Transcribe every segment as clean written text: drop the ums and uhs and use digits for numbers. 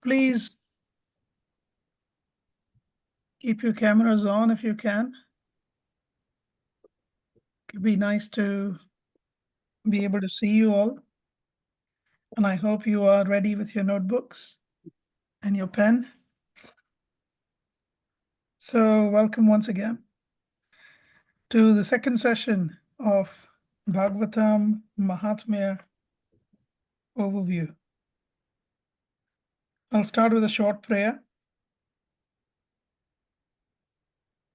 Please keep your cameras on if you can. It'd be nice to be able to see you all. And I hope you are ready with your notebooks and your pen. So welcome once again to the second session of Bhagavatam Mahatmya overview. I'll start with a short prayer.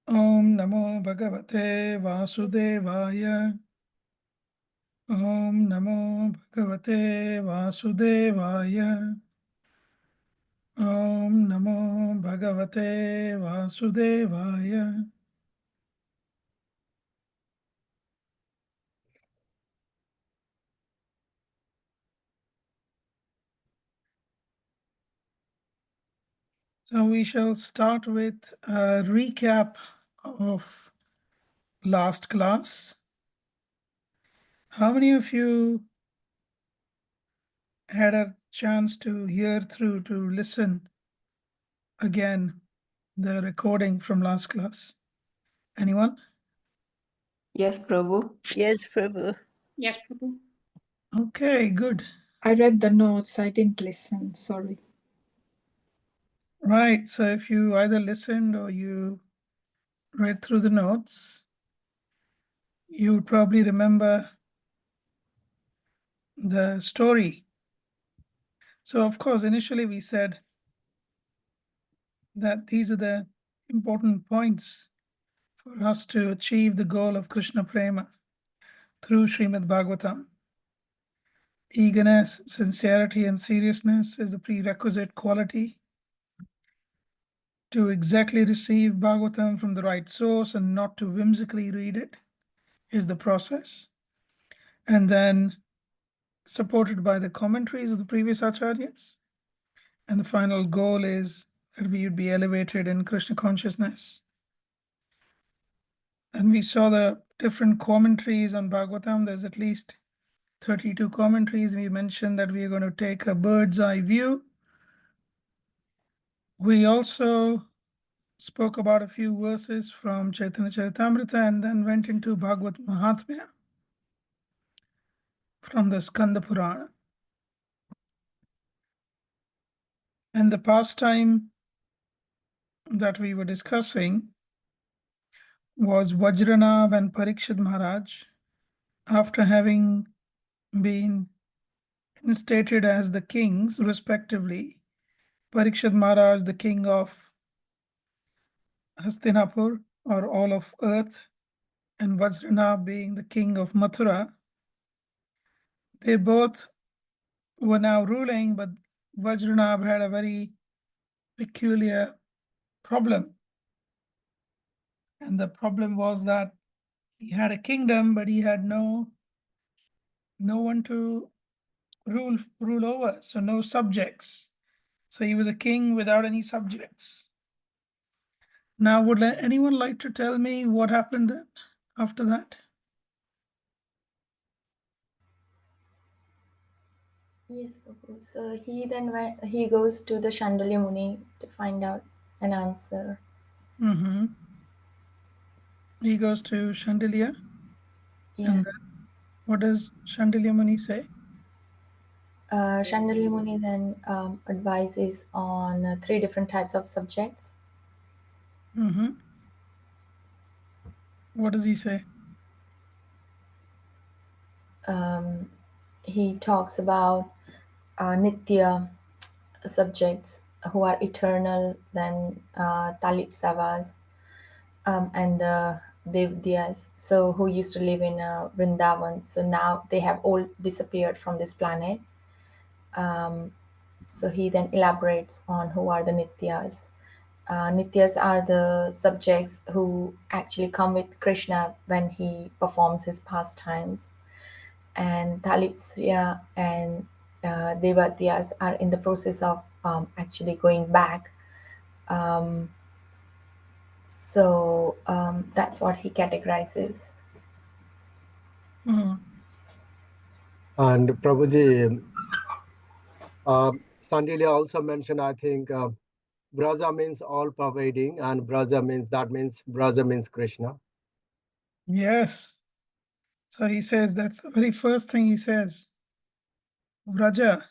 Om Namo Bhagavate Vasudevaya. Om Namo Bhagavate Vasudevaya. Om Namo Bhagavate Vasudevaya. So we shall start with a recap of last class. How many of you had a chance to hear through, to listen again, the recording from last class? Anyone? Yes, Prabhu. Yes, Prabhu. Yes, Prabhu. Okay, good. I read the notes. I didn't listen. Sorry. Right. So if you either listened or you read through the notes, you would probably remember the story. So of course, initially we said that these are the important points for us to achieve the goal of Krishna Prema through Srimad Bhagavatam. Eagerness, sincerity, and seriousness is the prerequisite quality to exactly receive Bhagavatam from the right source and not to whimsically read it is the process. And then supported by the commentaries of the previous acharyas. And the final goal is that we would be elevated in Krishna consciousness. And we saw the different commentaries on Bhagavatam. There's at least 32 commentaries. We mentioned that we are going to take a bird's eye view. We also spoke about a few verses from Chaitanya Charitamrita and then went into Bhagavad Mahatmya from the Skanda Purana. And the pastime that we were discussing was Vajranab and Parikshit Maharaj, after having been instated as the kings respectively. Parikshit Maharaj, the king of Hastinapur or all of earth, and Vajranab being the king of Mathura. They both were now ruling, but Vajranab had a very peculiar problem. And the problem was that he had a kingdom, but he had no one to rule over, so no subjects. So he was a king without any subjects. Now, would anyone like to tell me what happened then after that? Yes, Prabhu. So he goes to the Chandra Muni to find out an answer. He goes to Chandelier. Yeah. And then what does Chandelier Muni say? Chandra Muni then advises on 3 different types of subjects. What does he say? He talks about Nitya subjects who are eternal, then Talit Savas, and the Devdyas, so who used to live in Vrindavan. So now they have all disappeared from this planet. So he then elaborates on who are the Nityas. Nityas are the subjects who actually come with Krishna when he performs his pastimes. And Talitsya and Devatyas are in the process of actually going back. So that's what he categorizes. And Prabhuji, Sandilya also mentioned, I think, Braja means all pervading, and Braja means Krishna. Yes. So he says, that's the very first thing he says. Vraja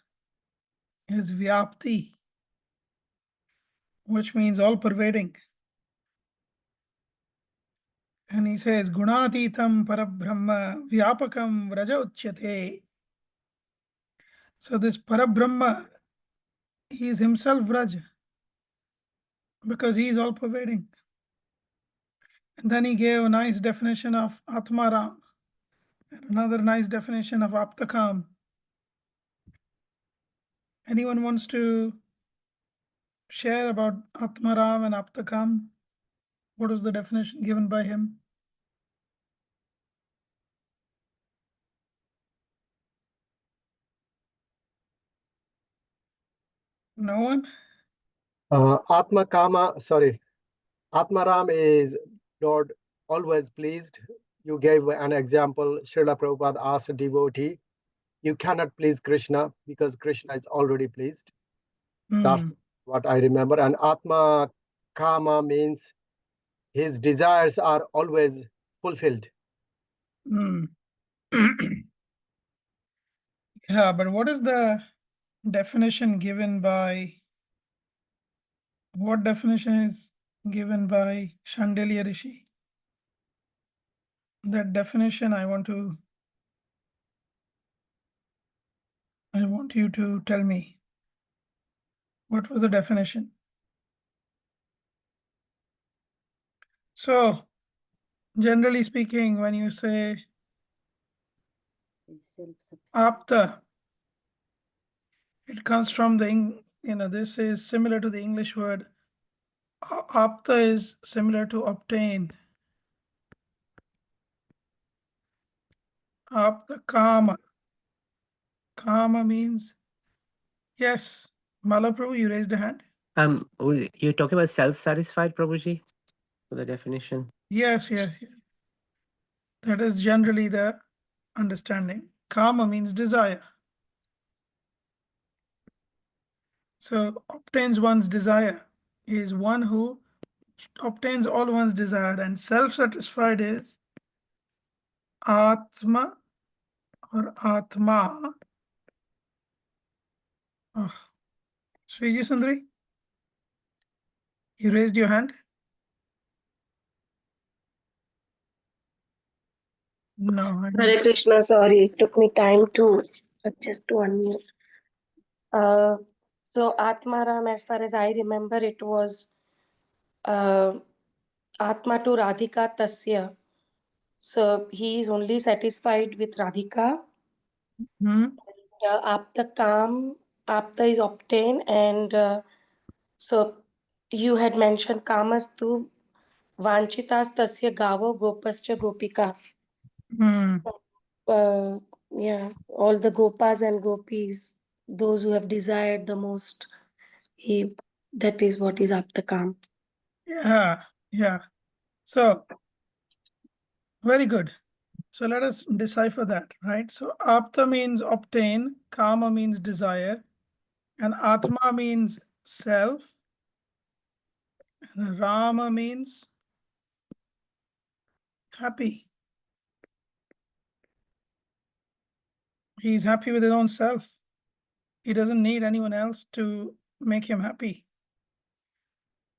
is Vyapti, which means all pervading. And he says, Gunatitam Parabrahma Vyapakam Vraja Uchyate. So this Parabrahma, he is himself Vraja because he is all pervading. And then he gave a nice definition of Atmaram and another nice definition of Aptakam. Anyone wants to share about Atmaram and Aptakam? What was the definition given by him? No one? Atmaram is Lord always pleased. You gave an example. Srila Prabhupada asked a devotee, you cannot please Krishna because Krishna is already pleased. That's what I remember. And Atma Kama means his desires are always fulfilled. Yeah, but what is the definition given by, what definition is given by Shandilya Rishi? That definition I want you to tell me. What was the definition? So, generally speaking, when you say apta, it comes from the, this is similar to the English word. Apta is similar to obtain. Apta kama. Kama means, yes. Malaprabhu, you raised a hand. You're talking about self-satisfied, Prabhuji, for the definition? Yes. That is generally the understanding. Kama means desire. So obtains one's desire is one who obtains all one's desire, and self-satisfied is Atma or Atma. Oh. Sriji Sundari, you raised your hand? No. Hare Krishna, sorry, it took me time to just to unmute. So Atmaram, as far as I remember, it was Atma to Radhika Tasya. So he is only satisfied with Radhika. Apta Kam, Apta is obtained, and so you had mentioned Kamastu Vanchitas Tasya Gavo Gopascha Gopika. Yeah, all the Gopas and Gopis, those who have desired the most, that is what is Aptakam. Yeah. So, very good. So let us decipher that, right? So apta means obtain, kama means desire, and atma means self, and rama means happy. He's happy with his own self. He doesn't need anyone else to make him happy.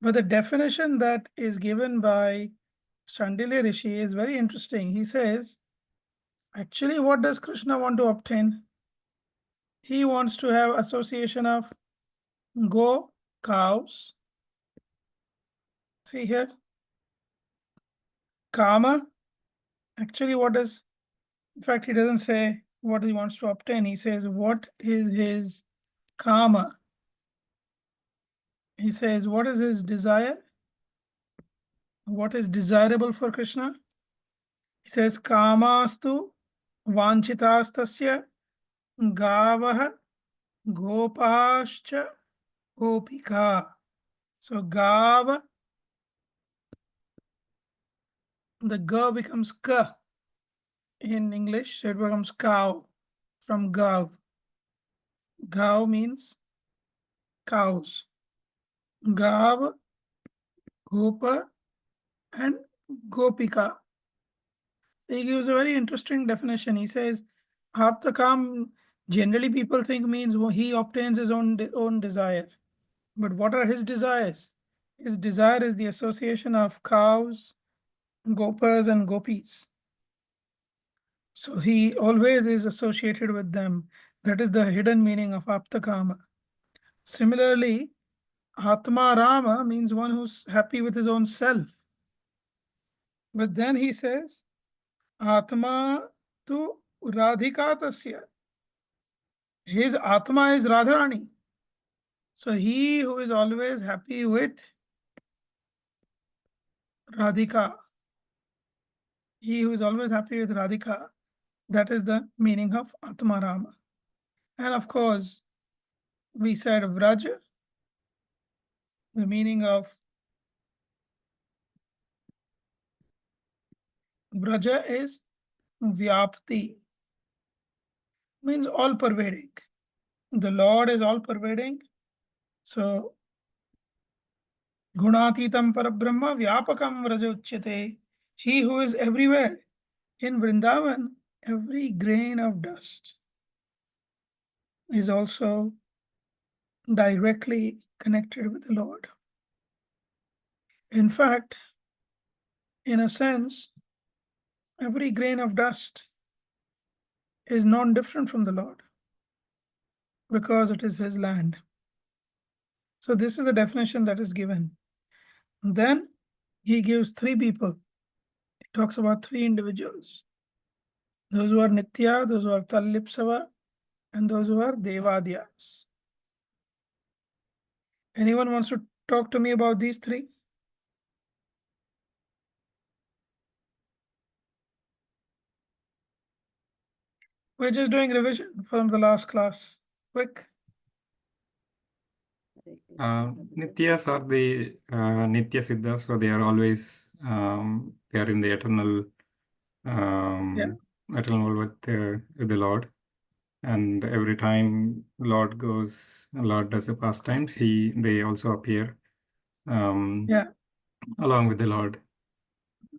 But the definition that is given by Shandilya Rishi is very interesting. He says, actually, what does Krishna want to obtain? He wants to have association of go, cows. See here. Kama. Actually, in fact, he doesn't say what he wants to obtain. He says, what is his kama? He says, what is his desire? What is desirable for Krishna? He says, Kamastu vanchitastasya gavah gopascha gopika. So gava, the ga becomes ka in English, so it becomes cow from gav. Gav means cows. Gav, Gopa, and Gopika. He gives a very interesting definition. He says, Aptakam, generally people think means he obtains his own desire. But what are his desires? His desire is the association of cows, gopas, and gopis. So he always is associated with them. That is the hidden meaning of Aptakama. Similarly, Atma Rama means one who's happy with his own self. But then he says, Atma tu Radhika tasya. His Atma is Radharani. So he who is always happy with Radhika, he who is always happy with Radhika, that is the meaning of Atma Rama. And of course, we said Vraja, the meaning of Vraja is Vyapti, means all pervading. The Lord is all pervading. So Gunatitam Parabrahma Vyapakam Vraja Uchyate. He who is everywhere. In Vrindavan, every grain of dust is also directly connected with the Lord. In fact, in a sense, every grain of dust is non-different from the Lord because it is his land. So this is the definition that is given. Then he gives three people. He talks about three individuals. Those who are Nitya, those who are Tallipsava, and those who are Devadyas. Anyone wants to talk to me about these three? We're just doing revision from the last class. Quick. Nityas are the Nitya Siddhas, so they are always they are in the eternal eternal with the Lord. And every time Lord does the pastimes, they also appear along with the Lord.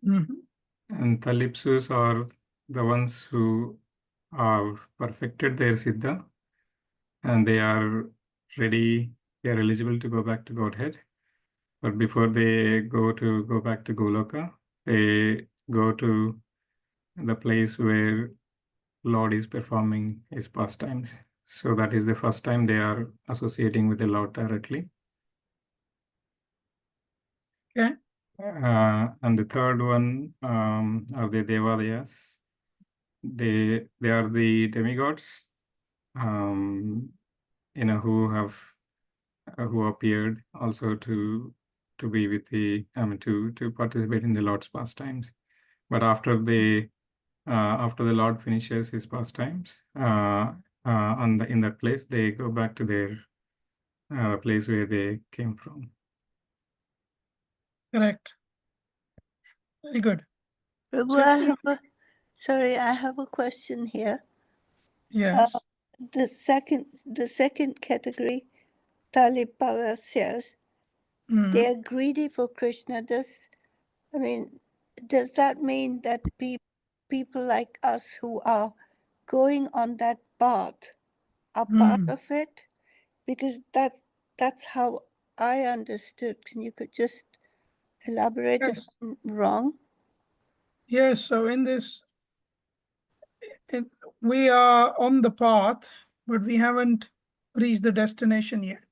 And Talipsus are the ones who have perfected their Siddha, and they are ready, they are eligible to go back to Godhead. But before they go back to Goloka, they go to the place where Lord is performing his pastimes. So that is the first time they are associating with the Lord directly. Okay. And the third one are the Devadyas. They are the demigods, who appeared also to be with the to participate in the Lord's pastimes. But after the Lord finishes his pastimes in that place, they go back to their place where they came from. Correct. Very good. Prabhu, I have a question here. Yes. The second category, Talipavasyas, they are greedy for Krishna. Does that mean that people like us who are going on that path are part of it? Because that's how I understood. You could just elaborate if I'm wrong. Yes, so in this, we are on the path, but we haven't reached the destination yet.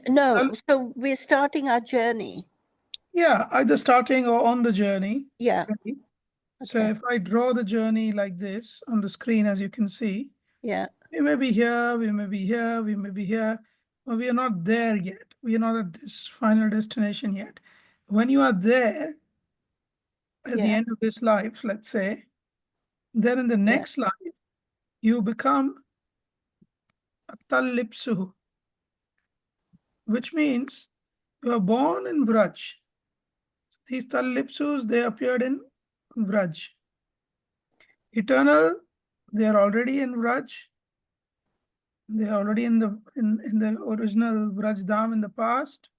No, so we're starting our journey. Yeah, either starting or on the journey. Yeah. Okay. So if I draw the journey like this on the screen, as you can see, we may be here, we may be here, we may be here, but we are not there yet. We are not at this final destination yet. When you are there, at the end of this life, let's say, then in the next life, you become a Tallipsuhu, which means you are born in Vraj. These Tallipsus, they appeared in Vraj. Eternal, they are already in Vraj. They are already in the original Vraj Dham in the past.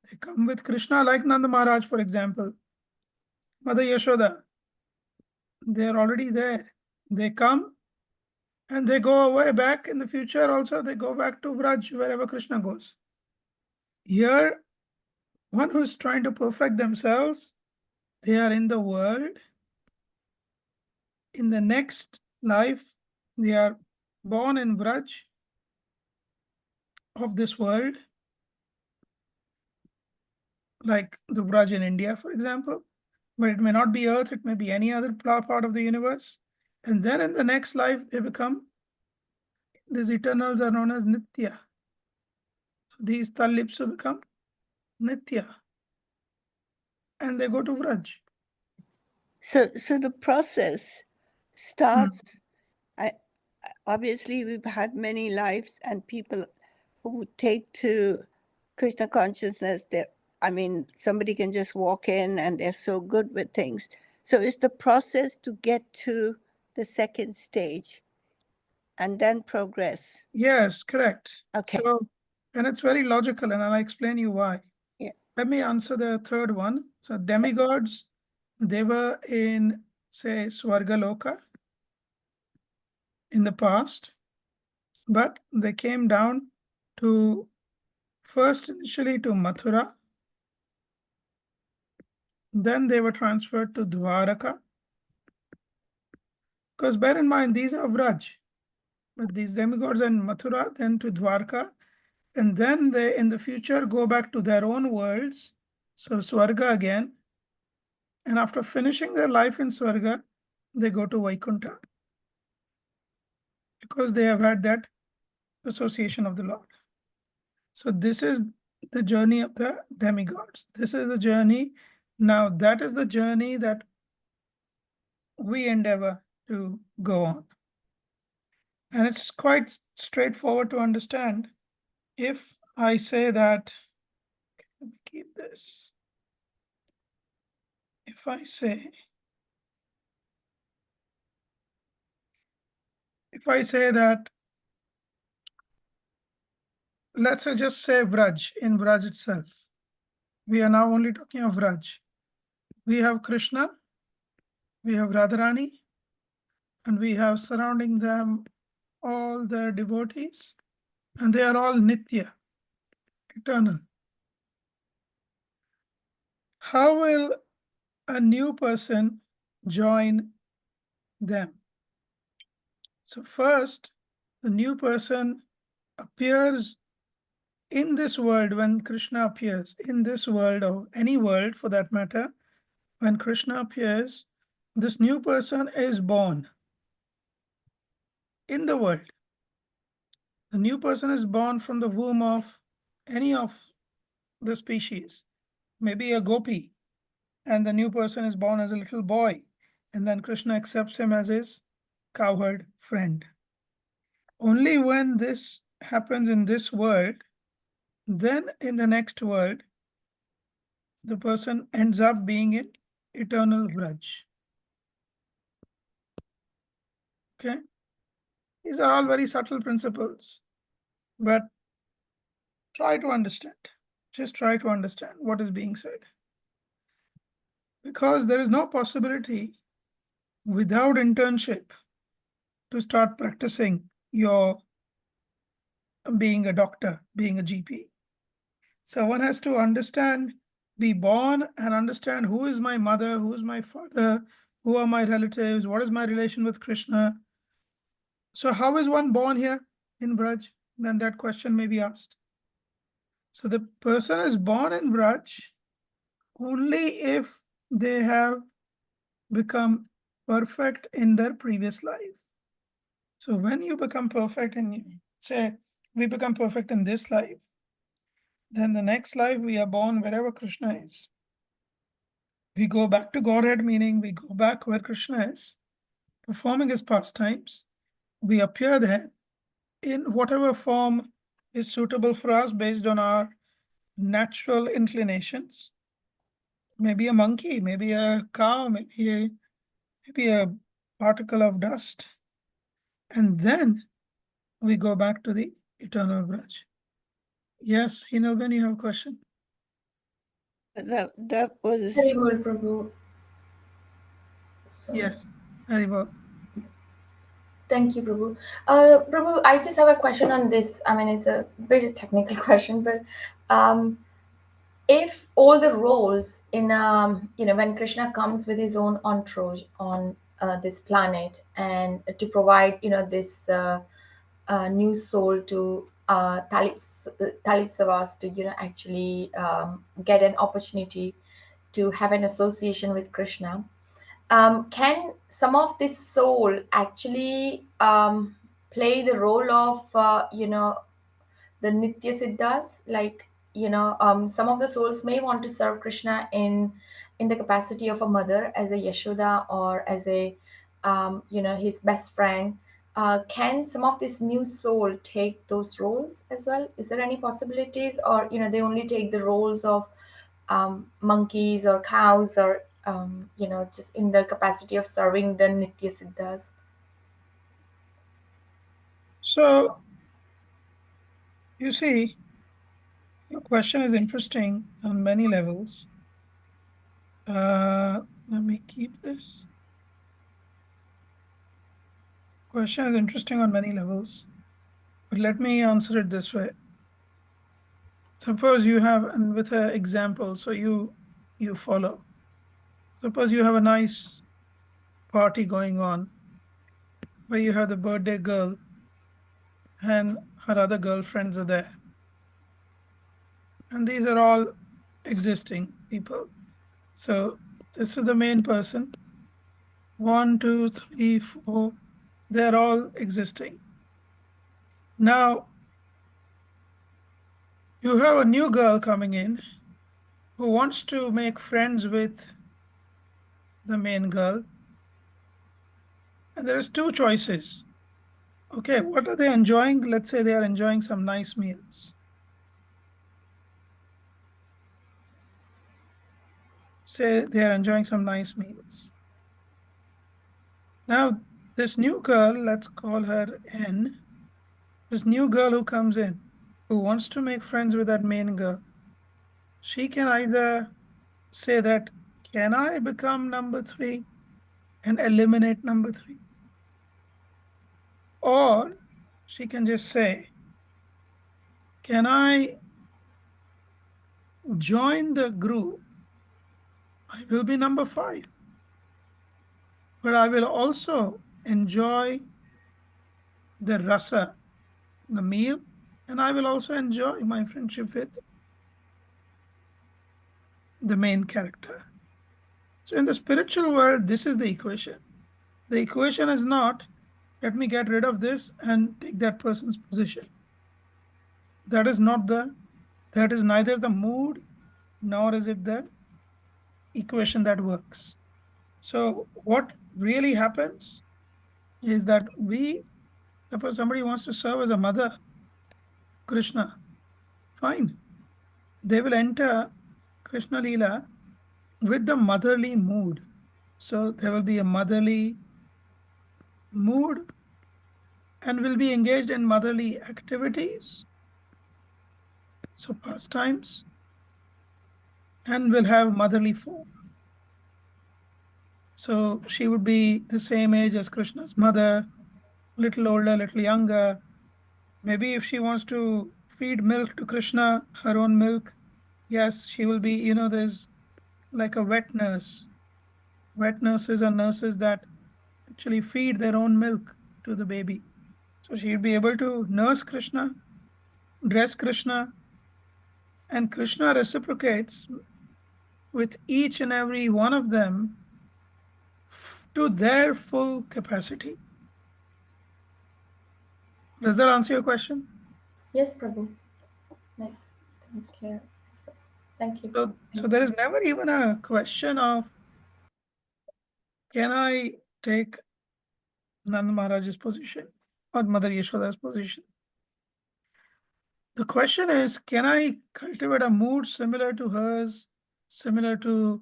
They come with Krishna, like Nanda Maharaj, for example. Mother Yashoda, they are already there. They come and they go away back in the future also. They go back to Vraj, wherever Krishna goes. Here, one who is trying to perfect themselves, they are in the world. In the next life, they are born in Vraj of this world, like the Vraj in India, for example. But it may not be Earth, it may be any other part of the universe. And then in the next life, they become, these eternals are known as Nitya. So these Talipsu become Nitya. And they go to Vraj. So the process starts. Obviously, we've had many lives, and people who take to Krishna consciousness, somebody can just walk in and they're so good with things. So it's the process to get to the second stage and then progress. Yes, correct. Okay. So, and it's very logical, and I'll explain you why. Yeah. Let me answer the third one. So demigods, they were in, say, Swargaloka in the past, but they came down to first initially to Mathura, then they were transferred to Dwaraka. Because bear in mind, these are Vraj, but these demigods are in Mathura, then to Dwarka, and then they in the future go back to their own worlds, so Swarga again, and after finishing their life in Swarga, they go to Vaikuntha because they have had that association of the Lord. So this is the journey of the demigods. This is the journey. Now that is the journey that we endeavor to go on. And it's quite straightforward to understand. If I say that, let me keep this. If I say that, let's just say Vraj, in Vraj itself. We are now only talking of Vraj. We have Krishna, we have Radharani, and we have surrounding them all their devotees, and they are all Nitya, eternal. How will a new person join them? So first, the new person appears in this world. When Krishna appears in this world, or any world for that matter, when Krishna appears, this new person is born in the world. The new person is born from the womb of any of the species, maybe a gopi, and the new person is born as a little boy, and then Krishna accepts him as his cowherd friend. Only when this happens in this world, then in the next world, the person ends up being in eternal Vraj. Okay? These are all very subtle principles, but try to understand. Just try to understand what is being said. Because there is no possibility without internship to start practicing your being a doctor, being a GP. So one has to understand, be born and understand who is my mother, who is my father, who are my relatives, what is my relation with Krishna. So how is one born here in Vraj? Then that question may be asked. So the person is born in Vraj only if they have become perfect in their previous life. So when you become perfect in, say, we become perfect in this life, then the next life we are born wherever Krishna is. We go back to Godhead, meaning we go back where Krishna is, performing his pastimes. We appear there in whatever form is suitable for us based on our natural inclinations. Maybe a monkey, maybe a cow, maybe a particle of dust. And then we go back to the eternal Braj. Yes, Hinalben, you have a question? That was Hari Bol, Prabhu. Sorry. Yes, very well. Thank you, Prabhu. Prabhu, I just have a question on this. I mean, it's a bit technical question, but if all the roles in, when Krishna comes with his own entourage on this planet and to provide, this new soul to Talit Savas to, actually get an opportunity to have an association with Krishna. Can some of this soul actually play the role of the Nitya Siddhas? Like, some of the souls may want to serve Krishna in the capacity of a mother, as a Yashoda, or as a his best friend. Can some of this new soul take those roles as well? Is there any possibilities, or they only take the roles of monkeys or cows, or just in the capacity of serving the Nitya Siddhas? So, you see, your question is interesting on many levels. Let me keep this. Question is interesting on many levels, but let me answer it this way. Suppose you have, and with an example, so you follow. Suppose you have a nice party going on where you have the birthday girl and her other girlfriends are there. And these are all existing people. So this is the main person. 1, 2, 3, 4. They're all existing. Now, you have a new girl coming in who wants to make friends with the main girl. And there is 2 choices. Okay, what are they enjoying? Let's say they are enjoying some nice meals. Say they are enjoying some nice meals. Now, this new girl, let's call her N, this new girl who comes in, who wants to make friends with that main girl, she can either say that, can I become number 3 and eliminate number 3? Or she can just say, can I join the group? I will be number 5. But I will also enjoy the rasa, the meal, and I will also enjoy my friendship with the main character. So in the spiritual world, this is the equation. The equation is not, let me get rid of this and take that person's position. That is neither the mood, nor is it the equation that works. So what really happens is that suppose somebody wants to serve as a mother, Krishna, fine. They will enter Krishna Leela with the motherly mood. So there will be a motherly mood and will be engaged in motherly activities, so pastimes, and will have motherly form. So she would be the same age as Krishna's mother, little older, little younger. Maybe if she wants to feed milk to Krishna, her own milk, yes, she will be, there's like a wet nurse. Wet nurses are nurses that actually feed their own milk to the baby. So she'll be able to nurse Krishna, dress Krishna, and Krishna reciprocates with each and every one of them to their full capacity. Does that answer your question? Yes, Prabhu. That's clear. Thank you. So there is never even a question of, can I take Nanda Maharaj's position or Mother Yashoda's position? The question is, can I cultivate a mood similar to hers, can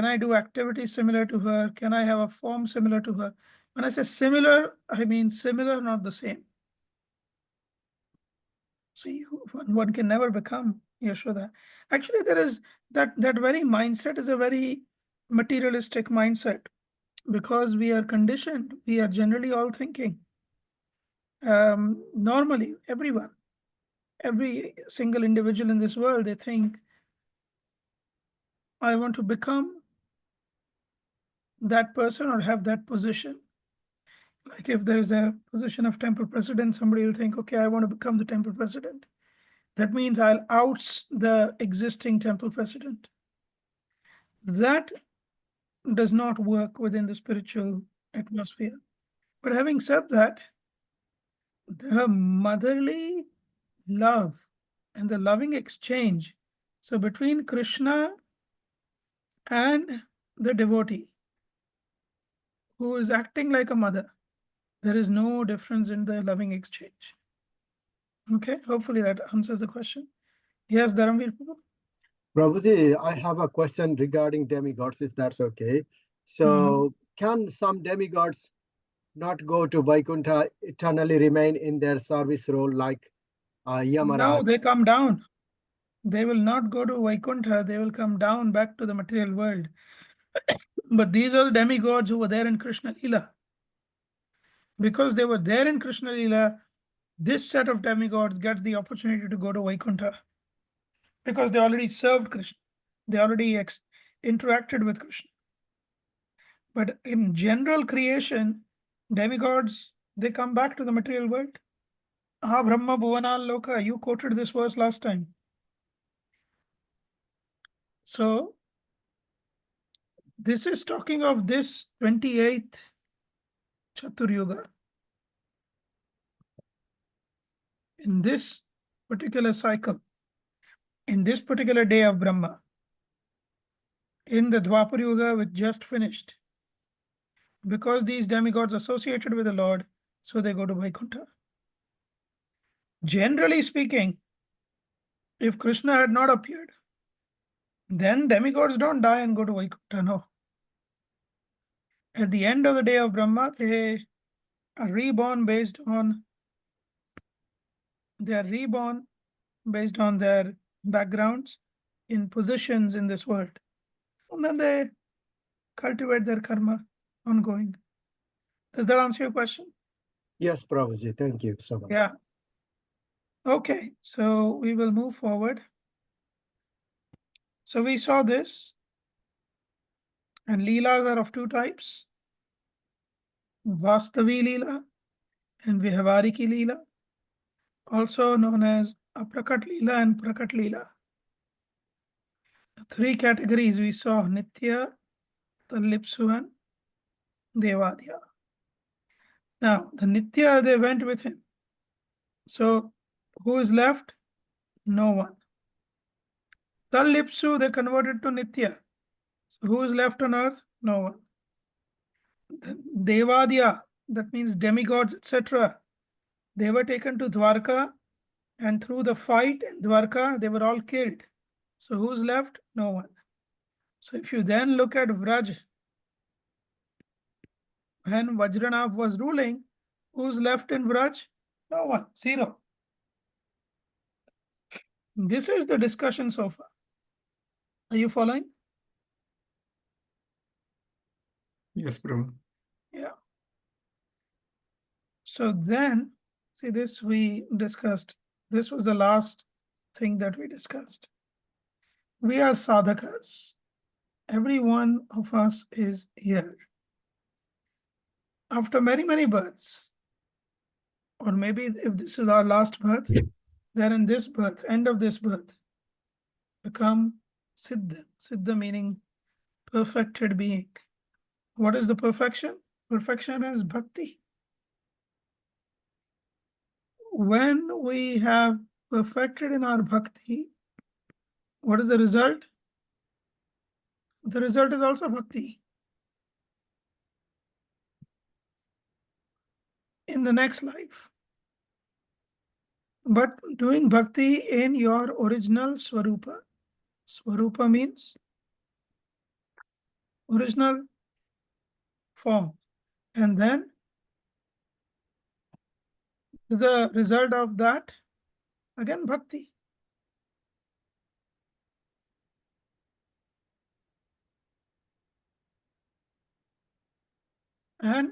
I do activities similar to her? Can I have a form similar to her? When I say similar, I mean similar, not the same. So one can never become Yashoda. Actually, there is that very mindset is a very materialistic mindset, because we are conditioned. We are generally all thinking. Normally, every single individual in this world, they think, I want to become that person or have that position. Like if there is a position of temple president, somebody will think, okay, I want to become the temple president. That means I'll oust the existing temple president. That does not work within the spiritual atmosphere. But having said that, the motherly love and the loving exchange, so between Krishna and the devotee who is acting like a mother, there is no difference in the loving exchange. Okay, hopefully that answers the question. Yes, Dharamveer Prabhu? Prabhuji, I have a question regarding demigods, if that's okay. So, can some demigods not go to Vaikuntha, eternally remain in their service role like Yamaraj? No, they come down. They will not go to Vaikuntha, they will come down back to the material world. But these are the demigods who were there in Krishna Lila. Because they were there in Krishna Lila, this set of demigods gets the opportunity to go to Vaikuntha. Because they already served Krishna. They already interacted with Krishna. But in general creation, demigods, they come back to the material world. Ah, Brahma Bhuvanal Loka, you quoted this verse last time. So, this is talking of this 28th Chatur Yuga. In this particular cycle, in this particular day of Brahma, in the Dwapar Yuga which just finished, because these demigods associated with the Lord, so they go to Vaikuntha. Generally speaking, if Krishna had not appeared, then demigods don't die and go to Vaikuntha, no. At the end of the day of Brahma, they are reborn based on their backgrounds in positions in this world. And then they cultivate their karma ongoing. Does that answer your question? Yes, Prabhuji, thank you so much. Yeah. Okay, so we will move forward. So we saw this, and Leelas are of two types, Vastavi Leela and Vihavariki Leela, also known as Aprakat Leela and Prakat Leela. The three categories we saw, Nitya, Talipsu, and Devadya. Now, the Nitya, they went with him. So, who is left? No one. Talipsu, they converted to Nitya. So, who is left on earth? No one. The Devadya, that means demigods, etc. They were taken to Dwarka, and through the fight in Dwarka, they were all killed. So, who's left? No one. So, if you then look at Vraj, when Vajranath was ruling, who's left in Vraj? No one, zero. This is the discussion so far. Are you following? Yes, Prabhu. Yeah. So then, see, this we discussed. This was the last thing that we discussed. We are sadhakas. Every one of us is here. After many, many births, or maybe if this is our last birth, then in this birth, end of this birth, become Siddha. Siddha meaning perfected being. What is the perfection? Perfection is bhakti. When we have perfected in our bhakti, what is the result? The result is also bhakti. In the next life. But doing bhakti in your original swarupa. Swarupa means original form. And then the result of that, again, bhakti. And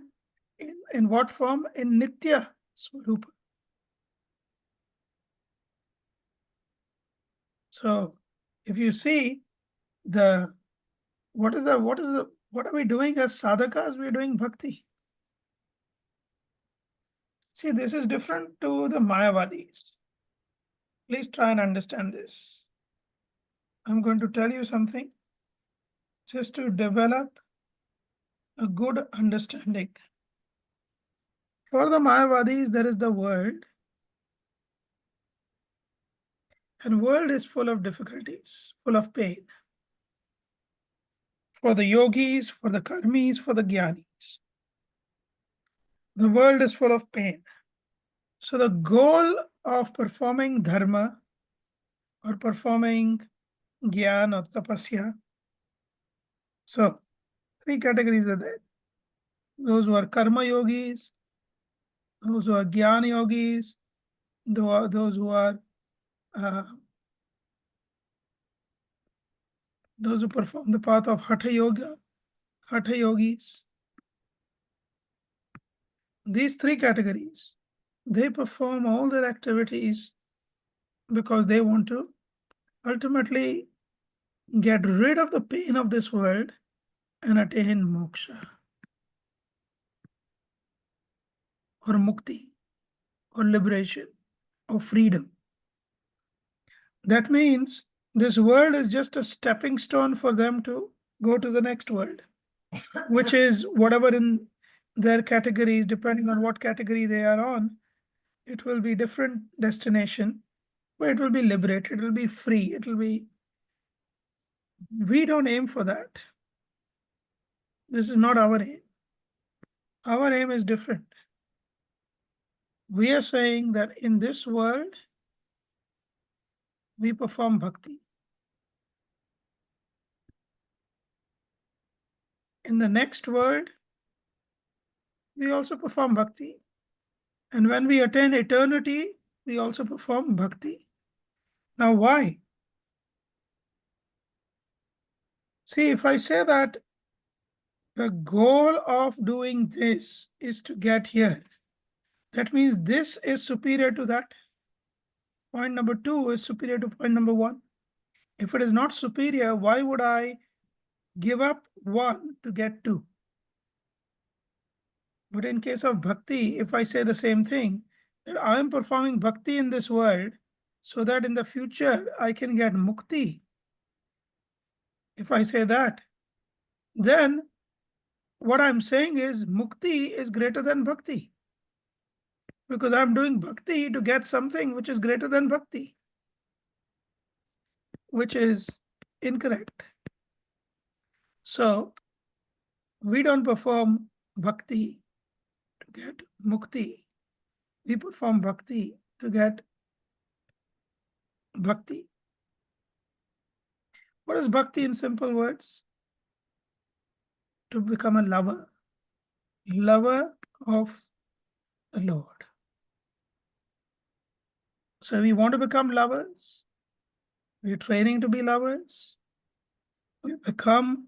in what form? In Nitya Swarupa. So if you see what are we doing as sadhakas? We're doing bhakti. See, this is different to the Mayavadis. Please try and understand this. I'm going to tell you something just to develop a good understanding. For the Mayavadis, there is the world, and world is full of difficulties, full of pain. For the yogis, for the karmis, for the jnanis, the world is full of pain. So the goal of performing dharma or performing jnana or tapasya, so 3 categories are there. Those who are karma yogis, those who are jnana yogis, those who are those who perform the path of hatha yoga, hatha yogis. These 3 categories, they perform all their activities because they want to ultimately get rid of the pain of this world and attain moksha or mukti or liberation or freedom. That means this world is just a stepping stone for them to go to the next world, which is whatever in their categories, depending on what category they are on, it will be different destination, where it will be liberated, it will be free, it will be. We don't aim for that. This is not our aim. Our aim is different. We are saying that in this world, we perform bhakti. In the next world, we also perform bhakti. And when we attain eternity, we also perform bhakti. Now, why? See, if I say that the goal of doing this is to get here, that means this is superior to that. Point number 2 is superior to point number 1. If it is not superior, why would I give up 1 to get 2? But in case of bhakti, if I say the same thing, that I am performing bhakti in this world so that in the future I can get mukti. If I say that, then what I'm saying is mukti is greater than bhakti, because I'm doing bhakti to get something which is greater than bhakti, which is incorrect. So we don't perform bhakti to get mukti. We perform bhakti to get bhakti. What is bhakti in simple words? To become a lover of the Lord. So we want to become lovers. We're training to be lovers. We become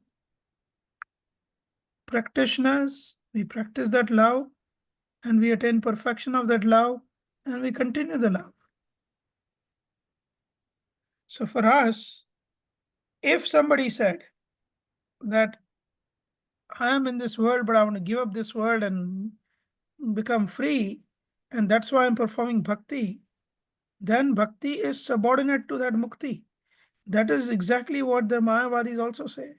practitioners. We practice that love and we attain perfection of that love and we continue the love. So for us, if somebody said that I am in this world, but I want to give up this world and become free, and that's why I'm performing bhakti, then bhakti is subordinate to that mukti. That is exactly what the Mayavadis also say.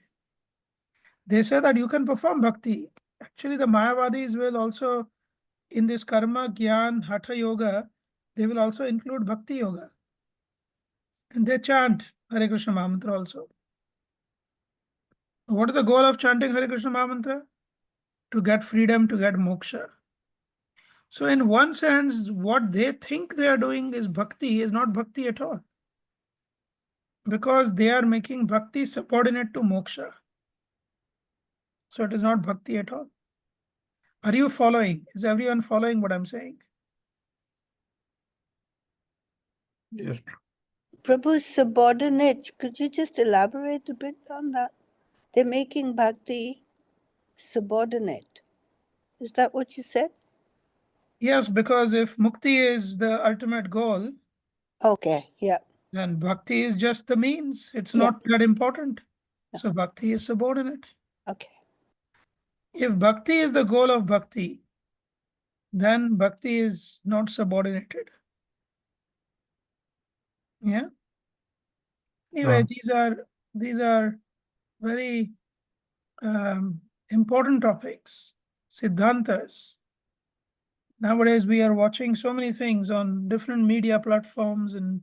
They say that you can perform bhakti. Actually, the Mayavadis will also, in this karma, jnana, hatha yoga, they will also include bhakti yoga. And they chant Hare Krishna Mahamantra also. What is the goal of chanting Hare Krishna Mahamantra? To get freedom, to get moksha. So in one sense, what they think they are doing is bhakti, is not bhakti at all. Because they are making bhakti subordinate to moksha. So it is not bhakti at all. Are you following? Is everyone following what I'm saying? Yes. Prabhu, subordinate, could you just elaborate a bit on that? They're making bhakti subordinate. Is that what you said? Yes, because if mukti is the ultimate goal, Okay, yeah. then bhakti is just the means. It's Yeah. not that important. Yeah. So bhakti is subordinate. Okay. If bhakti is the goal of bhakti, then bhakti is not subordinated. Yeah. Anyway, these are very important topics, siddhantas. Nowadays, we are watching so many things on different media platforms, and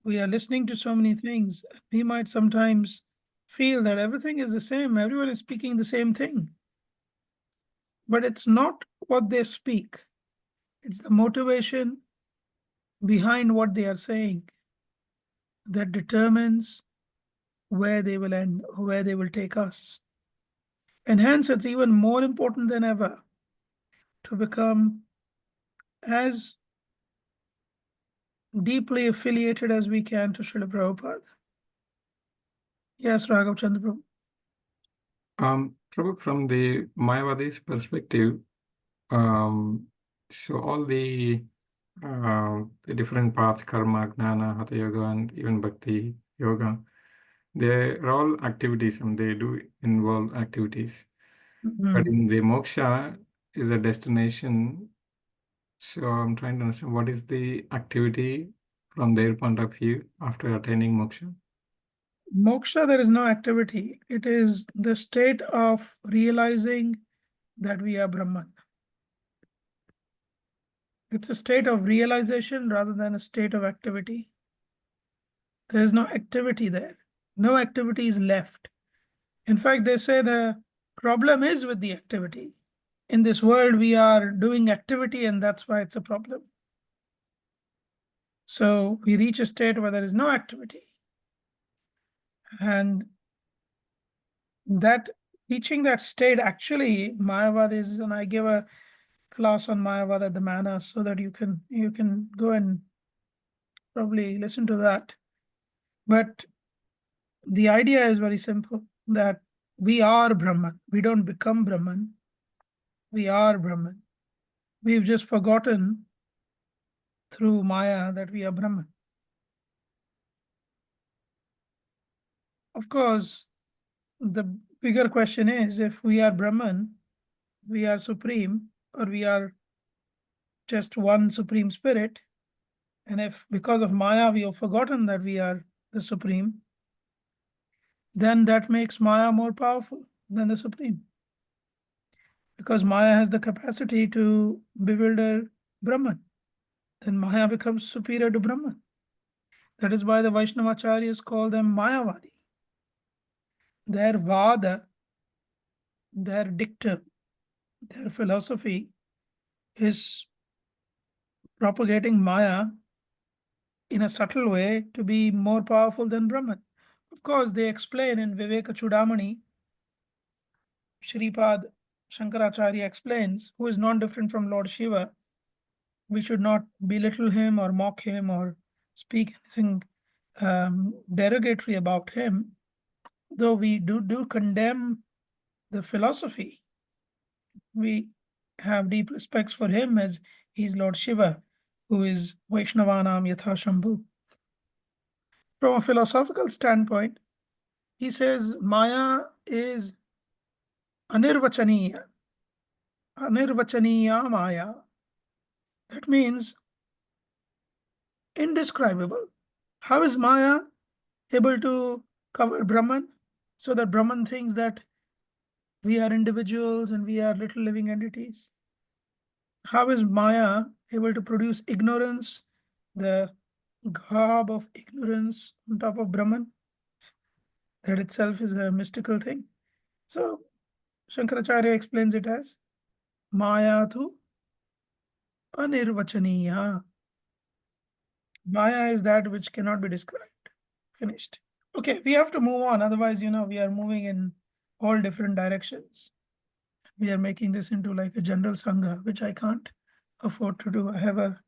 we are listening to so many things. We might sometimes feel that everything is the same. Everyone is speaking the same thing. But it's not what they speak. It's the motivation behind what they are saying that determines where they will end, where they will take us. And hence, it's even more important than ever to become as deeply affiliated as we can to Srila Prabhupada. Yes, Raghav Chandra Prabhu. Prabhu, from the Mayavadi's perspective, so all the different paths, karma, gnana, hatha yoga, and even bhakti yoga, they're all activities and they do involve activities. But in the moksha is a destination. So I'm trying to understand what is the activity from their point of view after attaining moksha? Moksha, there is no activity. It is the state of realizing that we are Brahman. It's a state of realization rather than a state of activity. There is no activity there. No activity is left. In fact, they say the problem is with the activity. In this world, we are doing activity, and that's why it's a problem. So we reach a state where there is no activity. And that reaching that state, actually, Mayavad is, and I give a class on Mayavad at the Manor so that you can go and probably listen to that. But the idea is very simple, that we are Brahman. We don't become Brahman. We are Brahman. We've just forgotten through Maya that we are Brahman. Of course, the bigger question is, if we are Brahman, we are supreme, or we are just one supreme spirit, and if because of Maya we have forgotten that we are the supreme, then that makes Maya more powerful than the supreme. Because Maya has the capacity to bewilder Brahman, then Maya becomes superior to Brahman. That is why the Vaishnavacharyas call them Mayavadi. Their vada, their dictum, their philosophy is propagating Maya in a subtle way to be more powerful than Brahman. Of course, they explain in Viveka Chudamani, Shripad Shankaracharya explains, who is not different from Lord Shiva. We should not belittle him or mock him or speak anything derogatory about him, though we do condemn the philosophy. We have deep respects for him as he is Lord Shiva, who is Vaishnavanam Yatha Shambhu. From a philosophical standpoint, he says Maya is anirvachaniya Maya. That means indescribable. How is Maya able to cover Brahman so that Brahman thinks that we are individuals and we are little living entities? How is Maya able to produce ignorance, the garb of ignorance on top of Brahman? That itself is a mystical thing. So Shankaracharya explains it as Maya tu anirvachaniya. Maya is that which cannot be described. Finished. Okay, we have to move on. Otherwise, we are moving in all different directions. we are making this into like a general Sangha, which I can't afford to do. I have a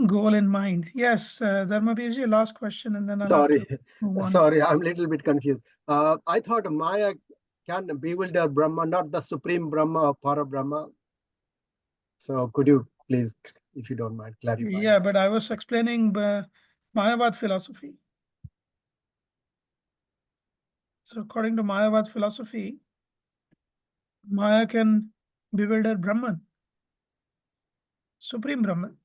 goal in mind. Yes, Dharmabirji, last question, and then I'll have to move on. Sorry, I'm a little bit confused. I thought Maya can bewilder Brahma, not the supreme Brahma or Para Brahma. So could you please, if you don't mind, clarify? Yeah, but I was explaining Mayavad philosophy. So according to Mayavad philosophy, Maya can bewilder Brahman, supreme Brahman.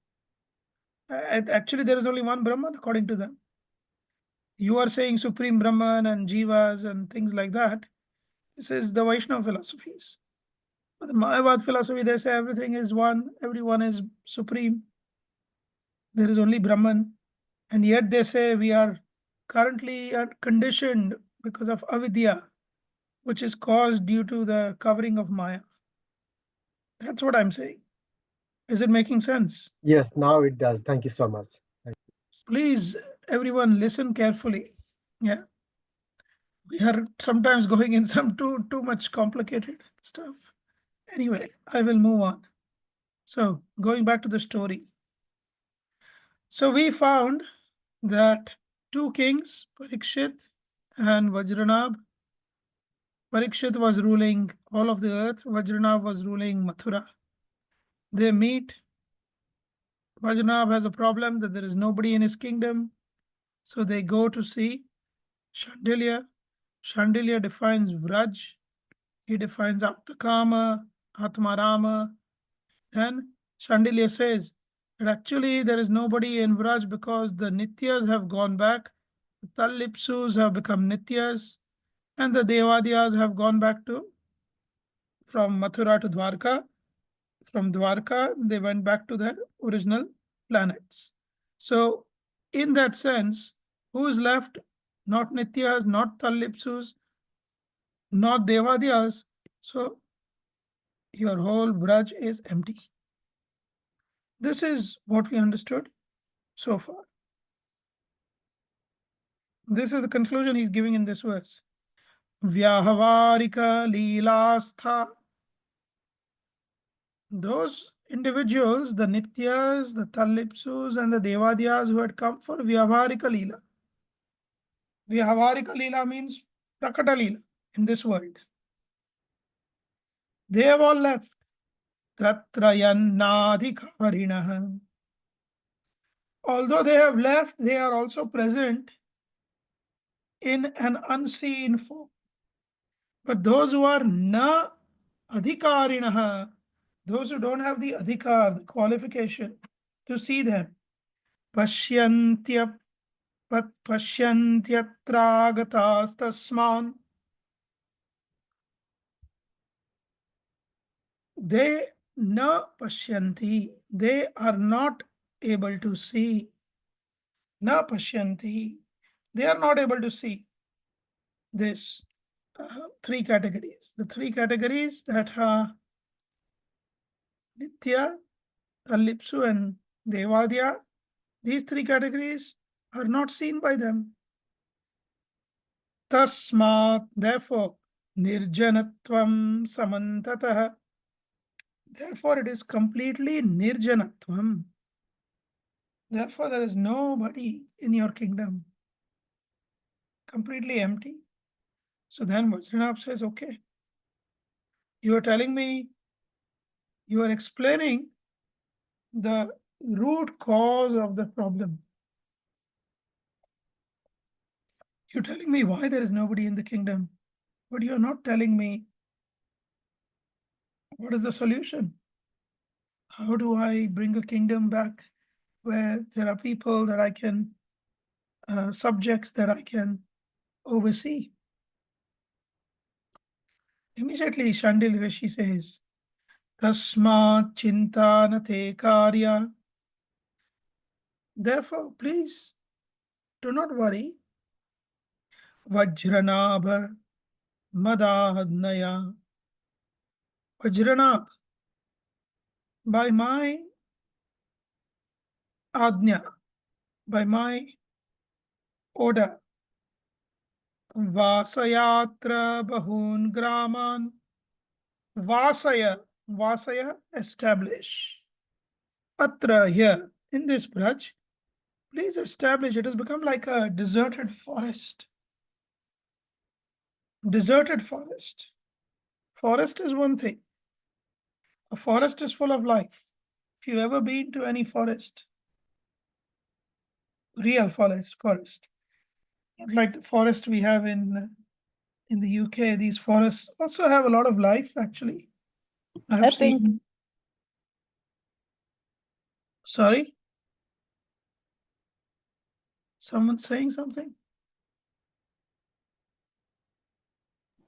Actually, there is only one Brahman according to them. You are saying supreme Brahman and Jivas and things like that. This is the Vaishnava philosophies. But the Mayavad philosophy, they say everything is one, everyone is supreme. There is only Brahman. And yet they say we are currently conditioned because of avidya, which is caused due to the covering of Maya. That's what I'm saying. Is it making sense? Yes, now it does. Thank you so much. Please, everyone, listen carefully. Yeah. We are sometimes going in some too much complicated stuff. Anyway, I will move on. So going back to the story. So we found that two kings, Parikshit and Vajranab. Parikshit was ruling all of the earth. Vajranab was ruling Mathura. They meet. Vajranab has a problem that there is nobody in his kingdom. So they go to see Shandilya. Shandilya defines Vraj. He defines Aptakama, Atmarama. Then Shandilya says that actually there is nobody in Vraj because the Nityas have gone back. The Tallipsus have become Nityas. And the Devadyas have gone back to from Mathura to Dwarka. From Dwarka, they went back to their original planets. So, in that sense, who is left? Not Nityas, not Tallipsus, not Devadyas. So, your whole Braj is empty. This is what we understood so far. This is the conclusion he's giving in this verse. Vyahavarika Leelastha. Those individuals, the Nityas, the Tallipsus, and the Devadyas who had come for Vyahavarika Leela. Vyahavarika Leela means Prakata Leela in this world. They have all left. Tatrayannadhikarinaha. Although they have left, they are also present in an unseen form. But those who are na adhikarinaha, those who don't have the adhikar, the qualification to see them, pasyantyatragatastasman, they na pashyanti, they are not able to see. Na pashyanti, they are not able to see this three categories. The three categories that are Nitya, Tallipsu, and Devadya, these three categories are not seen by them. Tasmat, therefore, nirjanatvam samantataha. Therefore, it is completely nirjanatvam. Therefore, there is nobody in your kingdom. Completely empty. So then Vajranab says, okay, you are telling me, you are explaining the root cause of the problem. You're telling me why there is nobody in the kingdom, but you're not telling me what is the solution. How do I bring a kingdom back where there are people that I can, subjects that I can oversee? Immediately, Shandil Rishi says, Tasmat chintana te karya. Therefore, please do not worry. Vajranabha madahadnaya. Vajranabh, by my adnya, by my order, Vasayatra bahun graman. Vasaya, Vasaya, establish. Atra, here, in this Braj, please establish. It has become like a deserted forest. Deserted forest. Forest is one thing. A forest is full of life. If you've ever been to any forest, real forest, not like the forest we have in the UK, these forests also have a lot of life, actually. I have Epping, seen. Sorry? Someone saying something?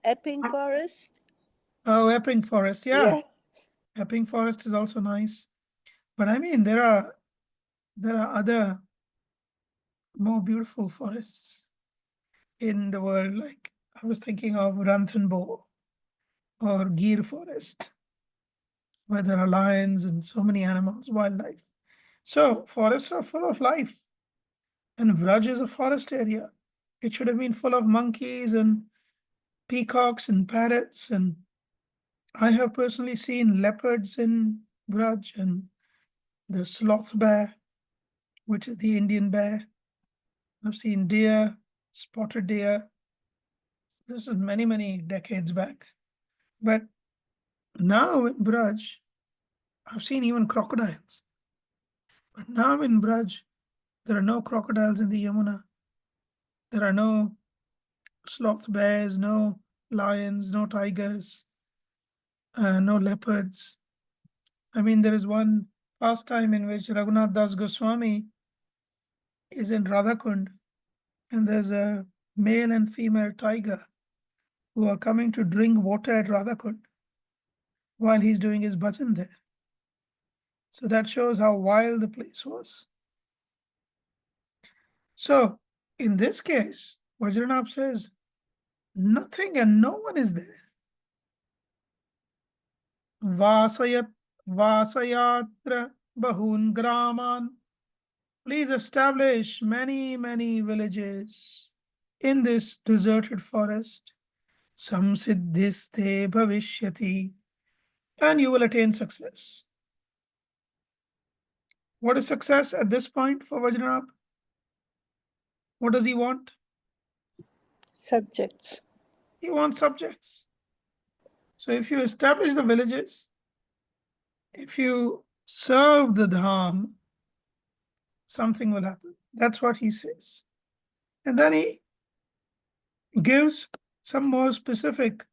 Epping Forest. Oh, Epping Forest. Yeah. Epping Forest is also nice. But I mean, there are other more beautiful forests in the world. Like I was thinking of Ranthambore or Gir Forest, where there are lions and so many animals, wildlife. So forests are full of life. And Vraj is a forest area. It should have been full of monkeys and peacocks and parrots. And I have personally seen leopards in Vraj and the sloth bear, which is the Indian bear. I've seen deer, spotted deer. This is many, many decades back. But now in Braj, I've seen even crocodiles. But now in Braj, there are no crocodiles in the Yamuna. There are no sloth bears, no lions, no tigers, no leopards. I mean, there is one pastime in which Raghunath Das Goswami is in Radhakund, and there's a male and female tiger who are coming to drink water at Radhakund while he's doing his bhajan there. So that shows how wild the place was. So in this case, Vajranabh says, nothing and no one is there. Vasayat Vasayatra Bahun Graman. Please establish many, many villages in this deserted forest. Samsiddhiste bhavishyati. And you will attain success. What is success at this point for Vajranabh? What does he want? Subjects. He wants subjects. So if you establish the villages, if you serve the dham, something will happen. That's what he says. And then he gives some more specific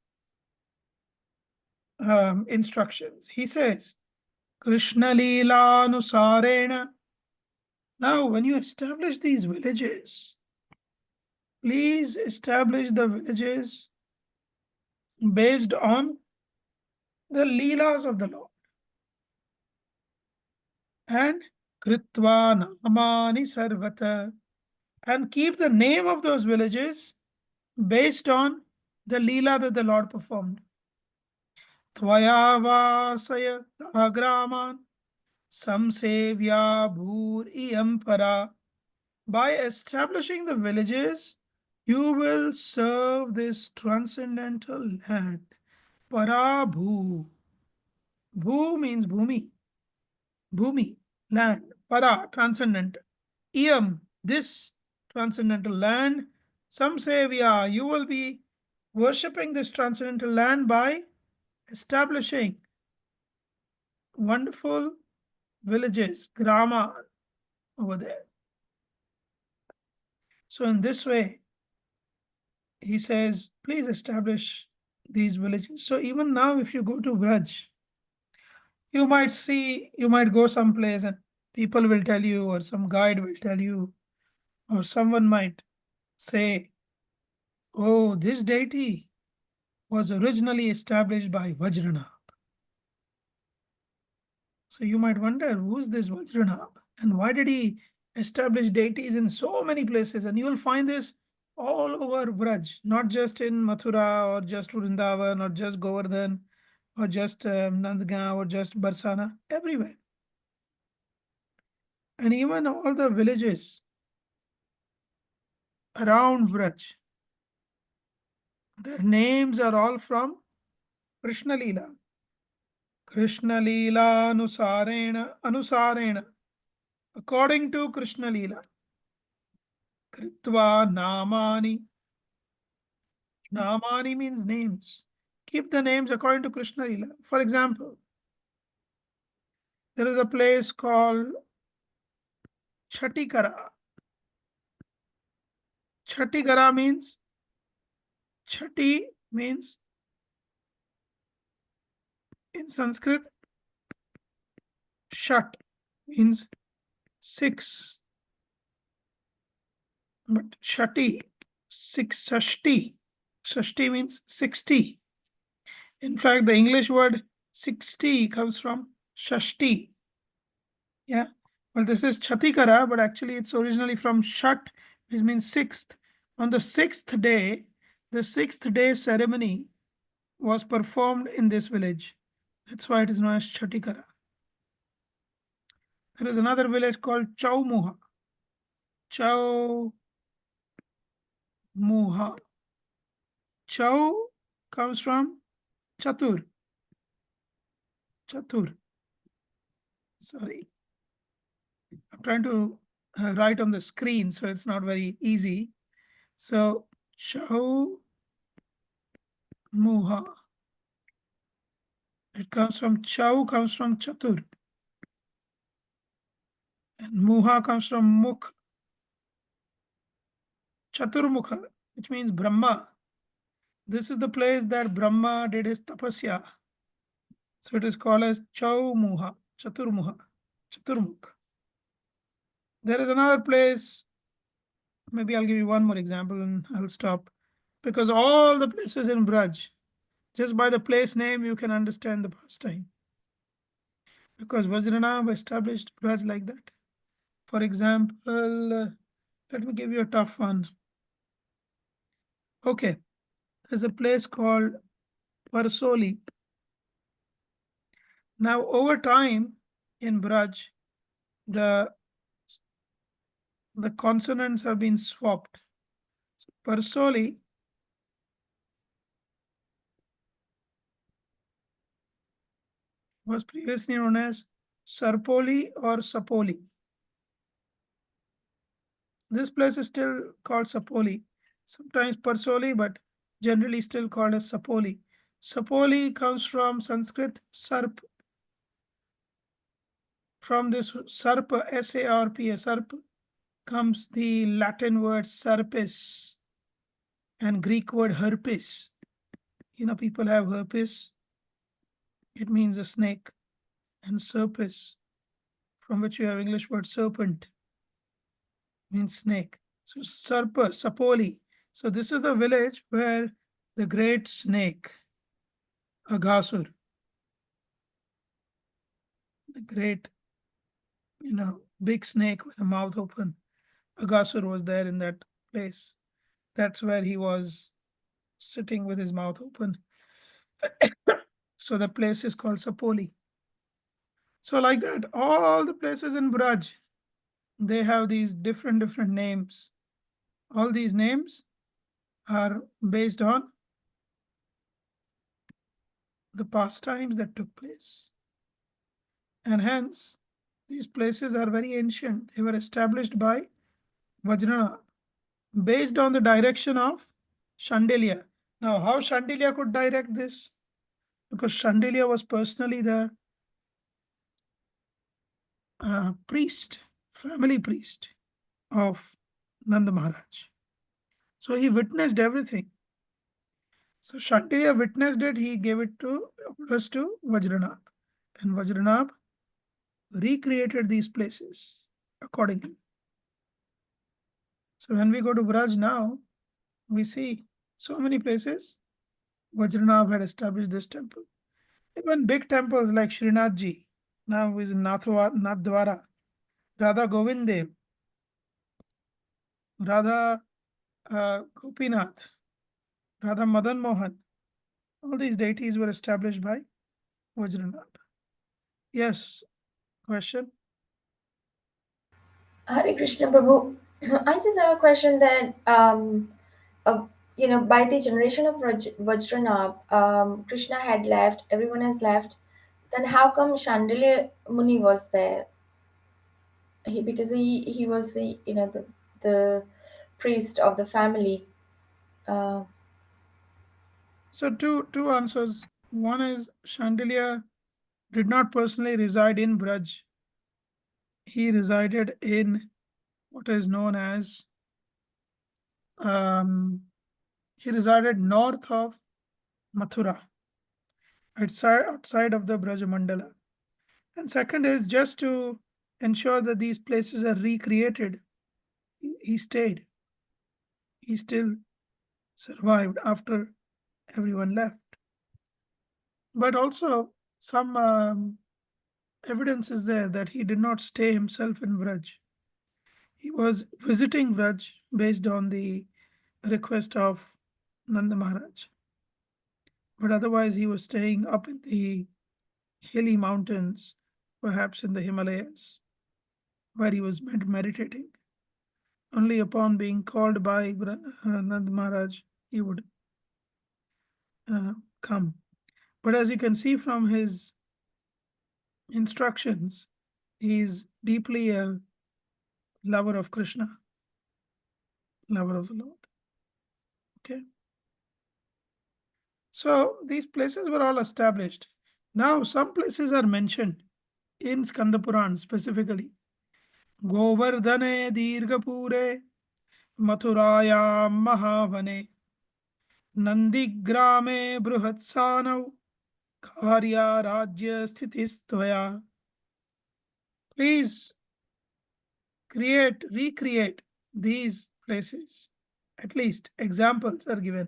instructions. He says, Krishna Leela Nusarena. Now, when you establish these villages, please establish the villages based on the Leelas of the Lord. And Kritva Namani Sarvata. And keep the name of those villages based on the Leela that the Lord performed. Tvaya Vasaya Dagraman Samsevya Bhur Iyam. By establishing the villages, you will serve this transcendental land. Parabhu. Bhu means Bhumi. Bhumi, land. Para, transcendent. Iyam, this transcendental land. Samsevya, you will be worshipping this transcendental land by establishing wonderful villages, grama over there. So in this way, he says, please establish these villages. So even now, if you go to Braj, you might go someplace and people will tell you, or some guide will tell you, or someone might say, oh, this deity was originally established by Vajranabh. So you might wonder, who's this Vajranabh? And why did he establish deities in so many places? And you will find this all over Braj, not just in Mathura or just Vrindavan or just Govardhan or just Nandgaon or just Barsana, everywhere. And even all the villages around Braj, their names are all from Krishna Leela. Krishna Leela Anusarena, according to Krishna Leela. Kritva Namani. Namani means names. Keep the names according to Krishna Leela. For example, there is a place called Chatikara. Chatikara means, Chati means in Sanskrit, Shat means 6. But Shati, 6, Shashti. Shashti means 60. In fact, the English word 60 comes from Shashti. Yeah. Well, this is Chatikara, but actually it's originally from Shat, which means 6th. On the 6th day, the 6th day ceremony was performed in this village. That's why it is known as Chatikara. There is another village called Chaumuha. Chaumuha. Chau comes from Chatur. Chatur. Sorry. I'm trying to write on the screen, so it's not very easy. So, Chaumuha. It comes from Chau, comes from Chatur. And Muha comes from Mukh. Chaturmukha, which means Brahma. This is the place that Brahma did his tapasya. So it is called as Chaumuha, Chaturmuha, Chaturmukh. There is another place, maybe I'll give you one more example and I'll stop. Because all the places in Braj, just by the place name, you can understand the pastime. Because Vajranab established Braj like that. For example, let me give you a tough one. Okay, there's a place called Parsoli. Now, over time in Braj, the consonants have been swapped. So Parsoli was previously known as Sarpoli or Sapoli. This place is still called Sapoli, sometimes Parsoli, but generally still called as Sapoli. Sapoli comes from Sanskrit Sarp. From this Sarp, S-A-R-P, Sarp, comes the Latin word Sarpis and Greek word herpes. You know, people have herpes. It means a snake. And serpis, from which you have English word serpent, means snake. So Sarpa, Sapoli. So this is the village where the great snake, Aghasur, the great, big snake with a mouth open, Aghasur was there in that place. That's where he was sitting with his mouth open. So the place is called Sapoli. So like that, all the places in Braj, they have these different names. All these names are based on the pastimes that took place. And hence, these places are very ancient. They were established by Vajrana based on the direction of Shandilya. Now, how Shandilya could direct this? Because Shandilya was personally the priest, family priest of Nanda Maharaj. So he witnessed everything. So Shandilya witnessed it, he gave it to orders to Vajranab. And Vajranab recreated these places accordingly. So when we go to Braj now, we see so many places Vajranab had established this temple. Even big temples like Srinathji, now is in Nathdwara, Radha Govindev, Radha Gopinath, Radha Madan Mohan. All these deities were established by Vajranab. Yes, question? Hare Krishna Prabhu. I just have a question that, by the generation of Vajranab, Krishna had left, everyone has left, Then how come Chandra Muni was there? Because he was the priest of the family. So two answers. One is Chandelier did not personally reside in Braj. He resided in what is known as he resided north of Mathura, outside of the Braj Mandala. And second is just to ensure that these places are recreated. He stayed. He still survived after everyone left. But also some evidence is there that he did not stay himself in Vraj. He was visiting Vraj based on the request of Nanda Maharaj. But otherwise, he was staying up in the hilly mountains, perhaps in the Himalayas, where he was meditating. Only upon being called by Nanda Maharaj, he would come. But as you can see from his instructions, he is deeply a lover of Krishna, lover of the Lord. Okay. So these places were all established. Now some places are mentioned in Skanda Puran specifically. Govardhane Dirghapure Mathuraya Mahavane Nandigrame Bruhatsanau Karya Rajya Sthitistvaya. Please recreate these places. At least examples are given.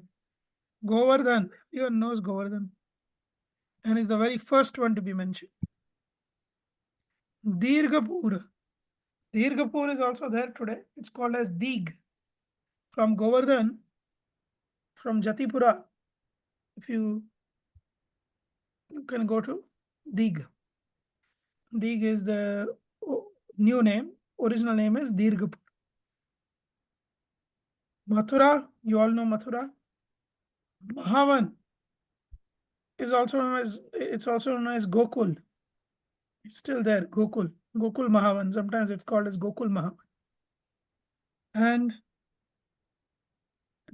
Govardhan, everyone knows Govardhan, and is the very first one to be mentioned. Dirghapur. Dirghapur is also there today. It's called as Dig. From Govardhan, from Jatipura, if you can go to Dig. Dig is the new name. Original name is Dirghapur. Mathura, you all know Mathura. Mahavan is also known as Gokul. It's still there, Gokul Mahavan. Sometimes it's called as Gokul Mahavan. And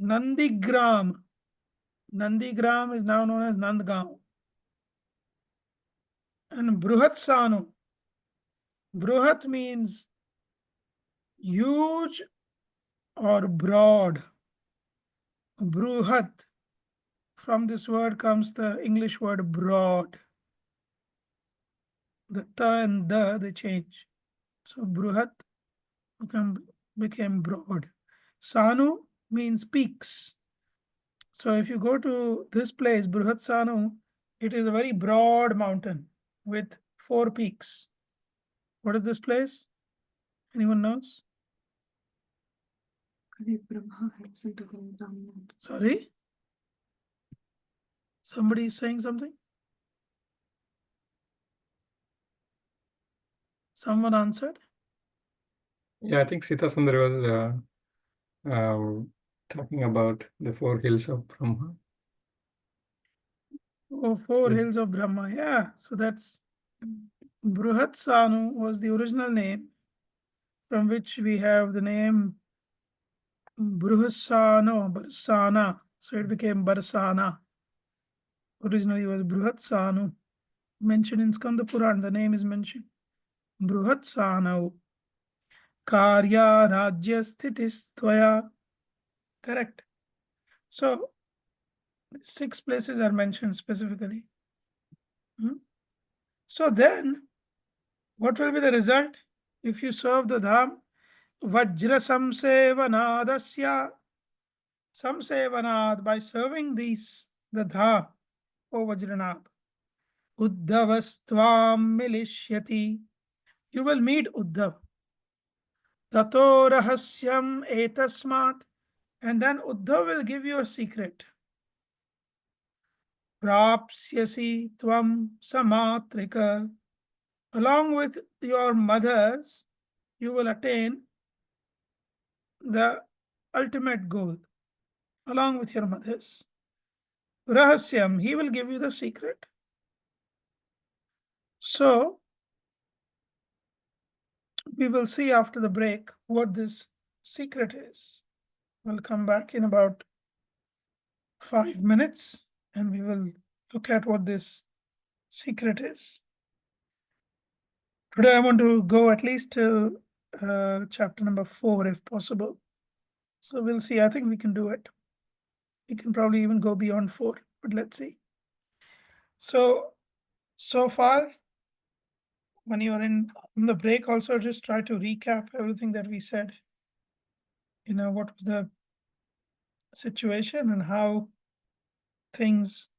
Nandigram is now known as Nandgaon. And Bruhatsanu. Bruhat means huge or broad. Bruhat. From this word comes the English word broad. The ta and the they change. So Bruhat became broad. Sanu means peaks. So if you go to this place, Bruhat Sanu, it is a very broad mountain with 4 peaks. What is this place? Anyone knows? Sorry? Somebody is saying something? Someone answered? Yeah, I think Sita Sundari was talking about the 4 hills of Brahma. Oh, 4 Yeah. hills of Brahma. Yeah. So that's Bruhat Sanu was the original name from which we have the name Bruhasano, Barsana. So it became Barsana. Originally it was Bruhat Sanu. Mentioned in Skanda Puran, the name is mentioned. Bruhat Sanu. Karya Rajya Sthitistvaya. Correct. So 6 places are mentioned specifically. So then, what will be the result if you serve the dham? Vajra samsevanadasya. Samsevanad, by serving the dham, O Vajranath. Uddhavastvam milishyati. You will meet Uddhav. Tato rahasyam etasmat. And then Uddhav will give you a secret. Prapsyasi tvam samatrika. Along with your mothers, you will attain the ultimate goal. Along with your mothers. Rahasyam, he will give you the secret. So we will see after the break what this secret is. We'll come back in about 5 minutes and we will look at what this secret is. Today I want to go at least till chapter number 4 if possible. So we'll see. I think we can do it. We can probably even go beyond 4, but let's see. So far, when you're in the break, also just try to recap everything that we said. You know, what was the situation and how things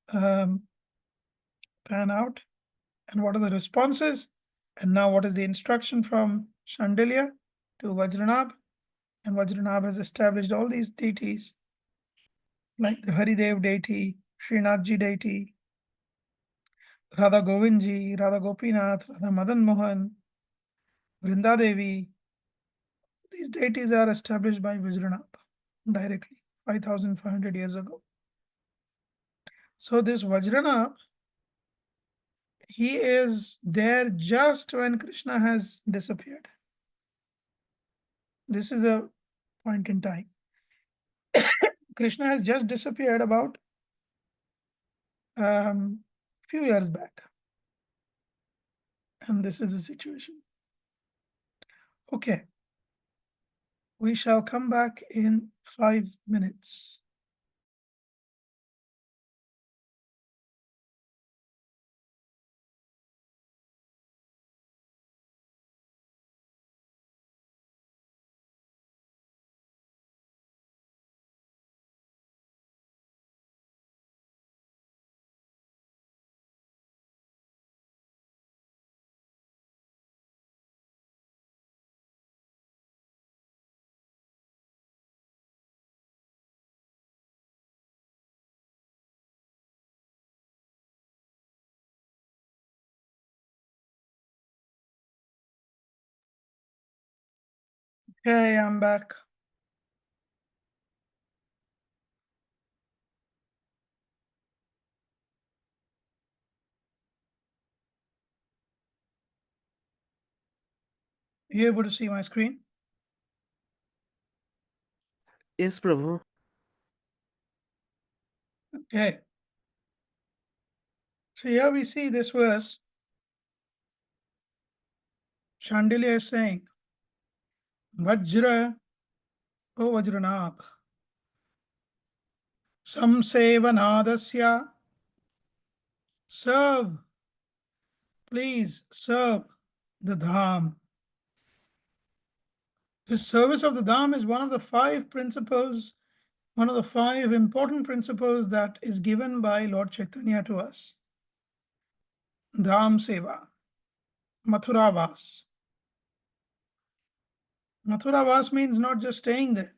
pan out and what are the responses. And now what is the instruction from Shandilya to Vajranabh? And Vajranabh has established all these deities like the Haridev deity, Srinathji deity, Radha Govindji, Radha Gopinath, Radha Madan Mohan, Vrinda Devi. These deities are established by Vajranabh directly 5,500 years ago. So this Vajranabh, he is there just when Krishna has disappeared. This is the point in time. Krishna has just disappeared about few years back. And this is the situation. Okay. We shall come back in 5 minutes. Okay, I'm back. Are you able to see my screen? Yes, Prabhu. Okay. So here we see this verse. Shandilya is saying, Vajra, O Vajranabh, Samsevanadasya, serve, please serve the Dham. The service of the Dham is one of the 5 principles, one of the 5 important principles that is given by Lord Chaitanya to us. Dham Seva, Mathura Vas. Mathura Vas means not just staying there,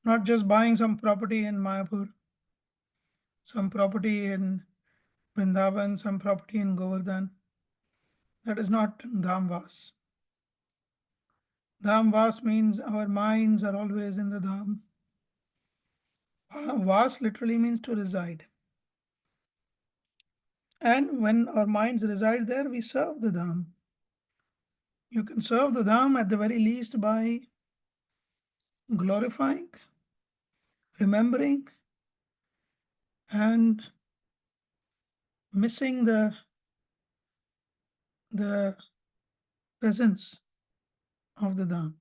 not just buying some property in Mayapur, some property in Vrindavan, some property in Govardhan. That is not Dham Vas. Dham Vas means our minds are always in the Dham. Vas literally means to reside. And when our minds reside there, we serve the Dham. You can serve the Dham at the very least by glorifying, remembering, and missing the presence of the Dham.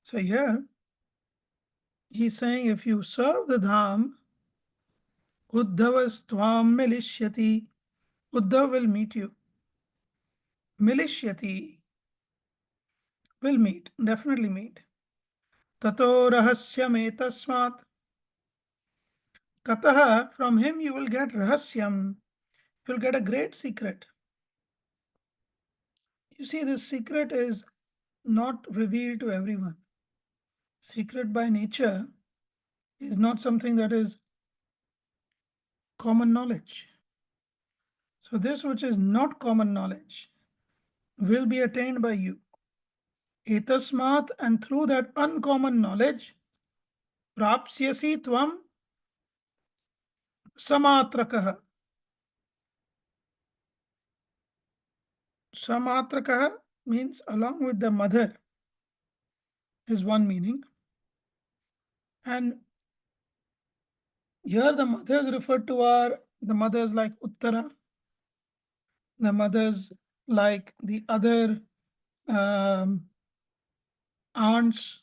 So here, he's saying if you serve the Dham, Uddhavas Tvam Milishyati, Uddhav will meet you. Milishyati will meet, definitely meet. Tato rahasyam etasmat. Tataha, from him you will get rahasyam. You'll get a great secret. You see, this secret is not revealed to everyone. Secret by nature is not something that is common knowledge. So this which is not common knowledge will be attained by you. Etasmat, and through that uncommon knowledge, prapsyasi tvam samatrakah. Samatrakaha means along with the mother is one meaning. And here the mothers referred to are the mothers like Uttara, the mothers like the other aunts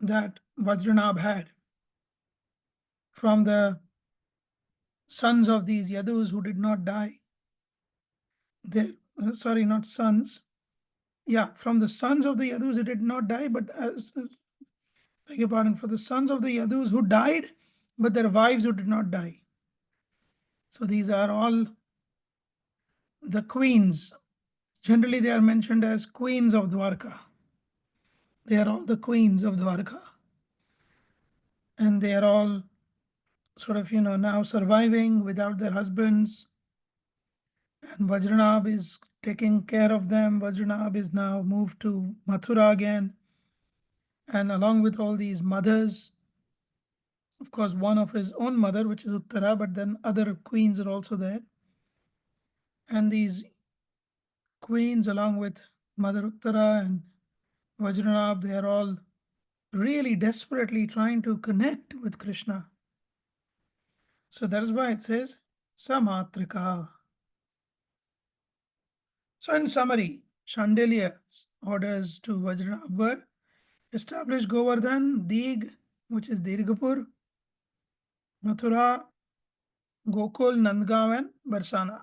that Vajranabh had from the sons of these Yadus who did not die. Sorry, not sons. Yeah, from the sons of the Yadus who did not die, but beg your pardon, for the sons of the Yadus who died, but their wives who did not die. So these are all the queens. Generally, they are mentioned as queens of Dwarka. They are all the queens of Dwarka. And they are all sort of, now surviving without their husbands. And Vajranabh is taking care of them. Vajranabh is now moved to Mathura again. And along with all these mothers, of course, one of his own mother, which is Uttara, but then other queens are also there. And these queens, along with Mother Uttara and Vajranabh, they are all really desperately trying to connect with Krishna. So that is why it says Samatrika. So in summary, Chandelia's orders to Vajranabh were establish Govardhan, Dig, which is Dirgapur, Mathura, Gokul, Nandgaon, and Barsana.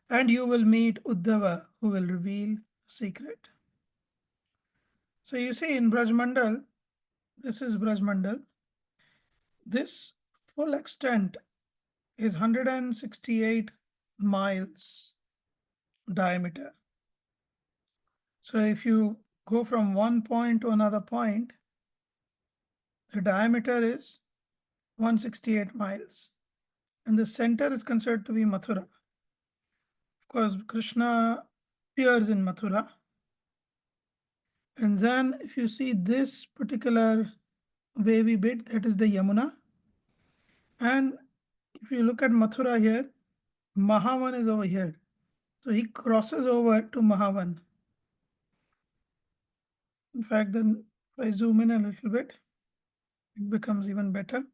And you will meet Uddhava, who will reveal the secret. So you see in Brajmandal, this is Brajmandal, this full extent is 168 miles diameter. So if you go from one point to another point, the diameter is 168 miles. And the center is considered to be Mathura. Of course, Krishna appears in Mathura. And then if you see this particular wavy bit, that is the Yamuna. And if you look at Mathura here, Mahavan is over here. So he crosses over to Mahavan. In fact, then if I zoom in a little bit, it becomes even better.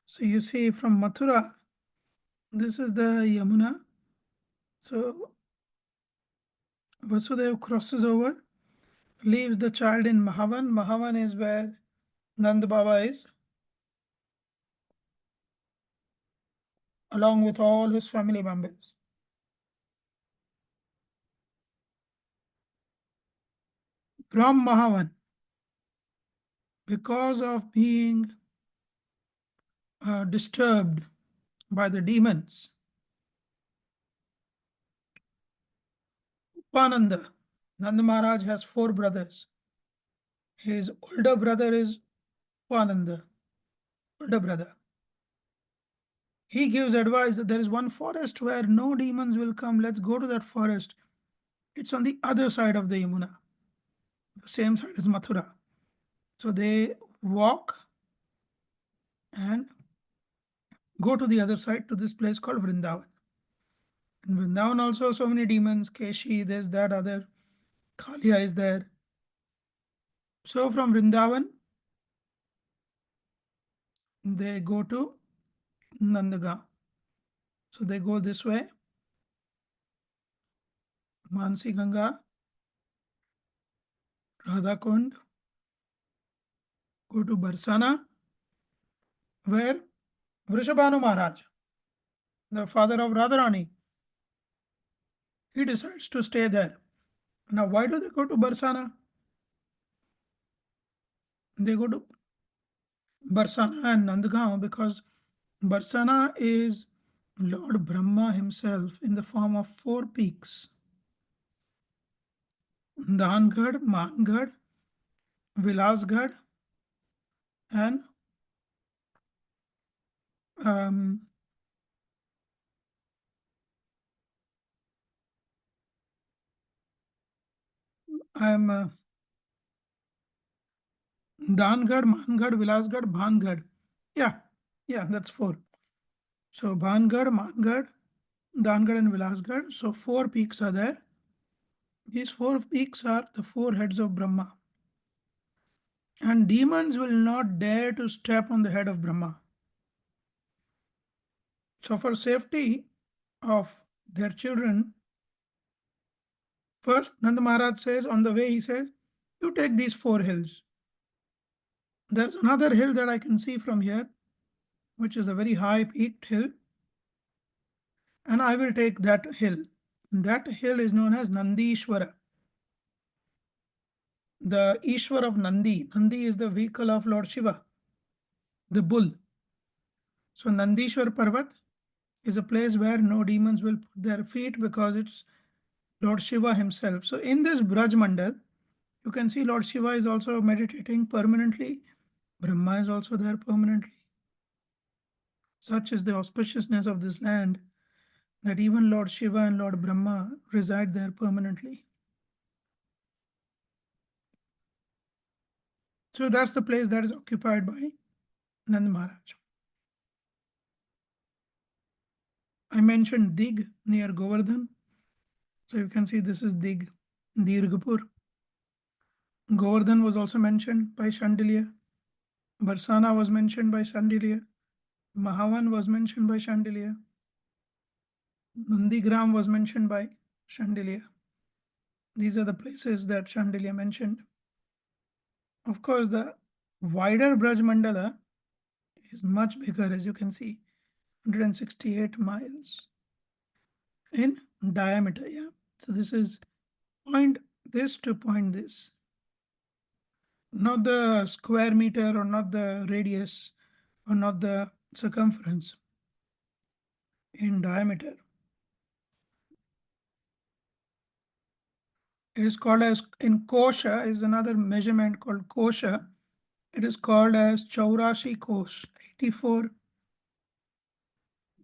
So you see from Mathura, this is the Yamuna. So Vasudev crosses over, leaves the child in Mahavan. Mahavan is where Nand Baba is, along with all his family members. From Mahavan, because of being disturbed by the demons, Upananda, Nanda Maharaj has 4 brothers. His older brother is Upananda, older brother. He gives advice that there is one forest where no demons will come. Let's go to that forest. It's on the other side of the Yamuna, the same side as Mathura. So they walk and go to the other side to this place called Vrindavan. In Vrindavan also so many demons, Keshi, this, that, other, Kalia is there. So from Vrindavan, they go to Nandaga. So they go this way, Mansi Ganga, Radha Kund, go to Barsana, where Vrishabhanu Maharaj, the father of Radharani, he decides to stay there. Now, why do they go to Barsana? They go to Barsana and Nandgaon because Barsana is Lord Brahma himself in the form of 4 peaks: Dangad, Mangad, Vilasgad, and Dangad, Mangad, Vilasgad, Bhangad. Yeah, that's 4. So Bhangad, Mangad, Dangad and Vilasgarh. So 4 peaks are there. These 4 peaks are the 4 heads of Brahma. And demons will not dare to step on the head of Brahma. So for safety of their children, first Nanda Maharaj says, on the way he says, you take these 4 hills. There's another hill that I can see from here, which is a very high peaked hill. And I will take that hill. That hill is known as Nandishwara. The Ishwar of Nandi. Nandi is the vehicle of Lord Shiva, the bull. So Nandishwar Parvat is a place where no demons will put their feet because it's Lord Shiva himself. So in this Braj Mandal, you can see Lord Shiva is also meditating permanently. Brahma is also there permanently. Such is the auspiciousness of this land that even Lord Shiva and Lord Brahma reside there permanently. So that's the place that is occupied by Nand Maharaj. I mentioned Dig near Govardhan. So you can see this is Dig, Dirgapur. Govardhan was also mentioned by Chandelier. Barsana was mentioned by Chandelier. Mahavan was mentioned by Chandelier. Nandigram was mentioned by Chandelier. These are the places that Chandelier mentioned. Of course, the wider Braj Mandala is much bigger, as you can see, 168 miles in diameter. Yeah. So this is point this to point this. Not the square meter or not the radius or not the circumference, in diameter. It is called as, in kosha is another measurement called kosha. It is called as Chaurashi kosh. 84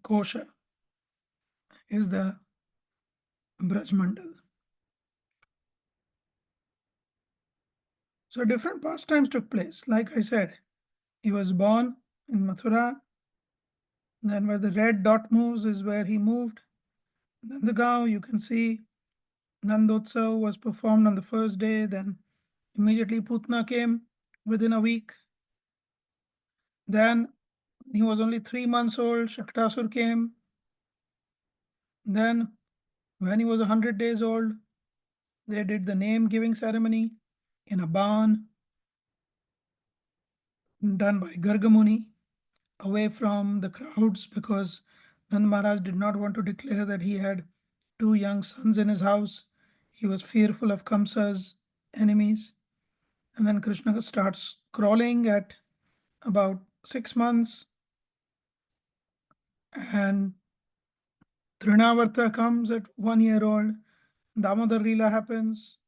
kosha is the Braj Mandal. So different pastimes took place. Like I said, he was born in Mathura. Then where the red dot moves is where he moved. Nandagaon, you can see Nandotsav was performed on the first day. Then immediately Putna came within a week. Then he was only 3 months old. Shaktasur came. Then when he was 100 days old, they did the name giving ceremony in a barn done by Gargamuni away from the crowds, because Nand Maharaj did not want to declare that he had 2 young sons in his house. He was fearful of Kamsa's enemies. And then Krishna starts crawling at about 6 months. And Trinavarta comes at 1 year old. Damodar Leela happens.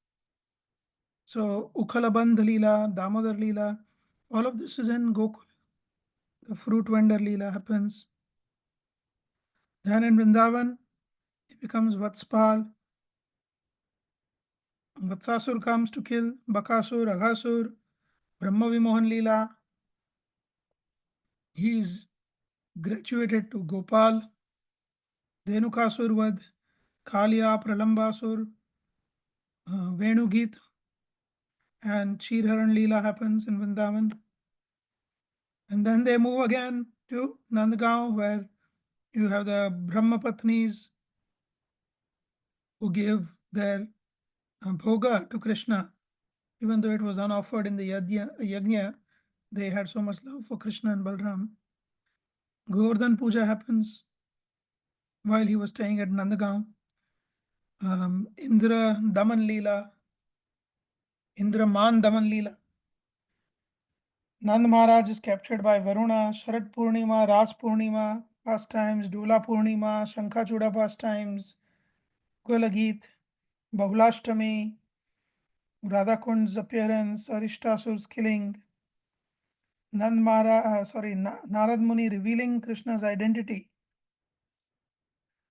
So Ukhalabandh Leela, Damodar Leela, all of this is in Gokul. The fruit vendor Leela happens. Then in Vrindavan, he becomes Vatspal. Vatsasur comes to kill Bakasur, Aghasur, Brahma Vimohan Leela. He is graduated to Gopal. Dhenukasur Vad, Kaliya, Pralambasur, Venugit, and Chirharan Leela happens in Vrindavan. And then they move again to Nandagaon, where you have the Brahma Patnis who give their bhoga to Krishna. Even though it was unoffered in the yajna, they had so much love for Krishna and Balram. Govardhan Puja happens while he was staying at Nandagaon. Indra Daman Leela, Indra Man Daman Leela. Nand Maharaj is captured by Varuna, Sharad Purnima, Ras Purnima pastimes, Dola Purnima, Shankachuda pastimes, Golagit, Bahulashtami, Radhakund's appearance, Arishtasur's killing, Narad Muni revealing Krishna's identity.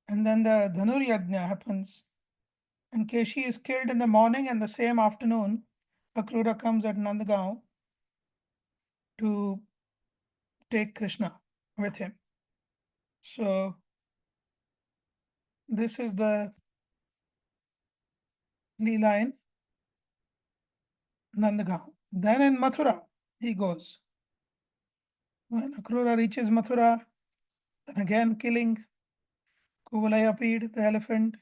And then the Dhanur Yajna happens. And Keshi is killed in the morning, and the same afternoon, Akrura comes at Nandagaon to take Krishna with him. So this is the Leela in Nandagaon. Then in Mathura, he goes. When Akrura reaches Mathura, then again killing Kuvalayapid, the elephant.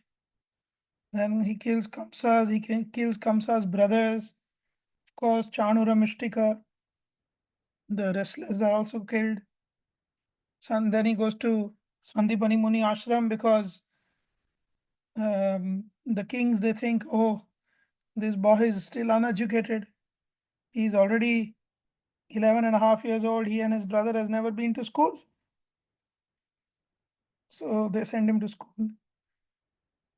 Then he kills Kamsas, kills Kamsa's brothers. Of course, Chanura Mishtika, the wrestlers are also killed. And then he goes to Sandipani Muni ashram because the kings, they think, oh, this boy is still uneducated. He's already 11 and a half years old. He and his brother has never been to school. So they send him to school.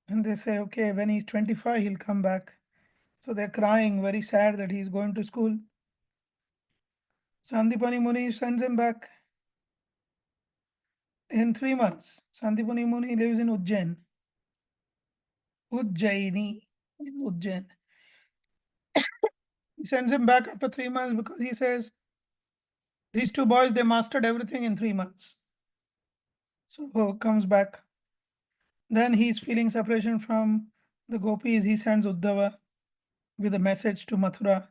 And they say, okay, when he's 25, he'll come back. So they're crying, very sad that he's going to school. Sandipani Muni sends him back in 3 months. Sandipani Muni lives in Ujjain. Ujjaini, in Ujjain. He sends him back after 3 months because he says, these two boys, they mastered everything in 3 months. So comes back. Then he's feeling separation from the gopis. He sends Uddhava with a message to Mathura.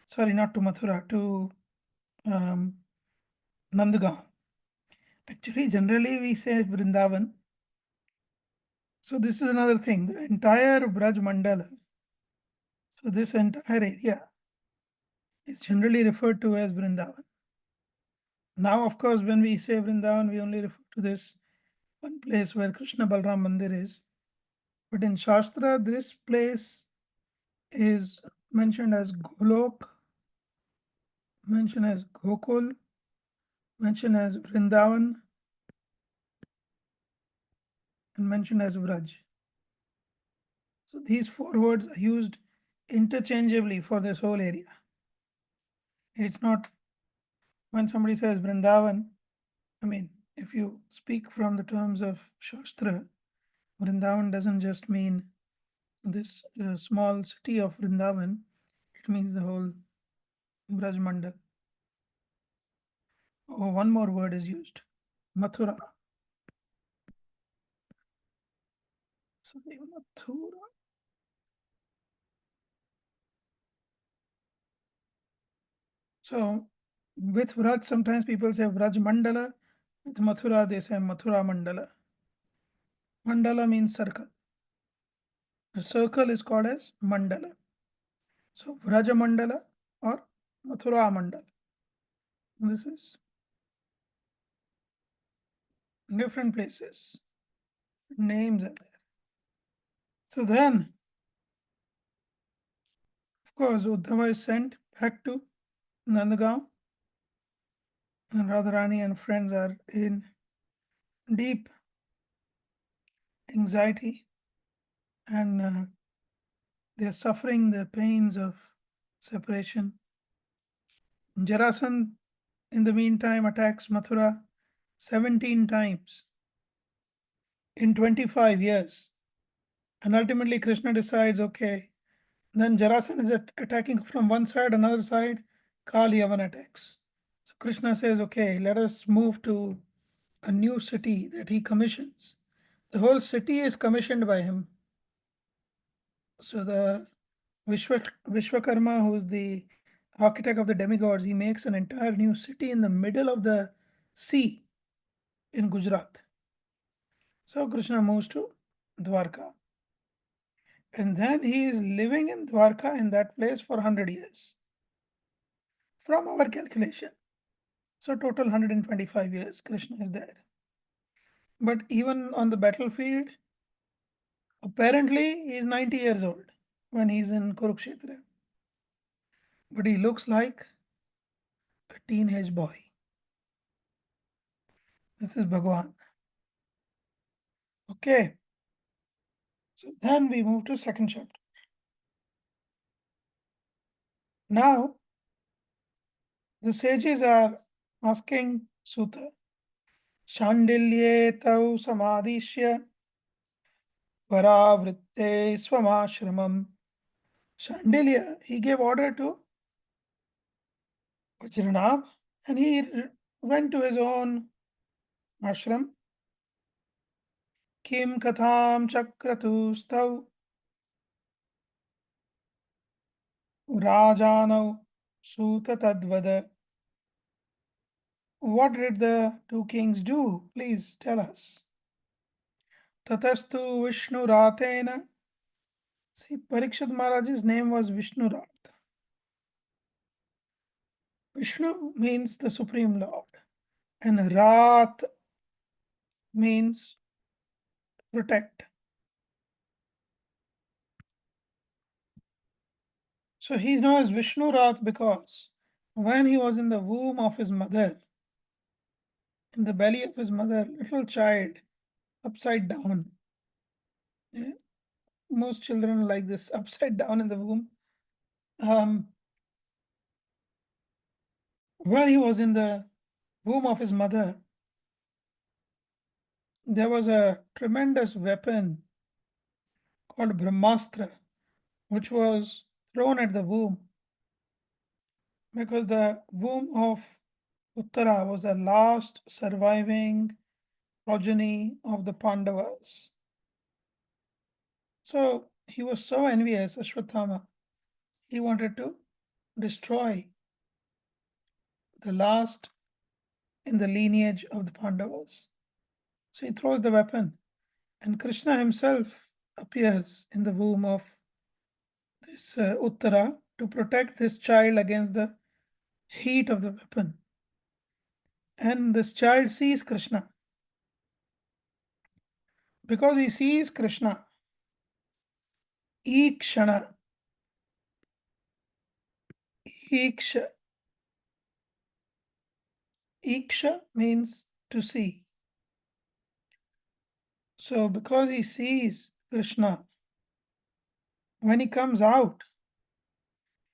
Sorry, not to Mathura, to Nandagaon. Actually, generally we say Vrindavan. So this is another thing. The entire Braj Mandala, so this entire area is generally referred to as Vrindavan. Now, of course, when we say Vrindavan, we only refer to this one place where Krishna Balram Mandir is. But in Shastra, this place is mentioned as Golok, mentioned as Gokul, mentioned as Vrindavan, and mentioned as Vraj. So these 4 words are used interchangeably for this whole area. It's not when somebody says Vrindavan, I mean, if you speak from the terms of Shastra, Vrindavan doesn't just mean this small city of Vrindavan, it means the whole Braj Mandal. Oh, one more word is used, Mathura. So Mathura. So with Vraj, sometimes people say Vraj Mandala. With Mathura, they say Mathura Mandala. Mandala means circle. A circle is called as Mandala. So Vraja Mandala or Mathura Mandala. This is different places. Names are there. So then, of course, Uddhava is sent back to Nandagaon. And Radharani and friends are in deep anxiety and they're suffering the pains of separation. Jarasandh, in the meantime, attacks Mathura 17 times in 25 years. And ultimately, Krishna decides, okay, then Jarasandh is attacking from one side, another side, Kali Yavan attacks. So Krishna says, okay, let us move to a new city that he commissions. The whole city is commissioned by him. So the Vishwakarma, who's the architect of the demigods, he makes an entire new city in the middle of the sea in Gujarat. So Krishna moves to Dwarka. And then he is living in Dwarka in that place for 100 years. From our calculation. So total 125 years Krishna is there. But even on the battlefield, apparently he is 90 years old when he's in Kurukshetra. But he looks like a teenage boy. This is Bhagavan. Okay. So then we move to second chapter. Now, the sages are asking Sutta, Shandilye tau samadishya paravritte swamashramam. Shandilya, he gave order to Vajranabh and he went to his own ashram. Kim katham chakratu stau rajanau suta tadvada. What did the two kings do? Please tell us. Tatastu Vishnu Ratena. See, Parikshit Maharaj's name was Vishnu Rat. Vishnu means the Supreme Lord, and Rat means protect. So he's known as Vishnu Rat because when he was in the womb of his mother, in the belly of his mother, little child, upside down. Yeah. Most children are like this, upside down in the womb. When he was in the womb of his mother, there was a tremendous weapon called Brahmastra, which was thrown at the womb because the womb of Uttara was the last surviving progeny of the Pandavas. So he was so envious, Ashwatthama. He wanted to destroy the last in the lineage of the Pandavas. So he throws the weapon, and Krishna himself appears in the womb of this Uttara to protect this child against the heat of the weapon. And this child sees Krishna. Because he sees Krishna, Ikshana, Iksha. Iksha means to see. So because he sees Krishna, when he comes out,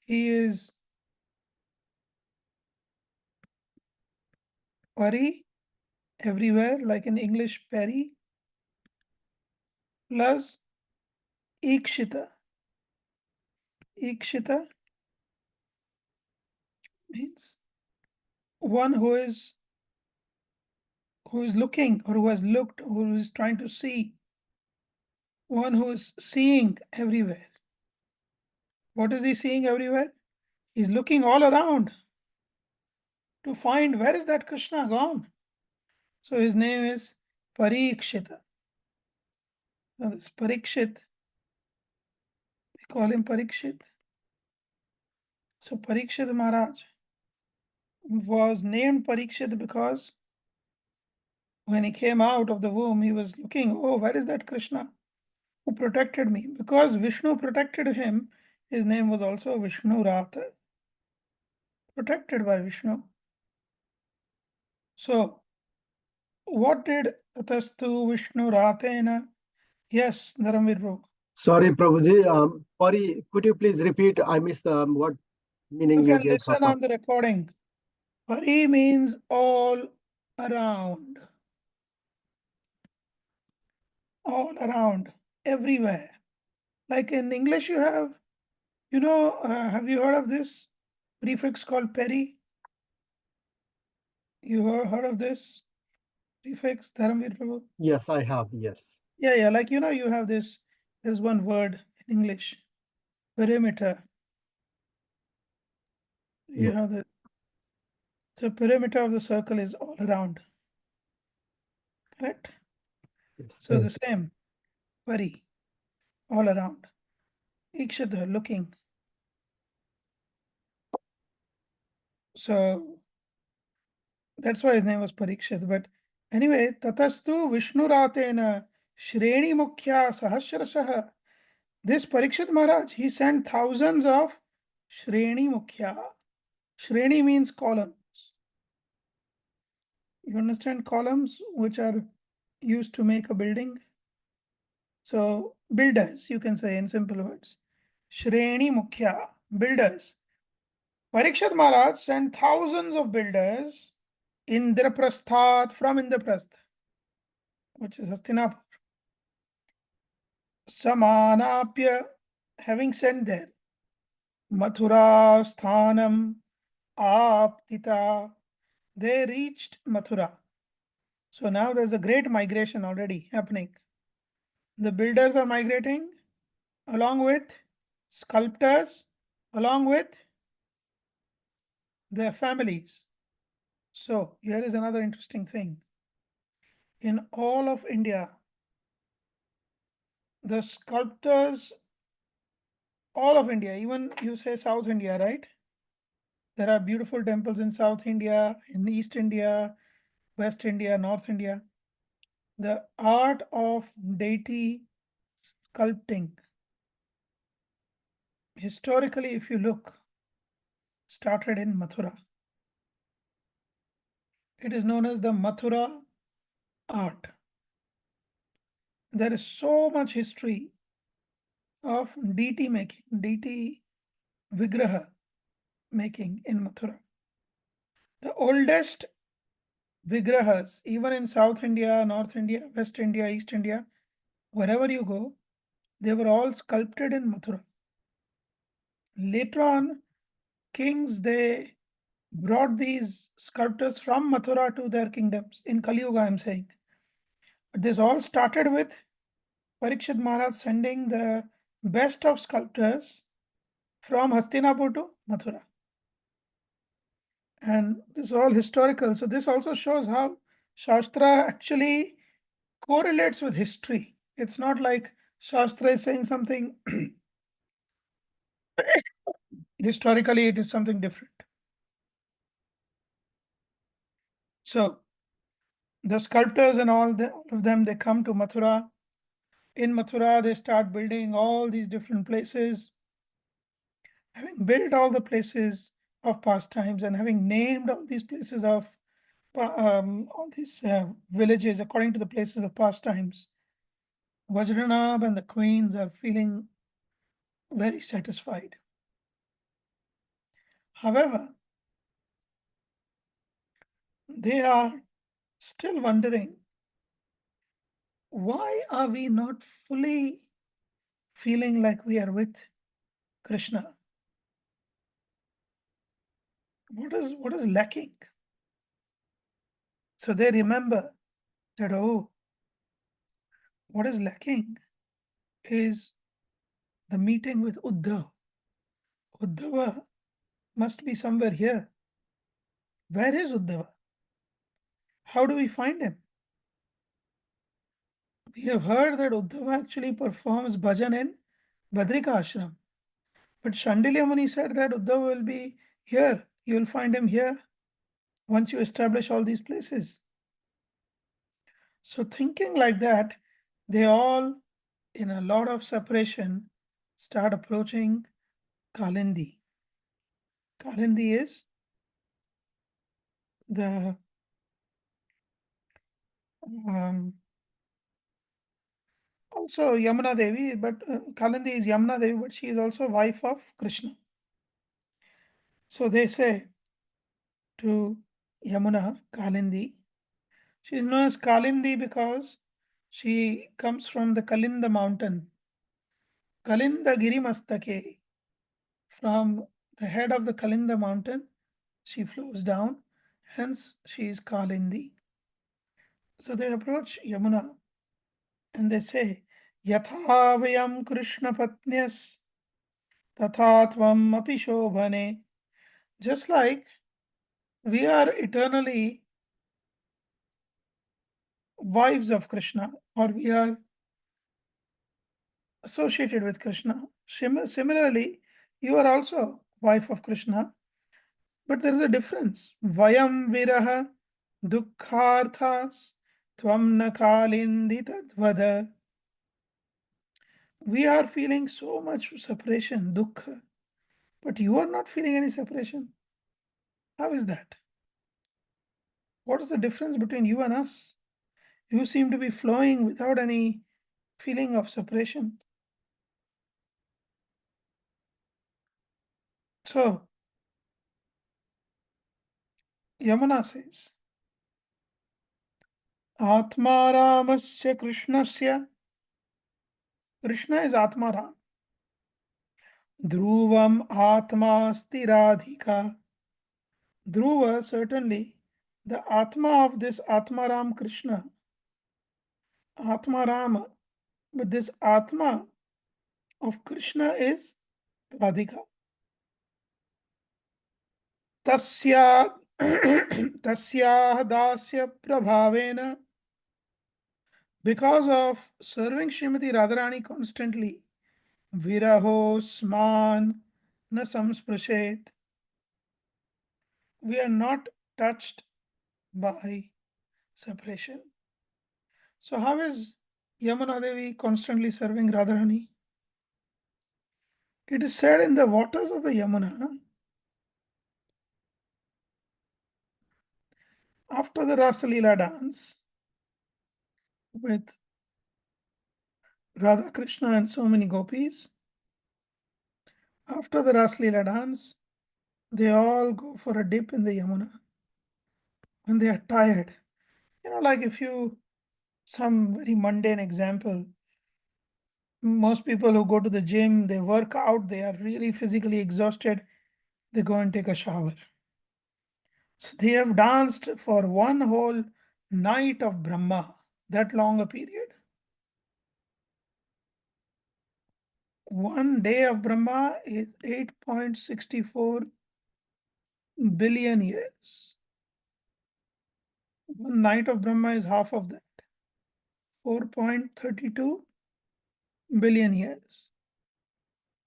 he is Pari everywhere, like in English, Peri, plus Ikshita. Ikshita means one who is looking, or who has looked, who is trying to see, one who is seeing everywhere. What is he seeing everywhere? He's looking all around to find where is that Krishna gone. So his name is Parikshita. Now this Parikshit, we call him Parikshit. So Parikshit Maharaj was named Parikshit because when he came out of the womb, he was looking, oh, where is that Krishna who protected me? Because Vishnu protected him, his name was also Vishnu Rata, protected by Vishnu. So, what did Tatastu Vishnu Ratena? Yes, Dharamvir Prabhu. Sorry, Prabhuji. Pari, could you please repeat? I missed what meaning You you can gave. listen on the recording. Pari means all around. All around, everywhere. Like in English, you have, have you heard of this prefix called peri? You heard of this prefix, Dharamvir Prabhu? Yes, I have. Yes. Yeah. Like, you have this, there's one word in English, perimeter. You Yeah. have the, so perimeter of the circle is all around. Correct? Yes. So the same, pari, all around. Ikshata, looking. So that's why his name was Parikshit. But anyway, Tatastu Vishnu Ratena Shreni Mukhya Sahasrashaha. This Parikshit Maharaj, he sent thousands of Shreni Mukhya. Shreni means columns. You understand columns which are used to make a building? So builders, you can say in simple words. Shreni Mukhya, builders. Parikshit Maharaj sent thousands of builders Indraprasthat, from Indraprasth, which is Hastinapur. Samanapya, having sent there. Mathura Sthanam Aptita, they reached Mathura. So now there's a great migration already happening. The builders are migrating along with sculptors, along with their families. So here is another interesting thing. In all of India, the sculptors, all of India, even you say South India, right? There are beautiful temples in South India, in East India, West India, North India. The art of deity sculpting, historically, if you look, started in Mathura. It is known as the Mathura art. There is so much history of deity making, deity vigraha making in Mathura. The oldest vigrahas, even in South India, North India, West India, East India, wherever you go, they were all sculpted in Mathura. Later on, kings, they brought these sculptors from Mathura to their kingdoms. In Kali Yuga, I'm saying. But this all started with Parikshit Maharaj sending the best of sculptors from Hastinapur to Mathura. And this is all historical. So this also shows how Shastra actually correlates with history. It's not like Shastra is saying something historically, it is something different. So the sculptors and all of them, they come to Mathura. In Mathura, they start building all these different places. Having built all the places of pastimes and having named all these places of all these villages according to the places of pastimes, Vajranab and the queens are feeling very satisfied. However, they are still wondering, why are we not fully feeling like we are with Krishna? What is lacking? So they remember that, oh, what is lacking is the meeting with Uddhav. Uddhava must be somewhere here. Where is Uddhava? How do we find him? We have heard that Uddhava actually performs bhajan in Badrika ashram. But Shandilya Muni said that Uddhava will be here. You will find him here once you establish all these places. So thinking like that, they all, in a lot of separation, start approaching Kalindi. Kalindi is the also Yamuna Devi, but Kalindi is Yamuna Devi, but she is also wife of Krishna. So they say to Yamuna, Kalindi, she is known as Kalindi because she comes from the Kalinda mountain. Kalinda Girimastake, from the head of the Kalinda mountain, she flows down, hence she is Kalindi. So they approach Yamuna and they say, Yatha vayam Krishna patnyas tatha tvam api shobhane. Just like we are eternally wives of Krishna, or we are associated with Krishna. Similarly, you are also wife of Krishna, but there is a difference. Vayam viraha dukkharthas tvam na kalindi tadvada. We are feeling so much separation, dukkha, but you are not feeling any separation. How is that? What is the difference between you and us? You seem to be flowing without any feeling of separation. So, Yamuna says, Atmaramasya Krishnasya. Krishna is Atmaram. Dhruvam Atma Stiradhika. Dhruva, certainly, the Atma of this Atmaram Krishna, Atmarama, But this Atma of Krishna is Radhika. Tasya Tasya Dasya Prabhavena. Because of serving Srimati Radharani constantly, Viraho Sman Na Samsprashet, we are not touched by separation. So how is Yamuna Devi constantly serving Radharani? It is said in the waters of the Yamuna, after the Rasalila dance with Radha Krishna and so many gopis, after the Rasalila dance, they all go for a dip in the Yamuna when they are tired. Like if you, some very mundane example, most people who go to the gym, they work out, they are really physically exhausted, they go and take a shower. So they have danced for one whole night of Brahma, that long a period. One day of Brahma is 8.64 billion years. One night of Brahma is half of that, 4.32 billion years.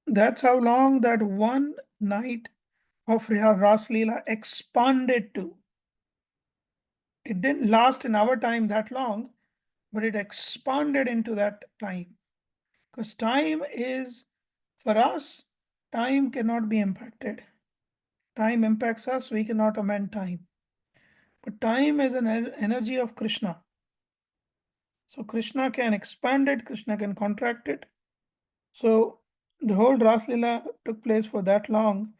That's how long that one night of Ras Leela expanded to. It didn't last in our time that long, but it expanded into that time. Because time is, for us, time cannot be impacted. Time impacts us, we cannot amend time. But time is an energy of Krishna. So Krishna can expand it, Krishna can contract it. So the whole Ras Leela took place for that long.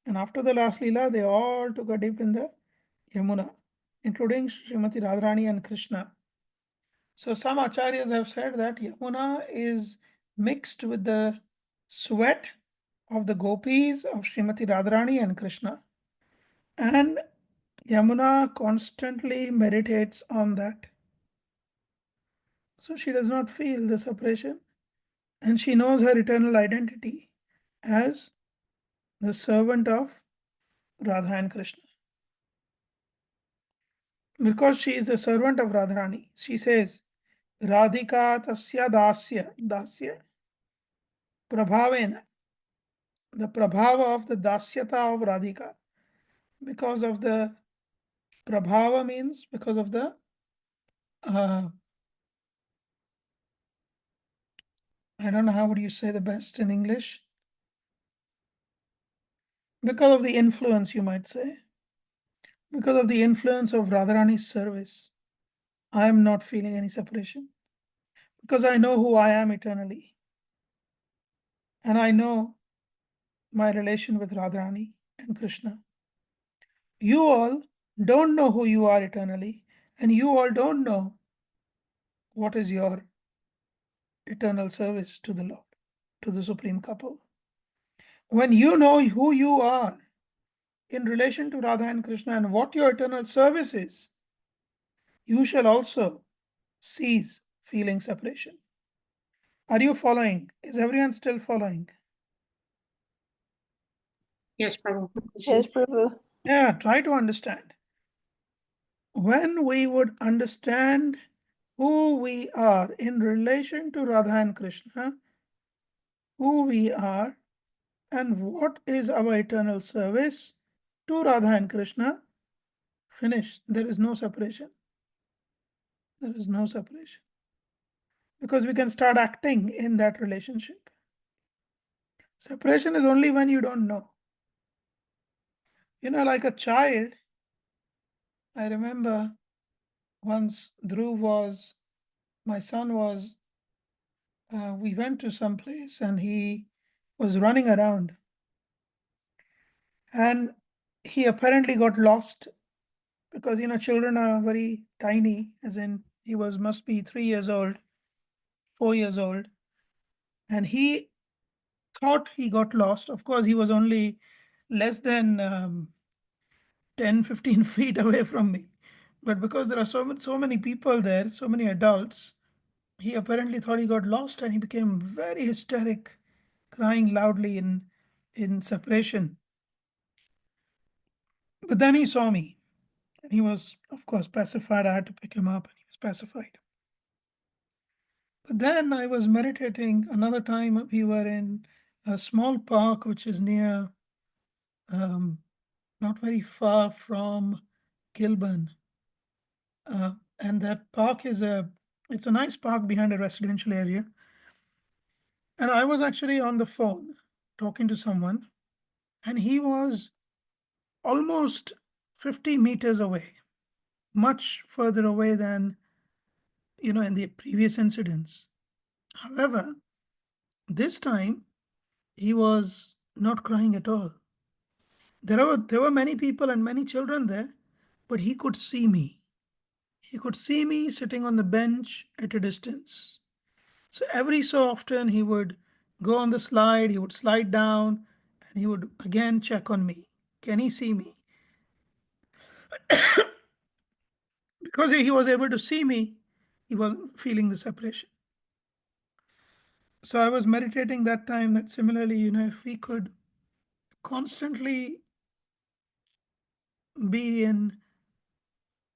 And after the Ras Leela, they all took a dip in the Yamuna, including Srimati Radharani and Krishna. So some acharyas have said that Yamuna is mixed with the sweat of the gopis of Srimati Radharani and Krishna. And Yamuna constantly meditates on that. So she does not feel the separation, and she knows her eternal identity as the servant of Radha and Krishna. Because she is the servant of Radharani, she says, Radhika tasya dasya prabhavena, the prabhava of the dasyata of Radhika. Because of the prabhava means because of the I don't know how would you say the best in English. Because of the influence, you might say. Because of the influence of Radharani's service, I am not feeling any separation. Because I know who I am eternally. And I know my relation with Radharani and Krishna. You all don't know who you are eternally, and you all don't know what is your eternal service to the Lord, to the Supreme Couple. When you know who you are in relation to Radha and Krishna and what your eternal service is, you shall also cease feeling separation. Are you following? Is everyone still following? Yes, Prabhu. Yes, Prabhu. Yeah, try to understand. When we would understand who we are in relation to Radha and Krishna, who we are, and what is our eternal service to Radha and Krishna, finish. There is no separation. There is no separation. Because we can start acting in that relationship. Separation is only when you don't know. Like a child, I remember once my son was, we went to some place and he was running around. And he apparently got lost because, children are very tiny, as in must be 3 years old, 4 years old. And he thought he got lost. Of course, he was only less than 10, 15 feet away from me. But because there are so many people there, so many adults, he apparently thought he got lost and he became very hysteric, crying loudly in separation. But then he saw me and he was, of course, pacified. I had to pick him up and he was pacified. But then I was meditating. Another time we were in a small park which is near, not very far from Kilburn. And that park it's a nice park behind a residential area. And I was actually on the phone talking to someone, and he was almost 50 meters away, much further away than, in the previous incidents. However, this time he was not crying at all. There were many people and many children there, but he could see me. He could see me sitting on the bench at a distance. So every so often he would go on the slide, he would slide down, and he would again check on me. Can he see me? Because he was able to see me, he wasn't feeling the separation. So I was meditating that time that similarly, if we could constantly be in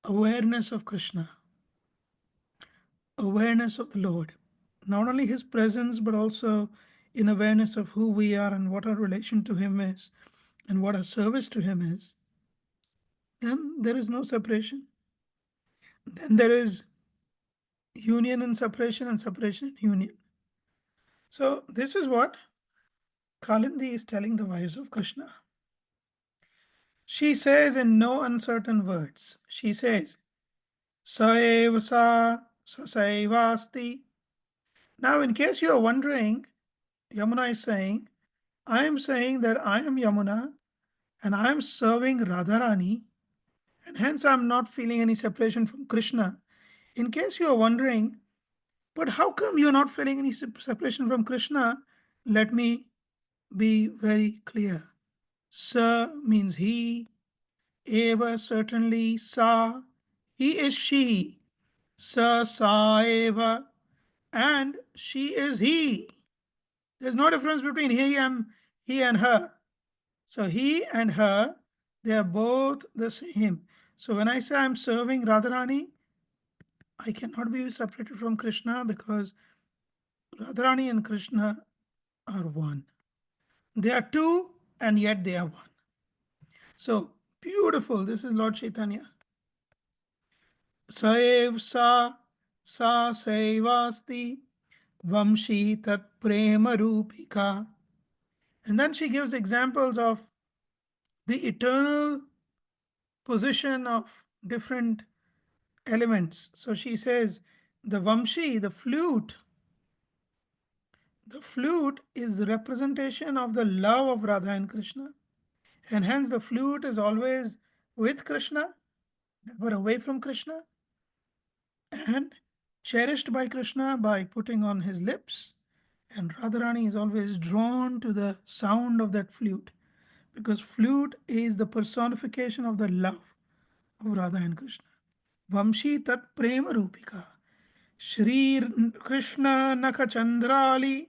awareness of Krishna, awareness of the Lord, not only his presence, but also in awareness of who we are and what our relation to him is and what our service to him is, then there is no separation. Then there is union and separation and union. So this is what Kalindi is telling the wives of Krishna. She says in no uncertain words, she says, Saeva sa sasaivasti. Now, in case you are wondering, Yamuna is saying, I am saying that I am Yamuna and I am serving Radharani, and hence I am not feeling any separation from Krishna. In case you are wondering, but how come you are not feeling any separation from Krishna? Let me be very clear. Sa means he, eva certainly, sa, he is she, sa eva, and she is he. There's no difference between he and her. So he and her, they are both the same. So when I say I'm serving Radharani, I cannot be separated from Krishna because Radharani and Krishna are one. They are two and yet they are one. So beautiful. This is Lord Chaitanya. Saev sa sevasti vamshi tat prema rupika. And then she gives examples of the eternal position of different elements. So she says the vamshi, the flute is the representation of the love of Radha and Krishna. And hence the flute is always with Krishna, never away from Krishna, and cherished by Krishna by putting on his lips. And Radharani is always drawn to the sound of that flute, because flute is the personification of the love of Radha and Krishna. Vamshi tat prema rupika. Shri Krishna Nakha Chandrali.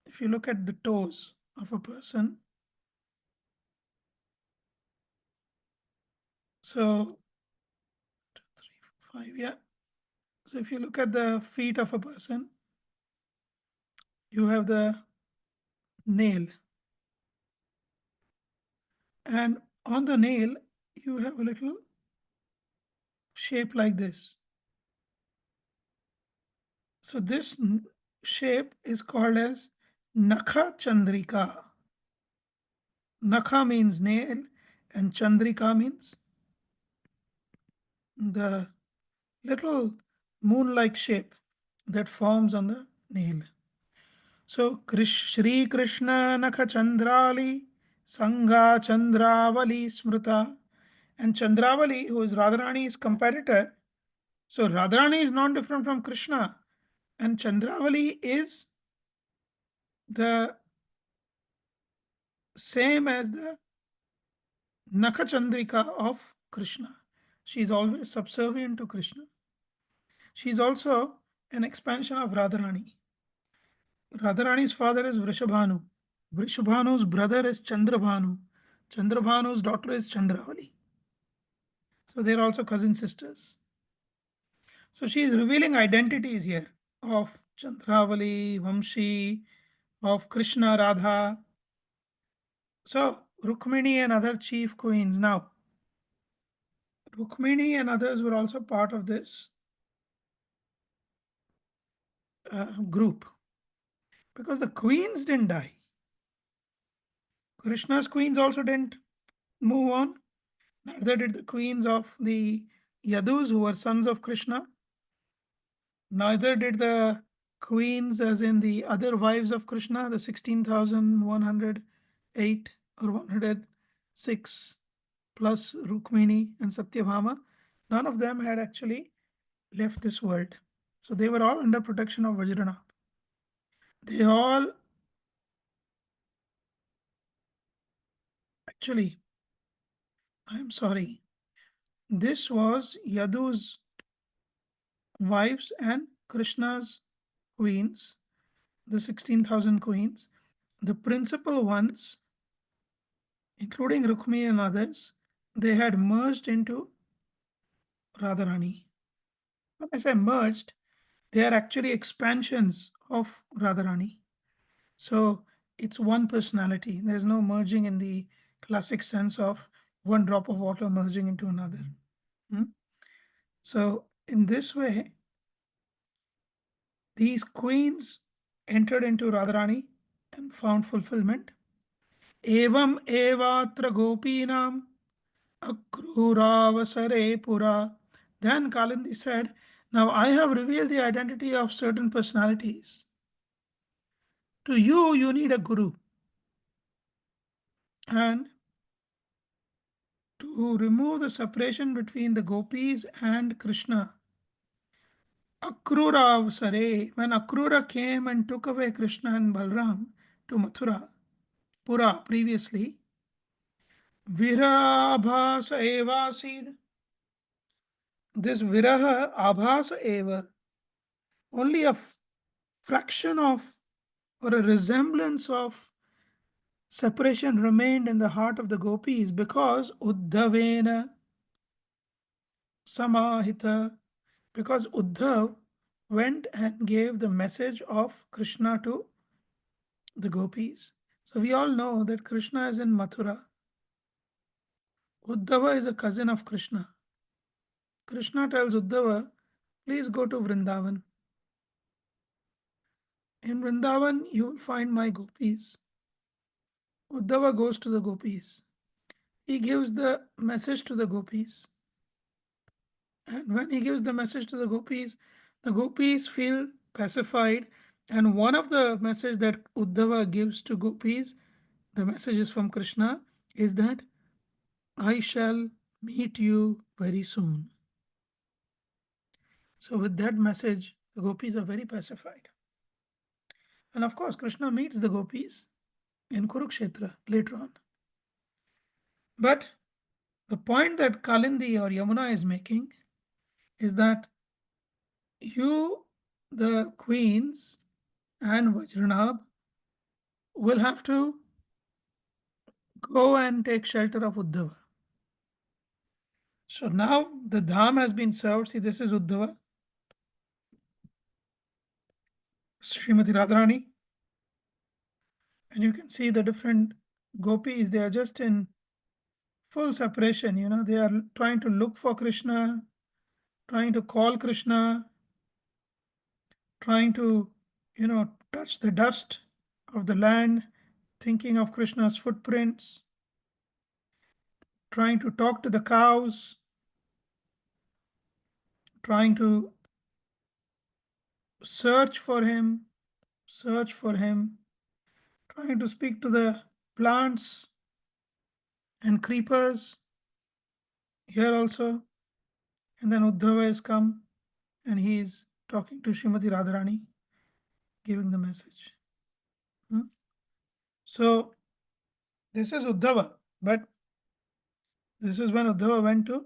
If you look at the toes of a person, so 2, 3, 4, 5, yeah. So if you look at the feet of a person, you have the nail. And on the nail, you have a little shape like this. So this shape is called as Nakha Chandrika. Nakha means nail and Chandrika means the little moon-like shape that forms on the nail. So Shri Krishna Nakha Chandrali Sangha Chandravali Smruta. And Chandravali, who is Radharani's competitor, so Radharani is not different from Krishna, and Chandravali is the same as the Nakha Chandrika of Krishna. She is always subservient to Krishna. She's also an expansion of Radharani. Radharani's father is Vrishabhanu. Vrishabhanu's brother is Chandrabhanu. Chandrabhanu's daughter is Chandravali. So they're also cousin sisters. So she is revealing identities here of Chandravali, Vamshi, of Krishna, Radha. So Rukmini and other chief queens. Now, Rukmini and others were also part of this group because the queens didn't die. Krishna's queens also didn't move on. Neither did the queens of the Yadus, who were sons of Krishna. Neither did the queens, as in the other wives of Krishna, the 16,108 or 106 plus Rukmini and Satyabhama. None of them had actually left this world. So they were all under protection of Vajranabh. They all actually, I'm sorry, this was Yadu's wives and Krishna's queens, the 16,000 queens. The principal ones, including Rukmini and others, they had merged into Radharani. When I say merged, they are actually expansions of Radharani. So it's one personality. There's no merging in the classic sense of one drop of water merging into another. So in this way, these queens entered into Radharani and found fulfillment. Evam evatra gopinam akruravasare pura. Then Kalindi said, now I have revealed the identity of certain personalities. To you, you need a guru. And to remove the separation between the gopis and Krishna, Akruravasare, when Akrura came and took away Krishna and Balram to Mathura, Pura previously, Virabhasa evasid. This Viraha Abhasa eva, only a fraction of or a resemblance of separation remained in the heart of the gopis because Uddhavena Samahita, because Uddhav went and gave the message of Krishna to the gopis. So we all know that Krishna is in Mathura. Uddhava is a cousin of Krishna. Krishna tells Uddhava, please go to Vrindavan. In Vrindavan, you will find my gopis. Uddhava goes to the gopis. He gives the message to the gopis. And when he gives the message to the gopis feel pacified. And one of the message that Uddhava gives to gopis, the message is from Krishna, is that I shall meet you very soon. So with that message, the gopis are very pacified. And of course, Krishna meets the gopis in Kurukshetra later on. But the point that Kalindi or Yamuna is making is that you, the queens and Vajranabh, will have to go and take shelter of Uddhava. So now the dham has been served. See, this is Uddhava, Srimati Radharani. And you can see the different gopis, they are just in full separation. You know, they are trying to look for Krishna, trying to call Krishna, trying to, touch the dust of the land, thinking of Krishna's footprints, trying to talk to the cows, trying to search for him, trying to speak to the plants and creepers here also. And then Uddhava has come and he is talking to Srimati Radharani, giving the message. So this is Uddhava, but this is when Uddhava went to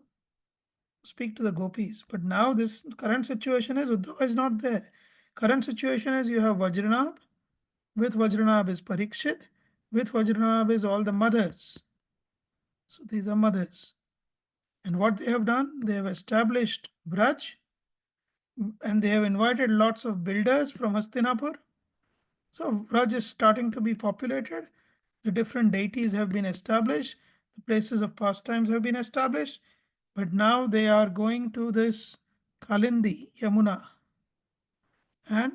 speak to the gopis. But now this current situation is Uddhava is not there. Current situation is you have Vajranab. With Vajranab is Parikshit. With Vajranab is all the mothers. So these are mothers. And what they have done, they have established Braj, and they have invited lots of builders from Hastinapur. So Braj is starting to be populated. The different deities have been established. The places of pastimes have been established. But now they are going to this Kalindi, Yamuna. And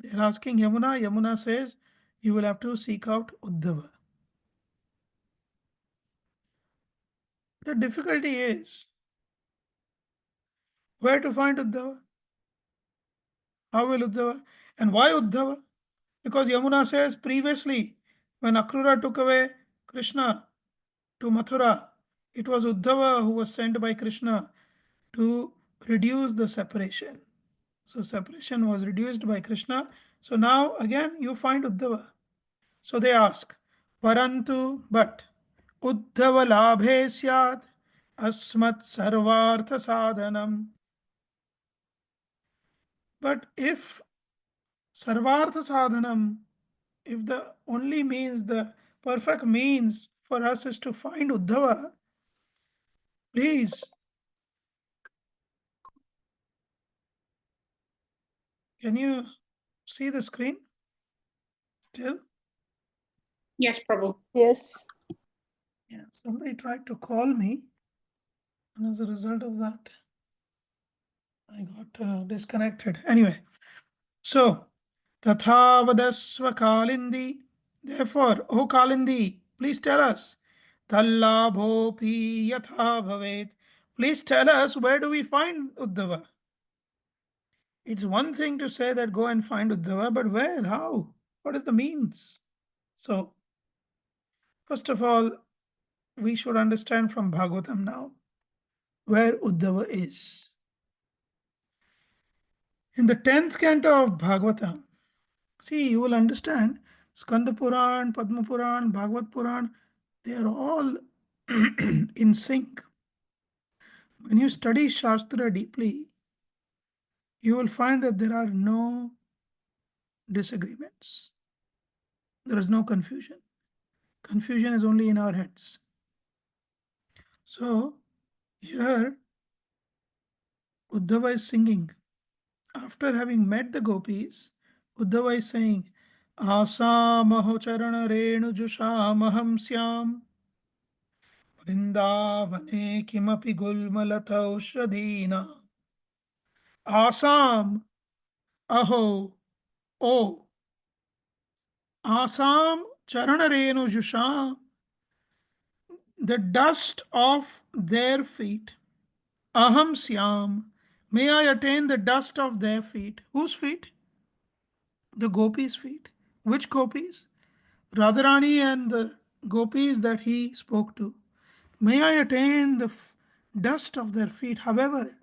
they are asking Yamuna. Yamuna says, you will have to seek out Uddhava. The difficulty is where to find Uddhava? How will Uddhava? And why Uddhava? Because Yamuna says previously, when Akrura took away Krishna to Mathura, it was Uddhava who was sent by Krishna to reduce the separation. So separation was reduced by Krishna. So now again you find Uddhava. So they ask, Parantu, but Uddhava labhe syat asmat sarvartha sadhanam. But if sarvartha sadhanam, if the only means, the perfect means for us is to find Uddhava, please, can you see the screen still? Yes, Prabhu. Yes. Yeah, somebody tried to call me, and as a result of that, I got disconnected. Anyway, so Tatha vadasva Kalindi. Therefore, O Kalindi, please tell us. Tallabhopi yatha bhavet. Please tell us, where do we find Uddhava? It's one thing to say that go and find Uddhava, but where? How? What is the means? So, first of all, we should understand from Bhagavatam now where Uddhava is. In the 10th canto of Bhagavatam, see, you will understand Skanda Puran, Padma Puran, Bhagavat Puran, they are all in sync. When you study Shastra deeply, you will find that there are no disagreements. There is no confusion. Confusion is only in our heads. So, here, Uddhava is singing. After having met the gopis, Uddhava is saying, Asamaho charana renu jushamaham syam vrindavane kimapi gulmalata ushadina. Asam, aho, oh. Asam charana renu jusham, the dust of their feet. Aham syam, may I attain the dust of their feet. Whose feet? The gopis' feet. Which gopis? Radharani and the gopis that he spoke to. May I attain the dust of their feet. However,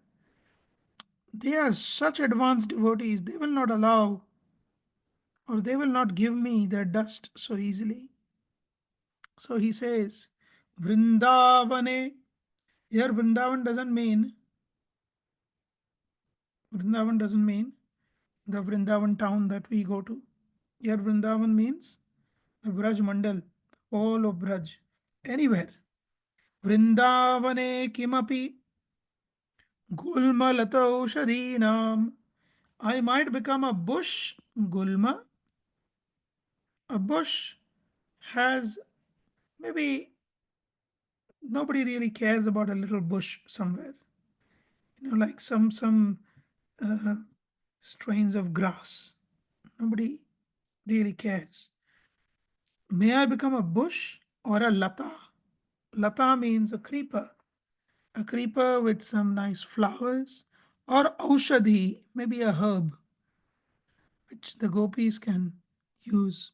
they are such advanced devotees, they will not allow or they will not give me their dust so easily. So he says, Vrindavane. Here Vrindavan doesn't mean the Vrindavan town that we go to. Here Vrindavan means the Braj Mandal, all of Braj, anywhere. Vrindavane kimapi gulma lata ushadinam. I might become a bush. Gulma, a bush has, maybe nobody really cares about a little bush somewhere. Like some strains of grass. Nobody really cares. May I become a bush or a lata? Lata means a creeper with some nice flowers, or aushadhi, maybe a herb, which the gopis can use.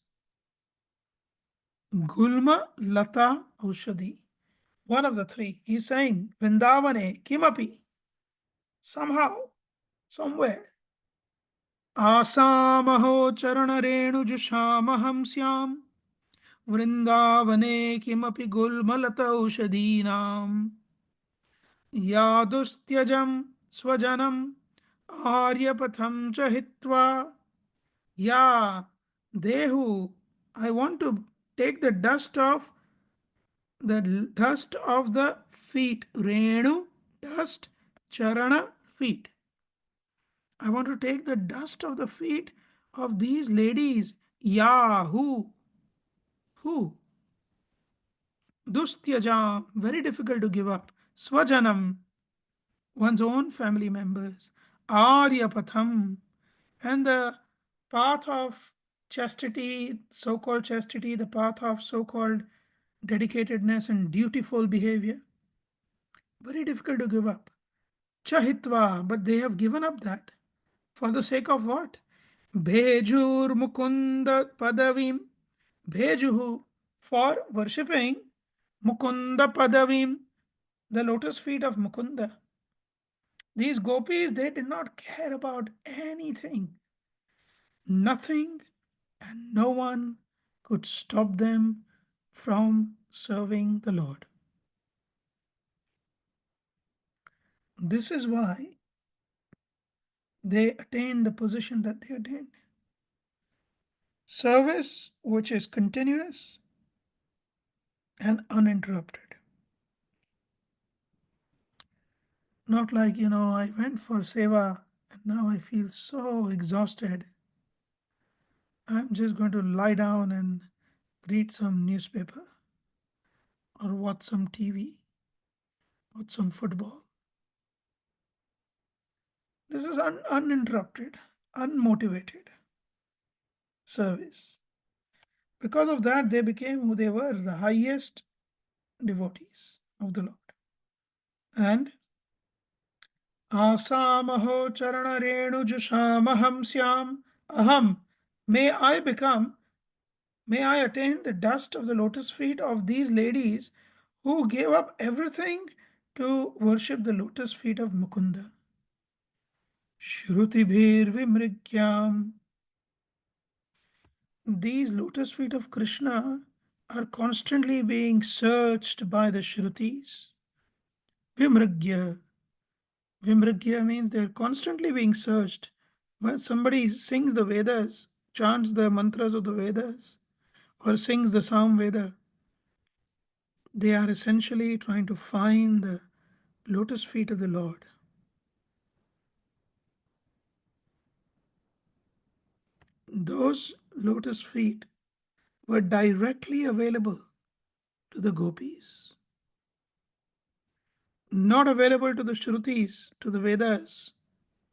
Gulma, lata, aushadhi. One of the three. He's saying, Vrindavane, kimapi, somehow, somewhere. Asamaho charana renu jushamaham syam vrindavane kimapi gulma lata aushadhinam. Yadustyajam swajanam aryapatham cha hitva. Ya, Dehu, I want to take the dust of the feet. Renu, dust, charana, feet. I want to take the dust of the feet of these ladies. Ya, who? Who? Dustyajam, very difficult to give up. Swajanam, one's own family members. Aryapatham, and the path of chastity, so called chastity, the path of so called dedicatedness and dutiful behavior. Very difficult to give up. Chahitva, but they have given up that. For the sake of what? Bhejur Mukunda Padavim. Bhejuhu, for worshipping Mukunda Padavim, the lotus feet of Mukunda. These gopis, they did not care about anything. Nothing and no one could stop them from serving the Lord. This is why they attained the position that they attained. Service which is continuous and uninterrupted. Not like, I went for seva and now I feel so exhausted. I'm just going to lie down and read some newspaper or watch some TV, watch some football. This is uninterrupted, unmotivated service. Because of that, they became who they were, the highest devotees of the Lord. And Asamaho charana renu jushamaham syam aham. May I attain the dust of the lotus feet of these ladies who gave up everything to worship the lotus feet of Mukunda. Shrutibhir vimrigyam. These lotus feet of Krishna are constantly being searched by the Shrutis. Vimragya. Vimragya means they're constantly being searched. When somebody sings the Vedas, chants the mantras of the Vedas, or sings the Sam Veda, they are essentially trying to find the lotus feet of the Lord. Those lotus feet were directly available to the gopis, not available to the Shrutis, to the Vedas,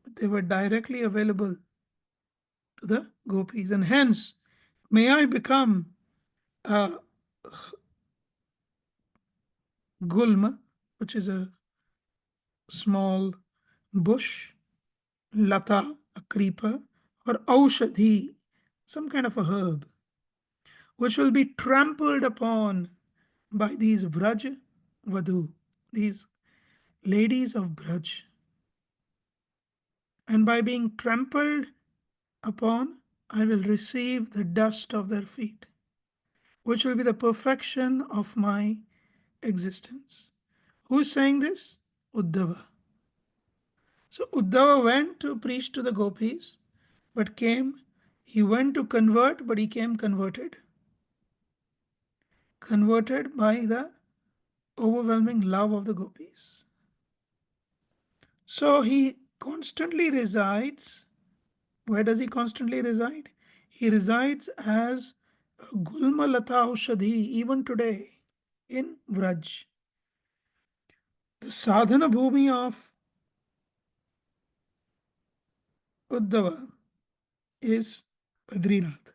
but they were directly available to the gopis. And hence, may I become a gulma, which is a small bush, lata, a creeper, or aushadhi, some kind of a herb, which will be trampled upon by these Braj Vadhu, these ladies of Braj. And by being trampled upon, I will receive the dust of their feet, which will be the perfection of my existence. Who is saying this? Uddhava. So Uddhava went to preach to the gopis, but he went to convert, but he came converted. Converted by the overwhelming love of the gopis. So he constantly resides. Where does he constantly reside? He resides as Gulma Lata Aushadhi even today in Vraj. The sadhana bhumi of Uddhava is Badrinath.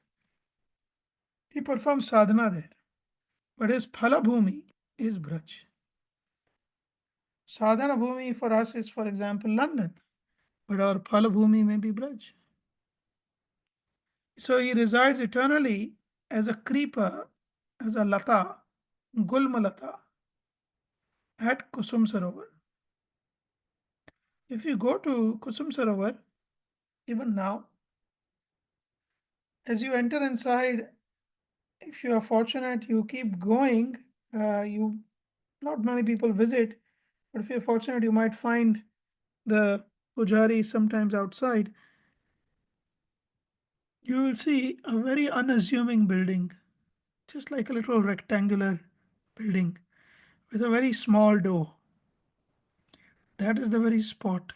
He performs sadhana there, but his phala bhumi is Braj. Sadhana bhumi for us is, for example, London, but our phala bhumi may be Braj. So he resides eternally as a creeper, as a lata, Gulma Lata, at Kusum Sarovar. If you go to Kusum Sarovar, even now, as you enter inside, if you are fortunate, you keep going. Not many people visit, But if you're fortunate, you might find the pujari sometimes outside. You will see a very unassuming building, just like a little rectangular building with a very small door. That is the very spot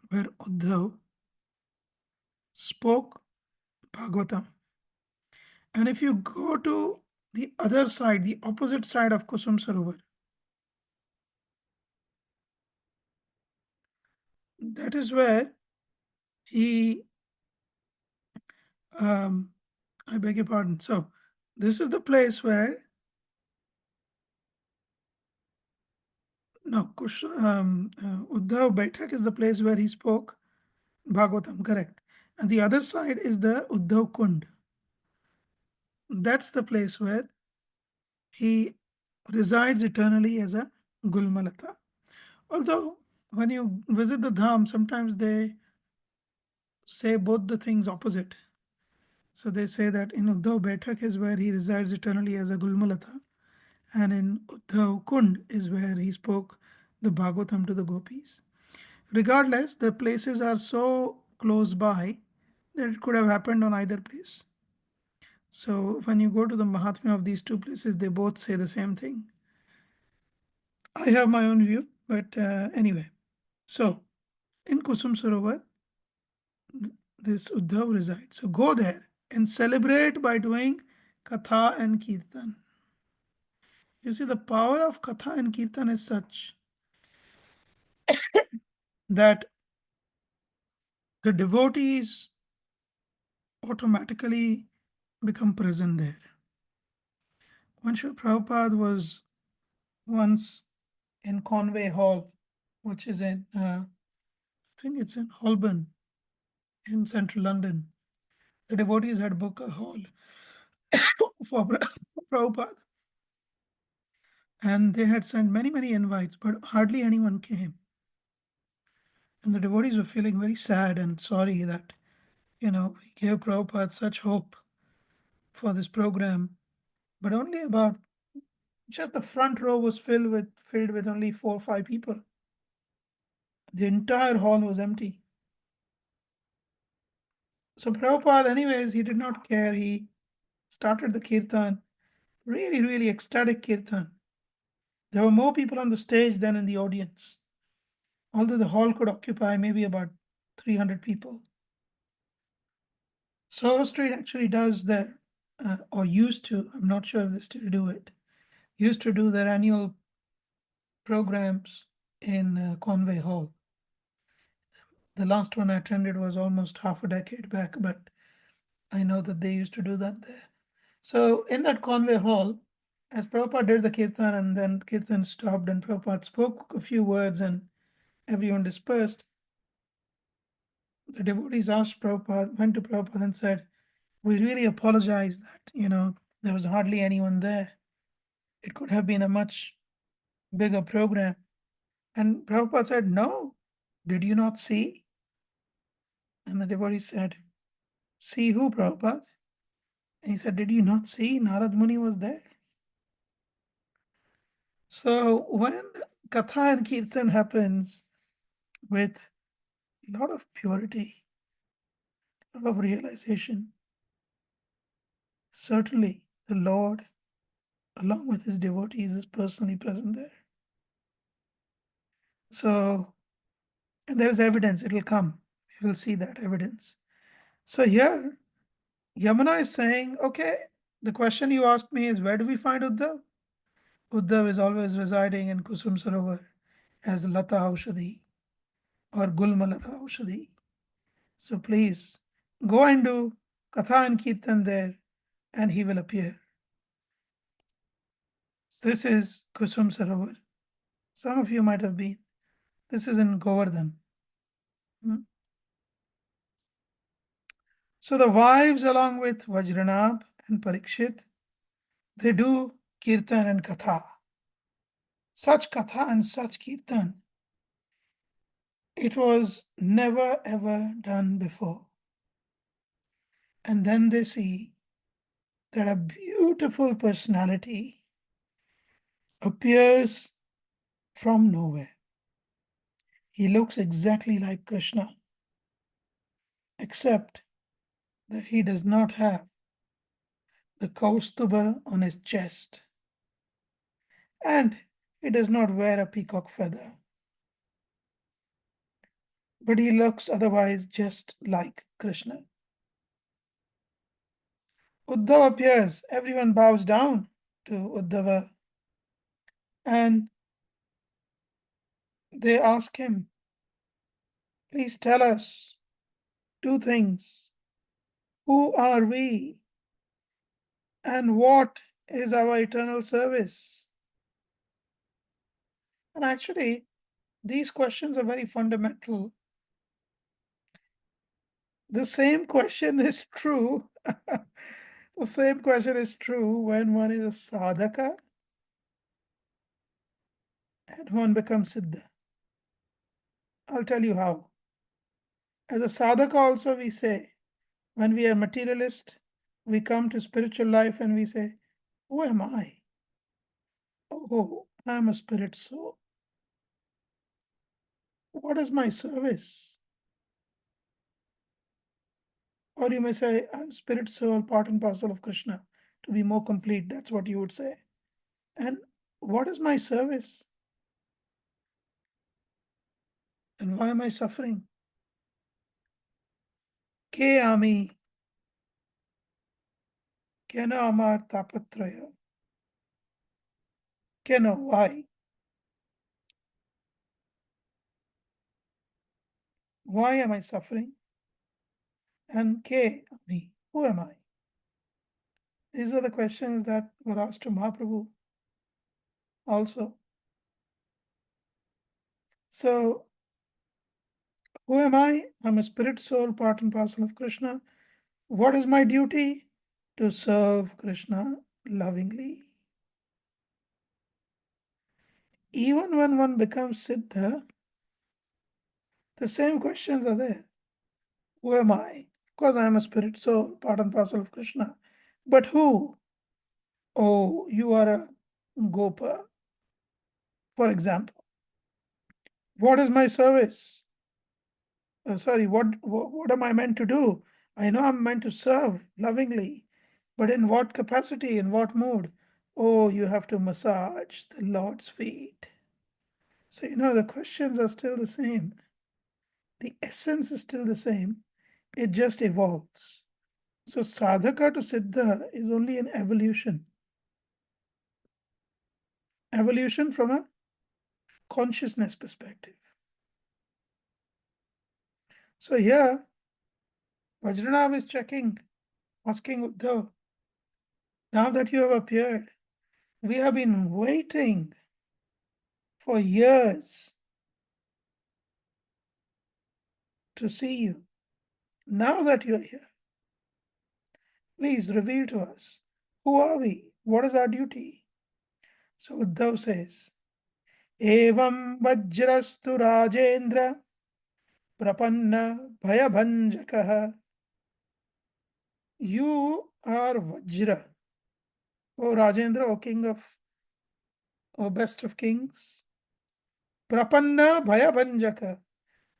where Uddhav spoke Bhagavatam. And if you go to the other side, the opposite side of Kusum Sarovar, that is where he, I beg your pardon. So this is the place where, no, Uddhav Baitak is the place where he spoke Bhagavatam, correct. And the other side is the Uddhav Kund. That's the place where he resides eternally as a Gulmalata. Although when you visit the Dham, sometimes they say both the things opposite. So they say that in Uddhav Baitak is where he resides eternally as a Gulmalata, and in Uddhav Kund is where he spoke the Bhagavatam to the gopis. Regardless, the places are so close by that it could have happened on either place. So when you go to the Mahatmya of these two places, they both say the same thing. I have my own view, but anyway. So in Kusum Sarovar, this Uddhav resides. So go there and celebrate by doing Katha and Kirtan. You see, the power of Katha and Kirtan is such that the devotees automatically become present there. When Srila Prabhupada was once in Conway Hall, which is in, I think it's in Holborn, in central London, the devotees had booked a hall for Prabhupada. And they had sent many, many invites, but hardly anyone came. And the devotees were feeling very sad and sorry that, we gave Prabhupada such hope for this program, but only about just the front row was filled with only 4 or 5 people. The entire hall was empty. So Prabhupada, anyways, he did not care. He started the kirtan, really, really ecstatic kirtan. There were more people on the stage than in the audience, although the hall could occupy maybe about 300 people. Soho Street actually does their, or used to, I'm not sure if they still do it, used to do their annual programs in Conway Hall. The last one I attended was almost half a decade back, but I know that they used to do that there. So in that Conway Hall, as Prabhupada did the kirtan and then kirtan stopped and Prabhupada spoke a few words and everyone dispersed, the devotees asked Prabhupada, went to Prabhupada and said, we really apologize that, there was hardly anyone there. It could have been a much bigger program. And Prabhupada said, no, did you not see? And the devotee said, see who, Prabhupada? And he said, did you not see Narad Muni was there? So when Katha and Kirtan happens with a lot of purity, a lot of realization, certainly the Lord, along with his devotees, is personally present there. So, and there is evidence, it will come. We will see that evidence. So here, Yamuna is saying, okay, the question you asked me is, where do we find Uddhav? Uddhav is always residing in Kusum Sarovar as Lata Aushadhi or Gulma Lata Aushadhi. So please go and do Katha and Kirtan there and he will appear. This is Kusum Sarovar. Some of you might have been. This is in Govardhan. So the wives, along with Vajranab and Parikshit, they do Kirtan and Katha. Such Katha and such Kirtan, it was never ever done before. And then they see that a beautiful personality appears from nowhere. He looks exactly like Krishna, except that he does not have the Kaustuba on his chest, and he does not wear a peacock feather. But he looks otherwise just like Krishna. Uddhava appears, everyone bows down to Uddhava, and they ask him, please tell us two things. Who are we? And what is our eternal service? And actually, these questions are very fundamental. The same question is true. The same question is true when one is a sadhaka and one becomes siddha. I'll tell you how. As a sadhaka also we say, when we are materialist, we come to spiritual life and we say, who am I? Oh, I'm a spirit soul. What is my service? Or you may say, I'm spirit soul, part and parcel of Krishna. To be more complete, that's what you would say. And what is my service? And why am I suffering? Ke ami, kena amar tapatraya. Kena, why? Why am I suffering? And ke ami, who am I? These are the questions that were asked to Mahaprabhu also. So, who am I? I'm a spirit soul, part and parcel of Krishna. What is my duty? To serve Krishna lovingly. Even when one becomes Siddha, the same questions are there. Who am I? Of course, I am a spirit soul, part and parcel of Krishna. But who? Oh, you are a Gopa, for example. What is my service? What am I meant to do? I know I'm meant to serve lovingly, but in what capacity, in what mood? Oh, you have to massage the Lord's feet. So, the questions are still the same. The essence is still the same. It just evolves. So, sadhaka to siddha is only an evolution. Evolution from a consciousness perspective. So, here, Vajranav is asking Uddhav, now that you have appeared, we have been waiting for years to see you. Now that you are here, please reveal to us, who are we? What is our duty? So Uddhav says, Evam Vajrastu Rajendra Prapanna Bhayabhanjakaha. You are Vajra, O Rajendra, O king of, O best of kings. Prapanna Bhayabhanjaka.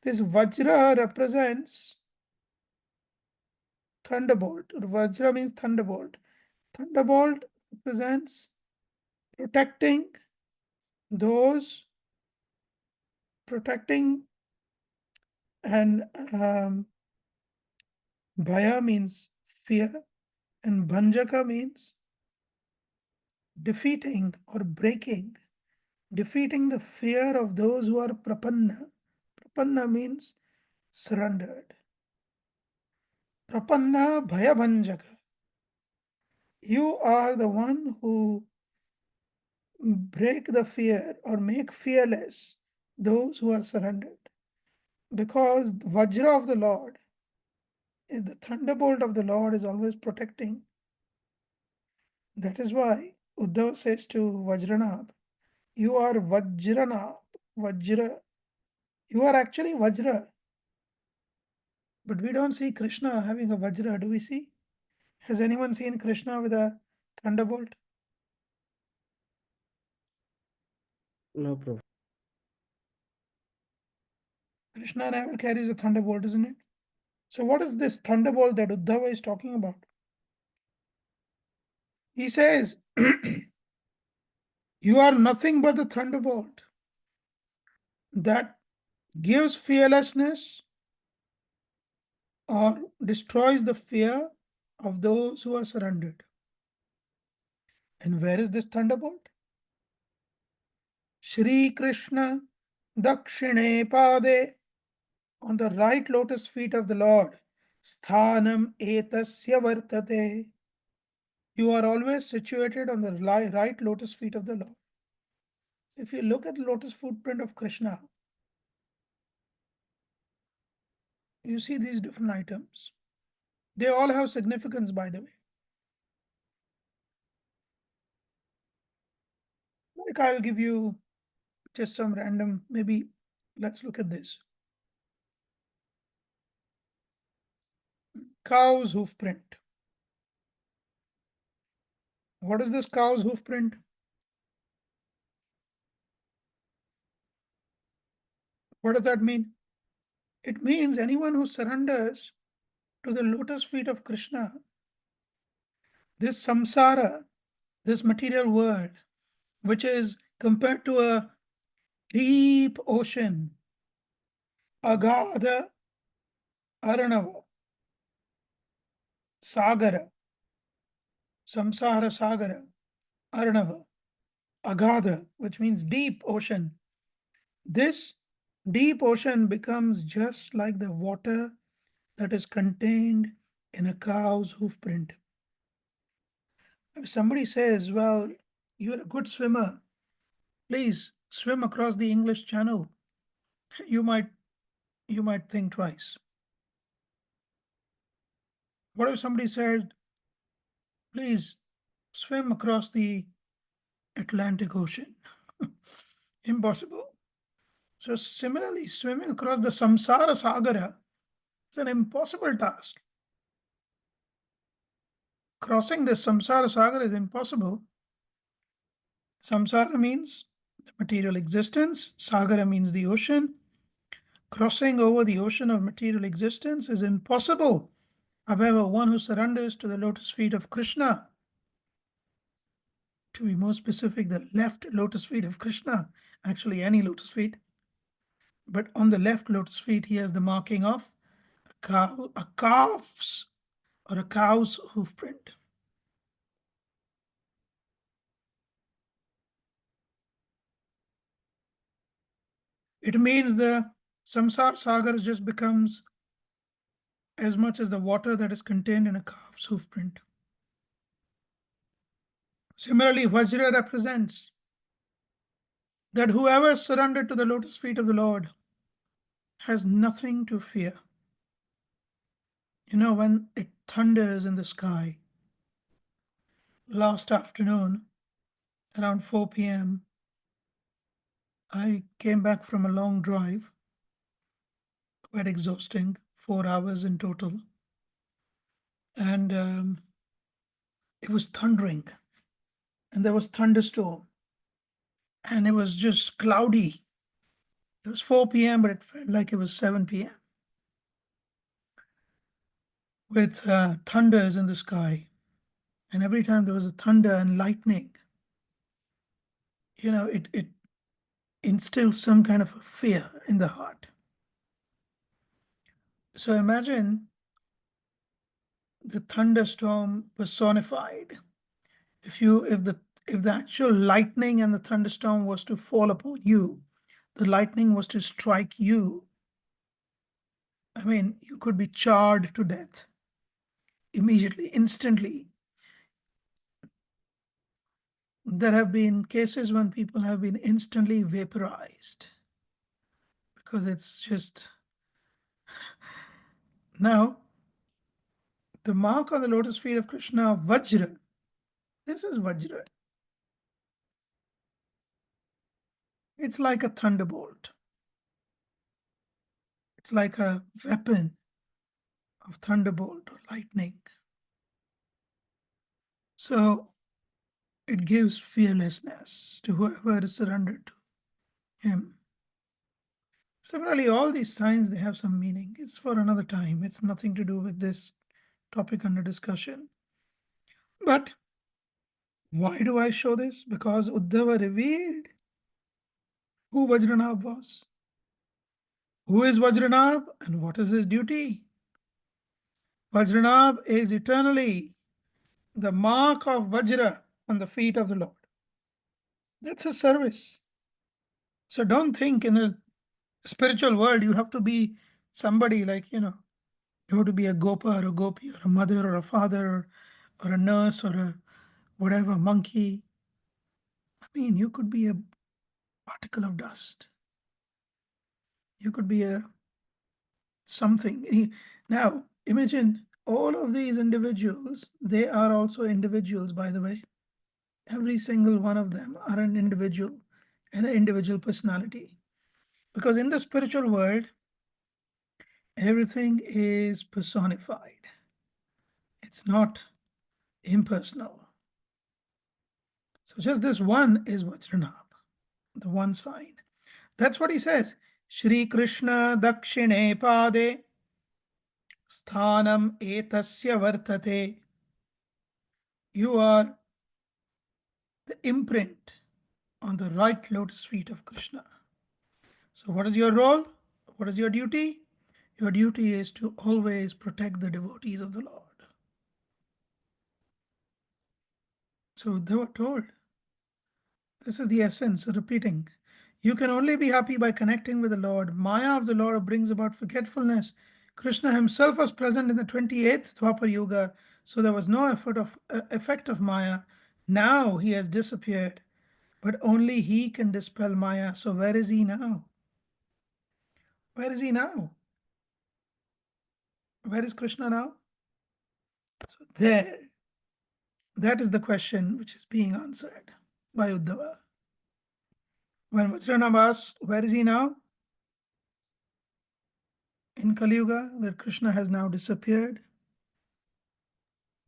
This Vajra represents thunderbolt. Vajra means thunderbolt. Thunderbolt represents protecting those, and Bhaya means fear, and Bhanjaka means defeating or breaking, defeating the fear of those who are prapanna. Prapanna means surrendered. Prapanna Bhaya Bhanjaka. You are the one who break the fear or make fearless those who are surrendered. Because Vajra of the Lord, the thunderbolt of the Lord is always protecting. That is why Uddhava says to Vajranab, you are Vajranab, Vajra. You are actually Vajra. But we don't see Krishna having a Vajra, do we see? Has anyone seen Krishna with a thunderbolt? No, Prabhu. Krishna never carries a thunderbolt, isn't it? So what is this thunderbolt that Uddhava is talking about? He says, you are nothing but the thunderbolt that gives fearlessness or destroys the fear of those who are surrendered. And where is this thunderbolt? Shri Krishna Dakshine Pade, on the right lotus feet of the Lord. Sthanam etasya vartate. You are always situated on the right lotus feet of the Lord. If you look at the lotus footprint of Krishna, you see these different items. They all have significance, by the way. Like I'll give you just some random, maybe let's look at this. Cow's hoof print. What is this cow's hoof print? What does that mean? It means anyone who surrenders to the lotus feet of Krishna, this samsara, this material world, which is compared to a deep ocean, agadha aranava, sagara, samsara sagara, aranava, agadha, which means deep ocean. This deep ocean becomes just like the water that is contained in a cow's hoof print. If somebody says, well, you're a good swimmer, please swim across the English Channel, you might think twice. What if somebody said, please swim across the Atlantic Ocean? Impossible. So similarly, swimming across the samsara sagara is an impossible task. Crossing the samsara sagara is impossible. Samsara means the material existence, sagara means the ocean. Crossing over the ocean of material existence is impossible. However, one who surrenders to the lotus feet of Krishna, to be more specific, the left lotus feet of Krishna, actually any lotus feet, but on the left lotus feet, he has the marking of a calf's or a cow's hoof print. It means the samsara sagar just becomes as much as the water that is contained in a calf's hoof print. Similarly, Vajra represents that whoever surrendered to the lotus feet of the Lord has nothing to fear. You know, when it thunders in the sky, last afternoon, around 4 p.m., I came back from a long drive, quite exhausting, 4 hours in total. And it was thundering, and there was thunderstorm, and it was just cloudy. It was 4 p.m., but it felt like it was 7 p.m. with thunders in the sky. And every time there was a thunder and lightning, you know, it instills some kind of a fear in the heart. So imagine the thunderstorm personified. If the actual lightning and the thunderstorm was to fall upon you, the lightning was to strike you, I mean, you could be charred to death immediately, instantly. There have been cases when people have been instantly vaporized because it's just. Now, the mark on the lotus feet of Krishna, Vajra, this is Vajra. It's like a thunderbolt. It's like a weapon of thunderbolt or lightning. So it gives fearlessness to whoever is surrendered to him. Similarly, all these signs, they have some meaning. It's for another time. It's nothing to do with this topic under discussion. But why do I show this? Because Uddhava revealed who Vajranabh was. Who is Vajranabh and what is his duty? Vajranabh is eternally the mark of Vajra on the feet of the Lord. That's a service. So don't think in the spiritual world you have to be somebody like, you have to be a gopa or a gopi or a mother or a father or a nurse or a whatever, monkey. I mean, you could be a particle of dust. You could be a something. Now, imagine all of these individuals, they are also individuals, by the way. Every single one of them are an individual and an individual personality. Because in the spiritual world, everything is personified. It's not impersonal. So just this one is Vajranabh, the one sign. That's what he says. Shri Krishna Dakshine Pade Sthanam Etasya Vartate. You are the imprint on the right lotus feet of Krishna. So what is your role? What is your duty? Your duty is to always protect the devotees of the Lord. So they were told, this is the essence, repeating. You can only be happy by connecting with the Lord. Maya of the Lord brings about forgetfulness. Krishna himself was present in the 28th Dwapar Yuga, so there was no effect of Maya. Now he has disappeared, but only he can dispel Maya. So where is he now? Where is he now? Where is Krishna now? So there, that is the question which is being answered by Uddhava. When Vajranabh asked, where is he now? In Kali Yuga, that Krishna has now disappeared.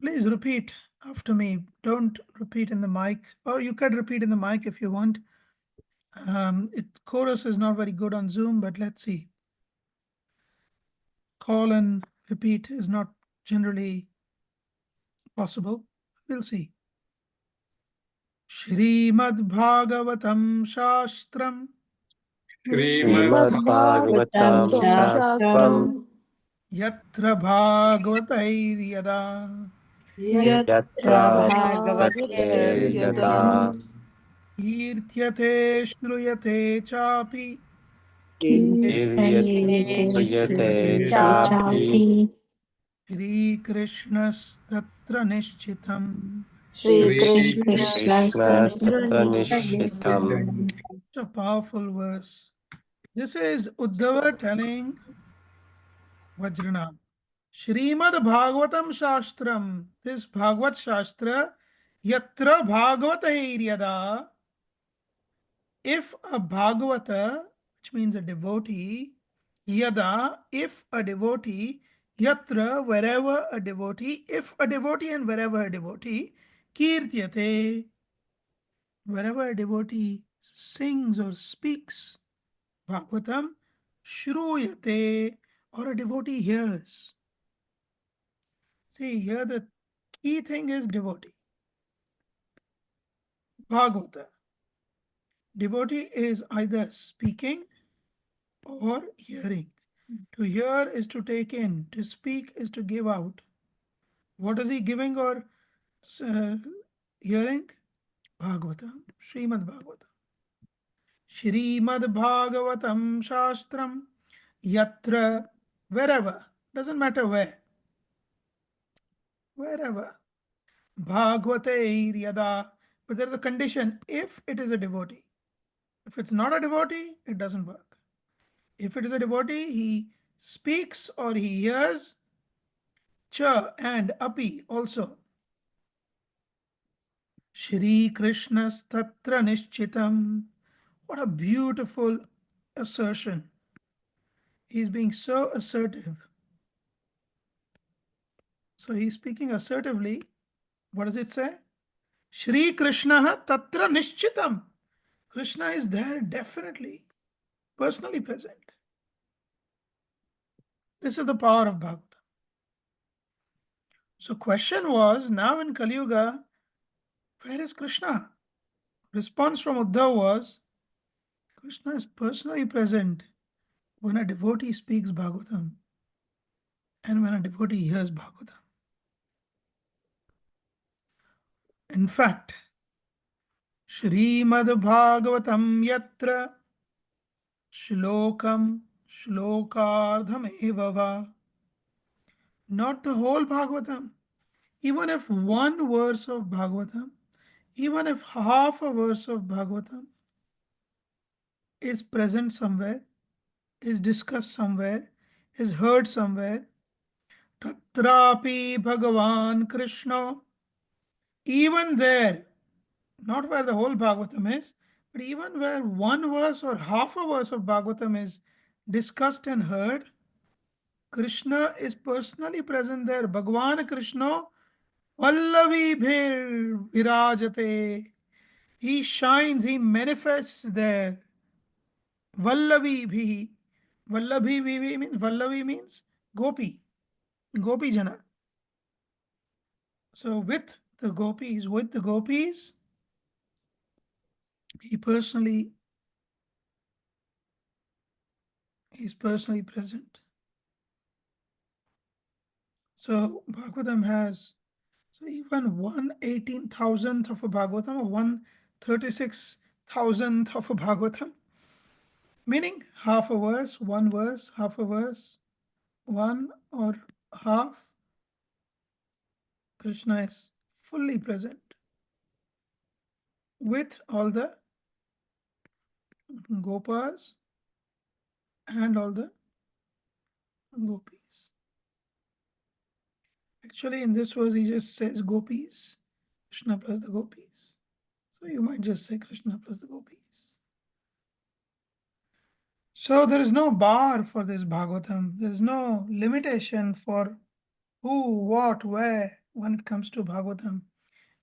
Please repeat after me. Don't repeat in the mic, or you can repeat in the mic if you want. Chorus is not very good on Zoom, but let's see. Call and repeat is not generally possible. We'll see. Srimad Bhagavatam Shastram Srimad Bhagavatam Shastram Yatra Bhagavatai Yada Yatra Bhagavate Yada Kirtyate Shruyate Chapi Kiryate Chapi Shri Krishnas Tatra Nishchitam. Shri Shri Krishna Krishna Tatra Nishchitam. It's a powerful verse. This is Uddhava telling Vajranabh. Srimad Bhagavatam Shastram. This Bhagavat Shastra, Yatra Bhagavata Yada. If a Bhagavata, which means a devotee, Yada, if a devotee, Yatra, wherever a devotee, if a devotee and wherever a devotee, Kirtyate, wherever a devotee sings or speaks, Bhagavatam, Shruyate, or a devotee hears. See, here the key thing is devotee. Bhagavata. Devotee is either speaking or hearing. To hear is to take in, to speak is to give out. What is he giving or hearing? Bhagavatam, Srimad Bhagavatam. Srimad Bhagavatam Shastram, Yatra, wherever, doesn't matter where, wherever. Bhagavate Yada, but there is a condition if it is a devotee. If it's not a devotee, it doesn't work. If it is a devotee, he speaks or he hears, cha and api also. Shri Krishna's Tatra Nishchitam. What a beautiful assertion. He's being so assertive. So he's speaking assertively. What does it say? Shri Krishna Tatra Nishchitam. Krishna is there definitely, personally present. This is the power of Bhagavatam. So question was, now in Kali Yuga, where is Krishna? Response from Uddhav was, Krishna is personally present when a devotee speaks Bhagavatam and when a devotee hears Bhagavatam. In fact, Srimad Bhagavatam yatra shlokam shlokardham evava. Not the whole Bhagavatam. Even if one verse of Bhagavatam, even if half a verse of Bhagavatam is present somewhere, is discussed somewhere, is heard somewhere, tatrapi Bhagavan Krishna, even there, not where the whole Bhagavatam is, but even where one verse or half a verse of Bhagavatam is discussed and heard, Krishna is personally present there. Bhagavan Krishna Vallavi bhir virajate. He shines, he manifests there. Vallavi bhi. Vallavi means gopi. Gopi jana. So with the gopis, he's personally present. So Bhagavatam has, so even 1/18,000th of a Bhagavatam or 1/36,000th of a Bhagavatam, meaning half a verse, one verse, half a verse, one or half, Krishna is fully present with all the gopas and all the gopis. Actually, in this verse, he just says gopis, Krishna plus the gopis. So you might just say Krishna plus the gopis. So there is no bar for this Bhagavatam. There is no limitation for who, what, where when it comes to Bhagavatam.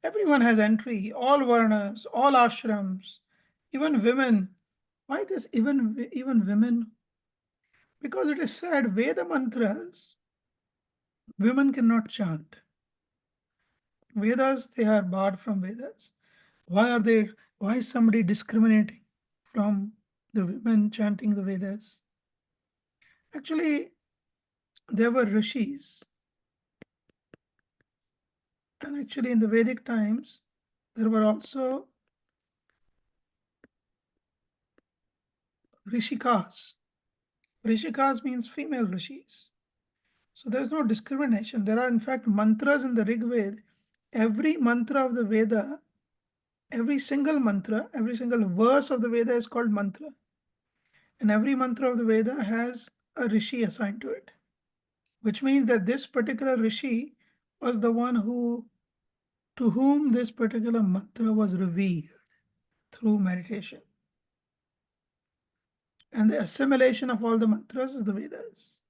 Everyone has entry, all varnas, all ashrams, even women. Why this even women? Because it is said Veda mantras, women cannot chant. Vedas, they are barred from Vedas. Why is somebody discriminating from the women chanting the Vedas? Actually, there were rishis. And actually in the Vedic times, there were also rishikas. Rishikas means female rishis. So there is no discrimination. There are in fact mantras in the Rig Veda. Every mantra of the Veda, every single mantra, every single verse of the Veda is called mantra. And every mantra of the Veda has a rishi assigned to it, which means that this particular rishi was the one to whom this particular mantra was revealed through meditation. And the assimilation of all the mantras is the Vedas.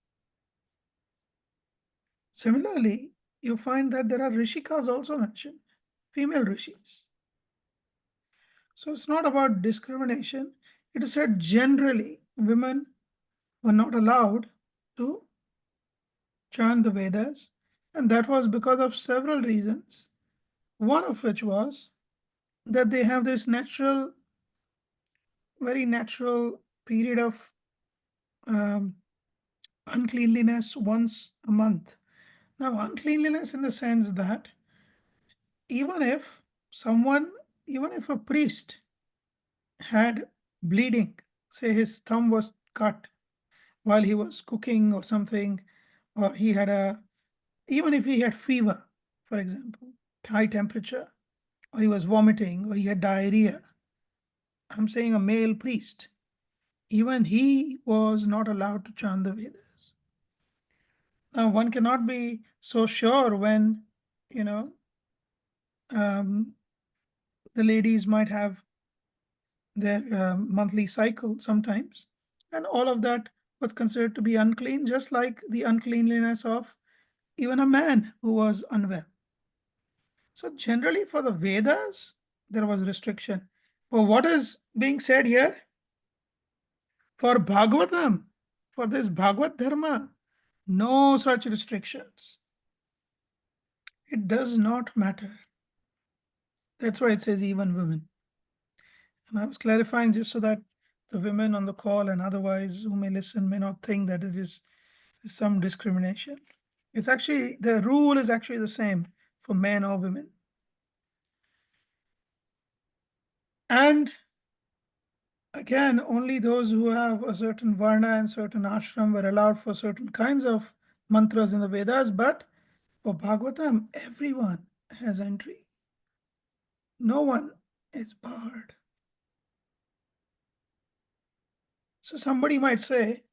Similarly, you find that there are rishikas also mentioned, female rishis. So it's not about discrimination. It is said generally women were not allowed to chant the Vedas, and that was because of several reasons. One of which was that they have this very natural period of uncleanliness once a month. Now, uncleanliness in the sense that even if a priest had bleeding, say his thumb was cut while he was cooking or something, or even if he had fever, for example, high temperature, or he was vomiting, or he had diarrhea, I'm saying a male priest, even he was not allowed to chant the Vedas. Now, one cannot be so sure when, the ladies might have their monthly cycle sometimes, and all of that was considered to be unclean, just like the uncleanliness of even a man who was unwell. So generally for the Vedas, there was restriction. But what is being said here? For Bhagavatam, for this Bhagavad Dharma, No such restrictions. It does not matter. That's why it says even women. And I was clarifying just so that the women on the call and otherwise who may listen may not think that it is some discrimination. It's actually, the rule is actually the same for men or women. And again, only those who have a certain varna and certain ashram were allowed for certain kinds of mantras in the Vedas, but for Bhagavatam, everyone has entry. No one is barred. So somebody might say,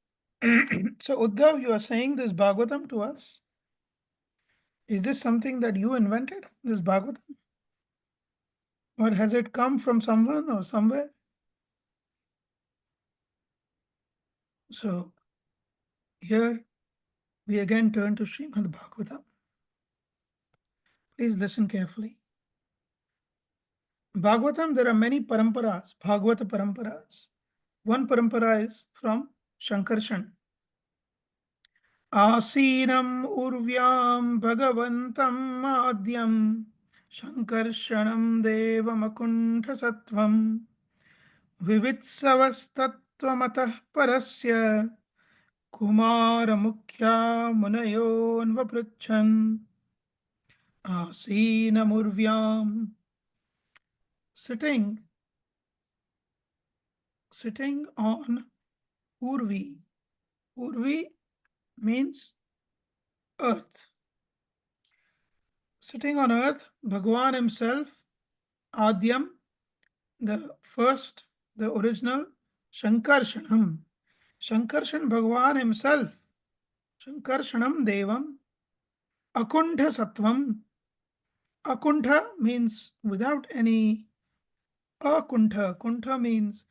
so Uddhav, you are saying this Bhagavatam to us? Is this something that you invented, this Bhagavatam? Or has it come from someone or somewhere? So here we again turn to Srimad Bhagavatam. Please listen carefully. Bhagavatam, there are many paramparas, Bhagavata paramparas. One parampara is from Shankarshan. Asinam urvyam bhagavantam madhyam Shankarshanam devamakuntha sattvam Vivitsavastatvamatah parasya Kumara mukhya munayonvapruchan Asinamurvyam, sitting on Urvi. Urvi means earth. Sitting on earth, Bhagavan himself, Adyam, the first, the original, Shankarshanam. Shankarshan Bhagavan himself, Shankarshanam Devam, Akuntha Sattvam. Akuntha means without any akuntha. Kuntha means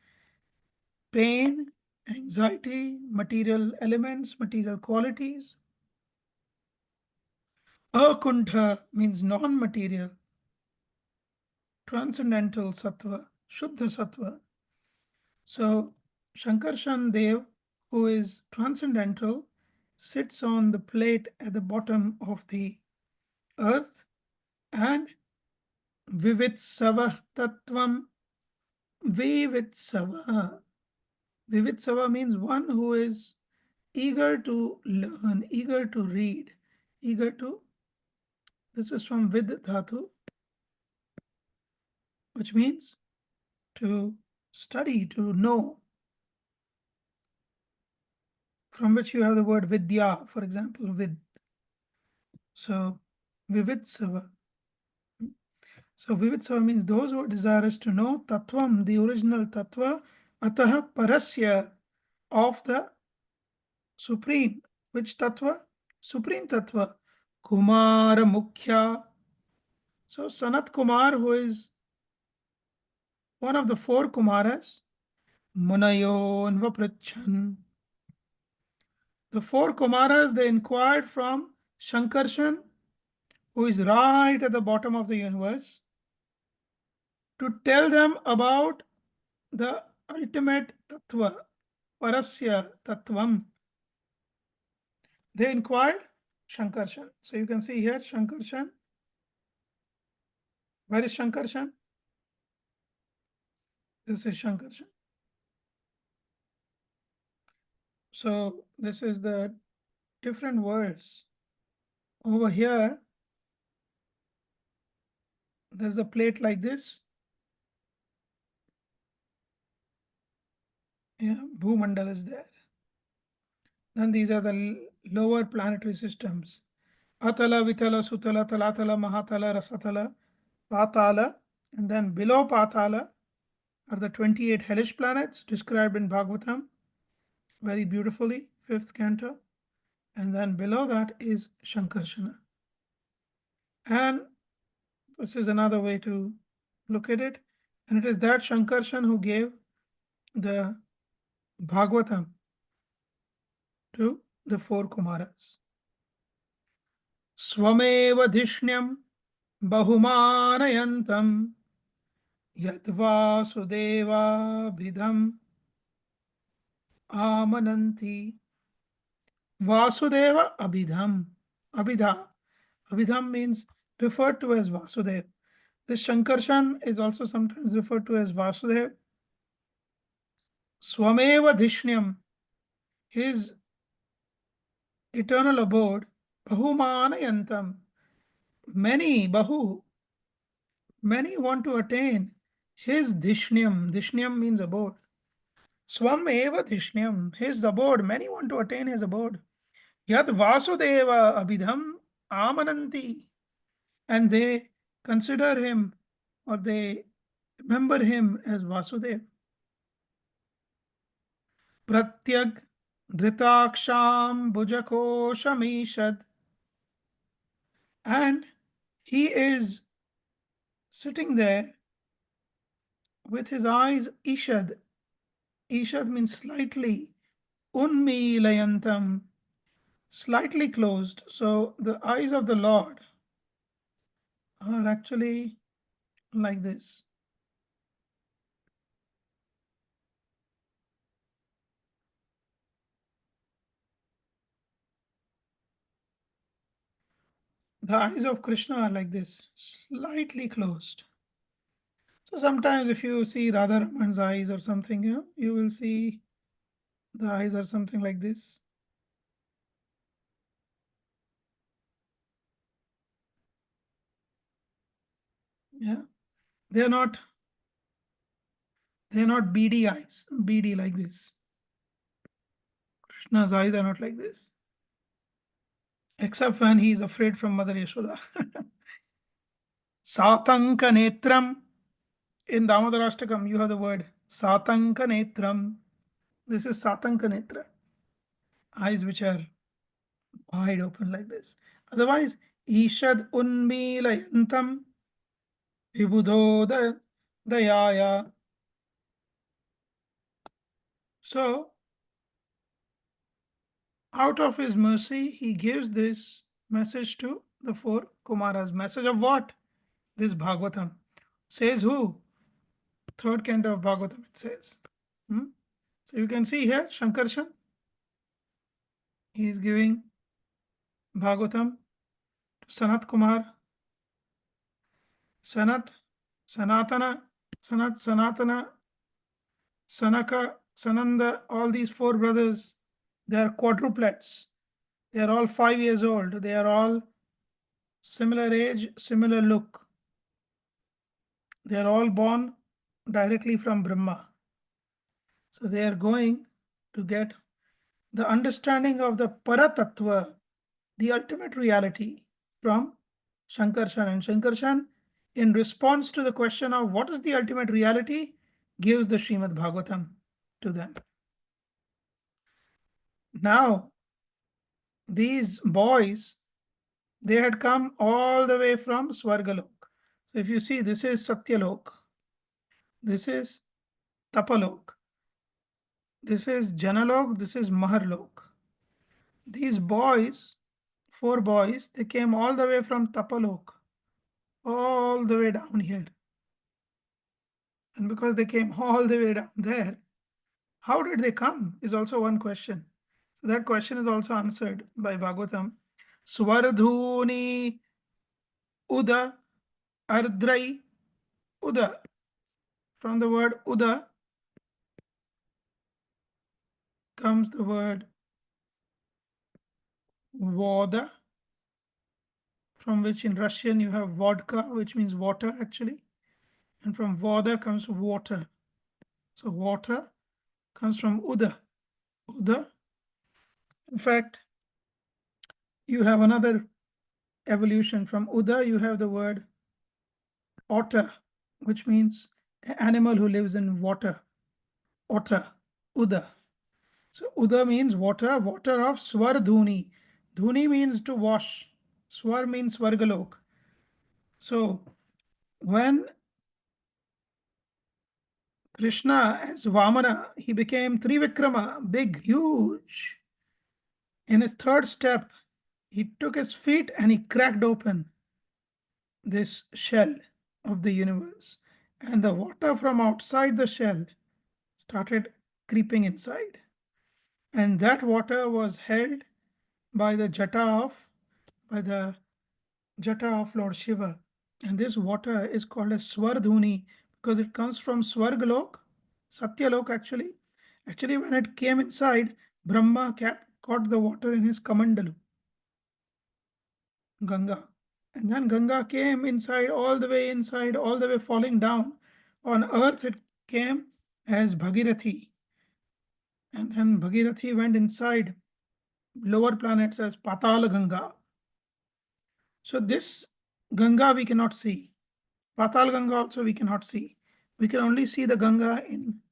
pain, anxiety, material elements, material qualities. Akuntha means non-material, transcendental sattva, Shuddha sattva. So Shankarshan Dev, who is transcendental, sits on the plate at the bottom of the earth, and Vivitsava Tattvam. Vivitsava. Vivitsava means one who is eager to learn, eager to read, eager to. This is from Vid Dhatu, which means to study, to know, from which you have the word Vidya, for example, Vid. So Vivitsava. So Vivitsava means those who are desirous to know Tattvam, the original Tattva, Ataha Parasya, of the Supreme. Which Tattva? Supreme Tattva. Kumara Mukhya. So Sanat Kumar, who is one of the four Kumaras, Munayon Vaprachan. The four Kumaras, they inquired from Shankarshan, who is right at the bottom of the universe, to tell them about the ultimate Tattva, Parasya Tattvam. They inquired Shankarshan. So you can see here Shankarshan. Where is Shankarshan? This is Shankarshan. So this is the different words. Over here, there's a plate like this. Yeah, Bhumandal is there. Then these are the lower planetary systems. Atala, Vitala, Sutala, Talatala, Mahatala, Rasatala, Patala. And then below Patala are the 28 hellish planets described in Bhagavatam very beautifully, 5th canto. And then below that is Shankarshana. And this is another way to look at it. And it is that Shankarshan who gave the Bhagavatam to the four Kumaras. Swameva Dhishnyam Bahumanayantam Yadvasudeva Bidham Amananti Vasudeva Abhidham. Abhidha. Abhidham means referred to as Vasudev. This Shankarshan is also sometimes referred to as Vasudev. Swameva Dhishnyam, his eternal abode. Bahumanayantam, many, Bahu, many want to attain his Dhishnyam. Dhishnyam means abode. Swameva Dhishnyam, his abode, many want to attain his abode. Yad Vasudeva Abhidham Amananti, and they consider him or they remember him as Vasudev. Pratyag Dhritaksham Bhujakosham, and he is sitting there with his eyes Ishad. Ishad means slightly. Unmilayantam, slightly closed. So the eyes of the Lord are actually like this. The eyes of Krishna are like this, slightly closed. So sometimes if you see Radharaman's eyes or something, you will see the eyes are something like this. Yeah, they're not beady eyes, beady like this. Krishna's eyes are not like this, except when he is afraid from Mother Yashoda. Satanka netram. In Damodarashtakam, you have the word Satanka netram. This is Satanka netra, eyes which are wide open like this. Otherwise, Ishad unmilayantam vibhudo dayaya. So, out of his mercy, he gives this message to the four Kumaras. Message of what? This Bhagavatam. Says who? Third canto of Bhagavatam, it says. So you can see here, Shankarshan. He is giving Bhagavatam to Sanat Kumar. Sanatana, Sanaka, Sananda, all these four brothers, they are quadruplets. They are all 5 years old. They are all similar age, similar look. They are all born directly from Brahma. So they are going to get the understanding of the Paratattva, the ultimate reality, from Shankarshan. And Shankarshan, in response to the question of what is the ultimate reality, gives the Srimad Bhagavatam to them. Now, these boys, they had come all the way from Swargalok. So if you see, this is Satyalok, this is Tapalok, this is Janalok, this is Maharlok. These boys, 4 boys, they came all the way from Tapalok, all the way down here. And because they came all the way down there, how did they come is also one question. So that question is also answered by Bhagavatam. Swardhuni Uda Ardrai Uda. From the word Uda comes the word Voda, from which in Russian you have vodka, which means water actually. And from Voda comes water. So water comes from Uda. Uda. In fact, you have another evolution. From Uda, you have the word otter, which means an animal who lives in water. Otter, Uda. So Uda means water, water of Swardhuni. Dhuni means to wash. Swar means Swargalok. So when Krishna as Vamana, he became Trivikrama, big, huge. In his third step, he took his feet and he cracked open this shell of the universe. And the water from outside the shell started creeping inside. And that water was held by the jata of Lord Shiva. And this water is called as Swardhuni because it comes from Swargalok, Satyalok actually. Actually, when it came inside, Brahma caught the water in his Kamandalu, Ganga. And then Ganga came inside, all the way falling down. On earth, it came as Bhagirathi. And then Bhagirathi went inside lower planets as Patala Ganga. So this Ganga we cannot see. Patal Ganga also we cannot see. We can only see the Ganga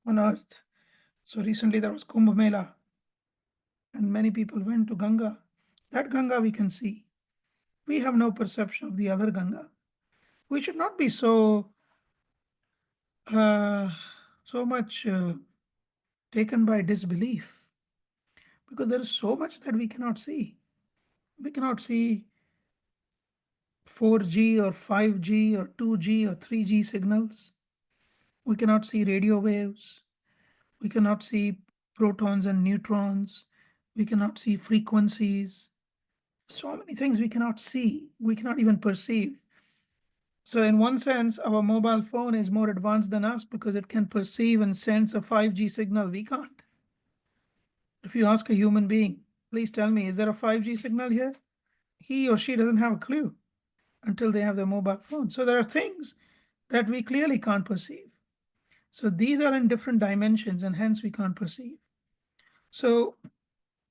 on earth. So recently there was Kumbh Mela and many people went to Ganga. That Ganga we can see. We have no perception of the other Ganga. We should not be so much taken by disbelief because there is so much that we cannot see. We cannot see 4G or 5G or 2G or 3G signals. We cannot see radio waves. We cannot see protons and neutrons. We cannot see frequencies. So many things we cannot see. We cannot even perceive. So in one sense, our mobile phone is more advanced than us because it can perceive and sense a 5G signal. We can't. If you ask a human being, please tell me, is there a 5G signal here? He or she doesn't have a clue until they have their mobile phone. So there are things that we clearly can't perceive. So these are in different dimensions and hence we can't perceive. So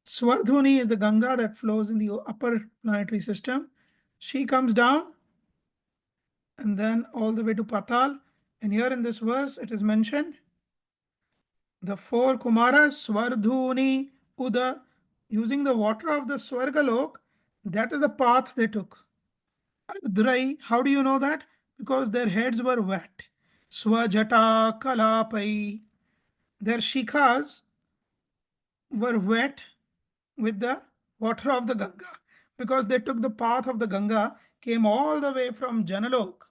Swardhuni is the Ganga that flows in the upper planetary system. She comes down and then all the way to Patal. And here in this verse, it is mentioned the four Kumaras, Swardhuni, Uda, using the water of the Swargalok, that is the path they took. Drai, how do you know that? Because their heads were wet. Swajata Kalapai, their shikhas were wet with the water of the Ganga because they took the path of the Ganga, came all the way from Janalok,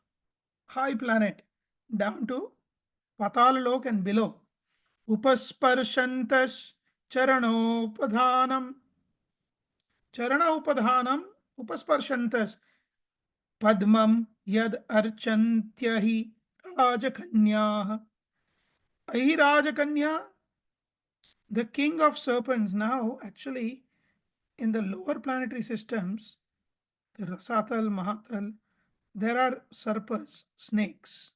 high planet, down to Patalalok and below. Upasparshantas Charanopadhanam Upasparshantas Padmam Yad Archantyahi Rajakanyah. Ahi Rajakanya, the king of serpents now actually in the lower planetary systems, the Rasatal, Mahatal, there are sarpas, snakes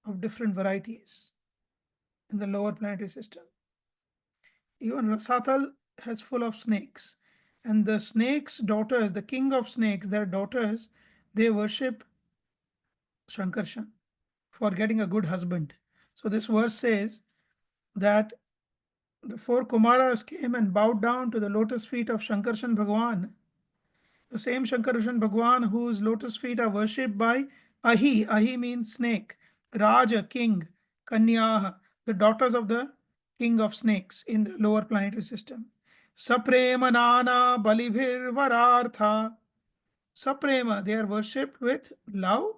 of different varieties in the lower planetary system. Even Rasatal has full of snakes. And the snakes' daughters, the king of snakes, their daughters, they worship Shankarshan for getting a good husband. So this verse says that the four Kumaras came and bowed down to the lotus feet of Shankarshan Bhagwan. The same Shankarshan Bhagwan whose lotus feet are worshipped by Ahi. Ahi means snake. Raja, king. Kanyaha, the daughters of the king of snakes in the lower planetary system. Saprema Nana Balibhir Varartha. Saprema, they are worshipped with love.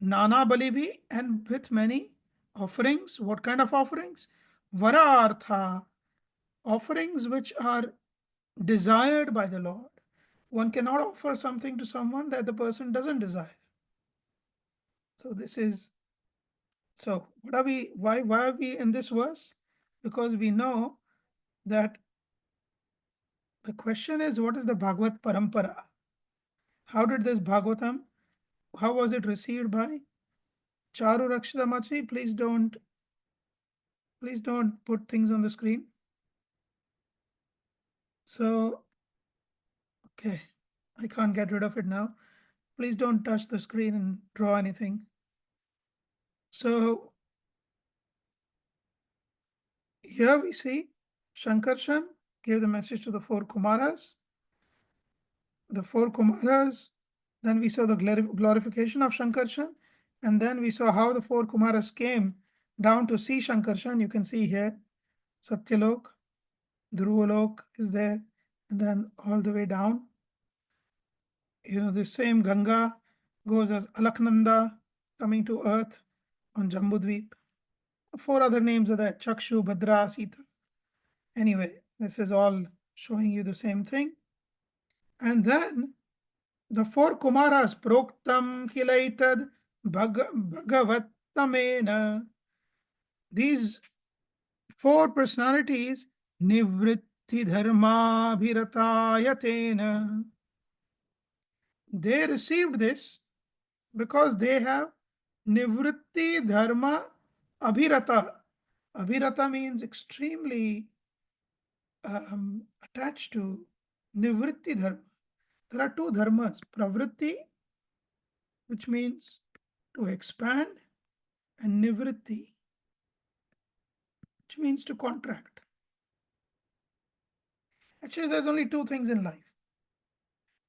Nana Balibhi, and with many offerings. What kind of offerings? Varartha, offerings which are desired by the Lord. One cannot offer something to someone that the person doesn't desire. So this is, so what are we, why are we in this verse? Because we know that the question is, what is the Bhagavad Parampara? How did this Bhagavatam, how was it received by Charu Rakshita Machi? Please don't put things on the screen. So, okay, I can't get rid of it now. Please don't touch the screen and draw anything. So here we see Shankarshan gave the message to the four Kumaras. The four Kumaras, then we saw the glorification of Shankarshan, and then we saw how the four Kumaras came down to see Shankarshan. You can see here, Satyalok, Dhruvalok is there, and then all the way down. You know, the same Ganga goes as Alaknanda coming to earth on Jambudvip. Four other names are there, Chakshu, Bhadra, Sita. Anyway, this is all showing you the same thing. And then the four Kumaras, Proktam Hilaitad Bhagavattamena. These four personalities, Nivritti Dharma Bhiratayatena, they received this because they have Nivritti Dharma Abhirata. Abhirata means extremely attached to Nivritti Dharma. There are two dharmas, Pravritti, which means to expand, and Nivritti, which means to contract. Actually, there's only two things in life.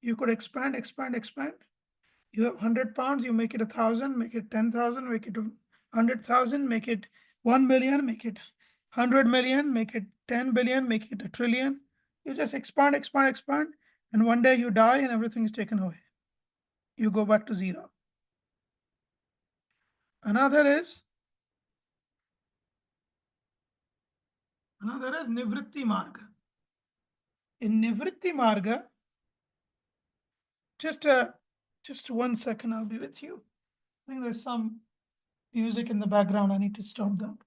You could expand. You have 100 pounds, you make it 1,000, make it 10,000, make it 100,000, make it 1 million, make it 100 million, make it 10 billion, make it a trillion. You just expand, and one day you die and everything is taken away. You go back to zero. Another is Nivritti Marga. In Nivritti Marga, just 1 second, I'll be with you. I think there's some music in the background. I need to stop that.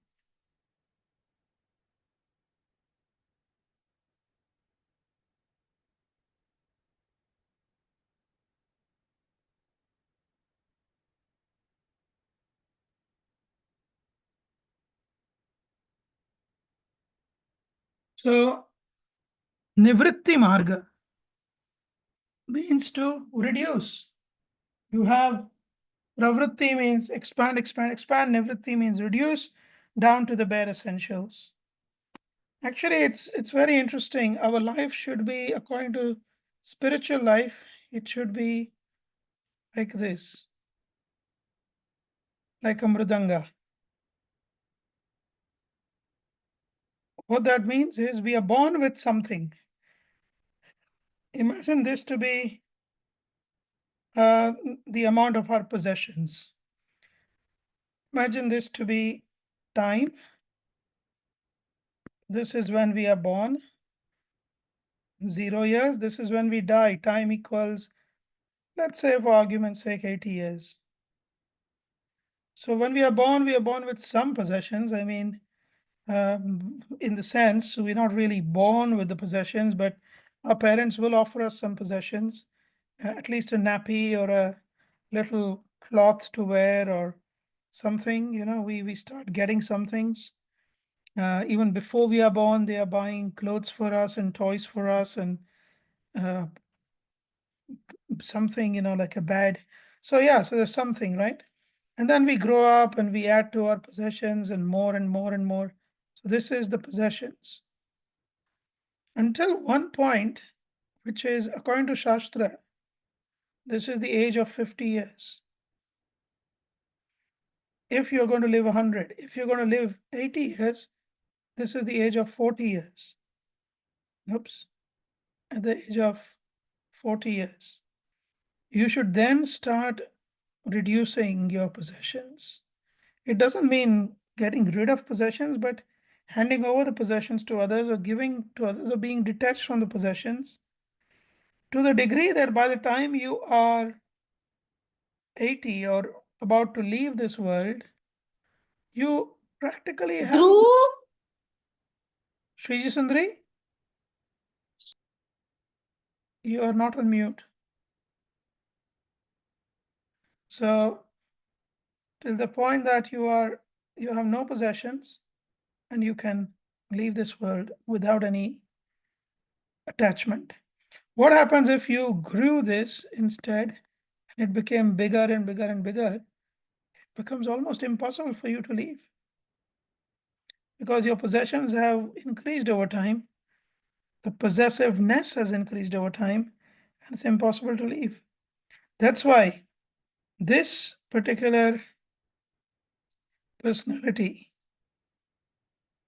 So, Nivritti Marga means to reduce. You have Pravritti means expand. Nivritti means reduce down to the bare essentials. Actually, it's very interesting. Our life should be, according to spiritual life, it should be like this, like a mridanga. What that means is we are born with something. Imagine this to be the amount of our possessions. Imagine this to be time. This is when we are born. 0 years. This is when we die. Time equals, let's say for argument's sake, 80 years. So when we are born with some possessions. I mean, in the sense, we're not really born with the possessions, but our parents will offer us some possessions, at least a nappy or a little cloth to wear or something. You know, we start getting some things. Even before we are born, they are buying clothes for us and toys for us and something, you know, like a bed. So yeah, so there's something, right? And then we grow up and we add to our possessions and more and more and more. So this is the possessions. Until one point, which is according to Shastra, this is the age of 50 years. If you're going to live 100, if you're going to live 80 years, this is the age of 40 years. Oops. At the age of 40 years. You should then start reducing your possessions. It doesn't mean getting rid of possessions, but handing over the possessions to others or giving to others or being detached from the possessions to the degree that by the time you are 80 or about to leave this world, you practically have. Dhruv, Shriji Sundari, you are not on mute. So till the point that you have no possessions and you can leave this world without any attachment. What happens if you grew this instead and it became bigger and bigger and bigger? It becomes almost impossible for you to leave because your possessions have increased over time. The possessiveness has increased over time and it's impossible to leave. That's why this particular personality,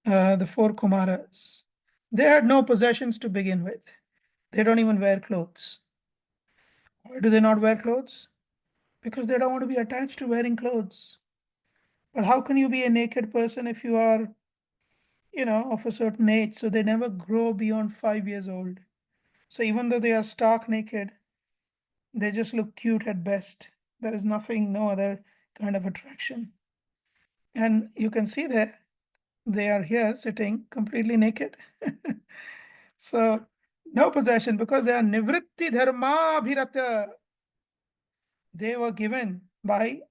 the four Kumaras, they had no possessions to begin with. They don't even wear clothes. Why do they not wear clothes? Because they don't want to be attached to wearing clothes. But how can you be a naked person if you are, you know, of a certain age? So they never grow beyond 5 years old. So even though they are stark naked, they just look cute at best. There is nothing, no other kind of attraction. And you can see there, they are here sitting completely naked. So no possession, because they are nivritti dharma bhirata. They were given by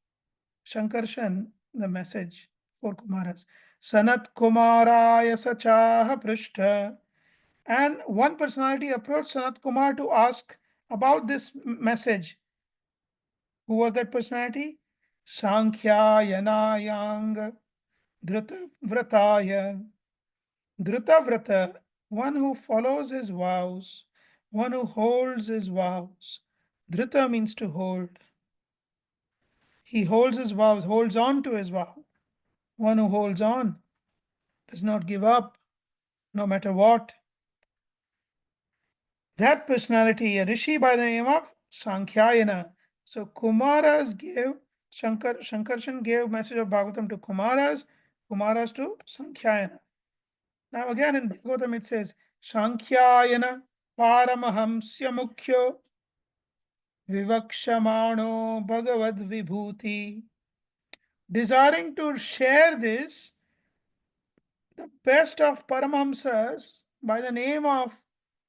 Shankarshan the message for Kumaras. Sanat Kumaraya Sachaha Prishta. And one personality approached Sanat Kumar to ask about this message. Who was that personality? Sankhyayanayang Dhrutavrataya. Dhrutavrata, one who follows his vows, one who holds his vows. Dhruta means to hold. He holds his vows, holds on to his vow. One who holds on, does not give up, no matter what. That personality, a rishi by the name of Sankhyayana. So Kumaras gave, Shankarshan gave message of Bhagavatam to Kumaras, Kumaras to Sankhyayana. Now again in Bhagavatam it says, Sankhyayana Paramahamsya Mukhyo Vivakshamano Bhagavad Vibhuti. Desiring to share this, the best of Paramahamsas by the name of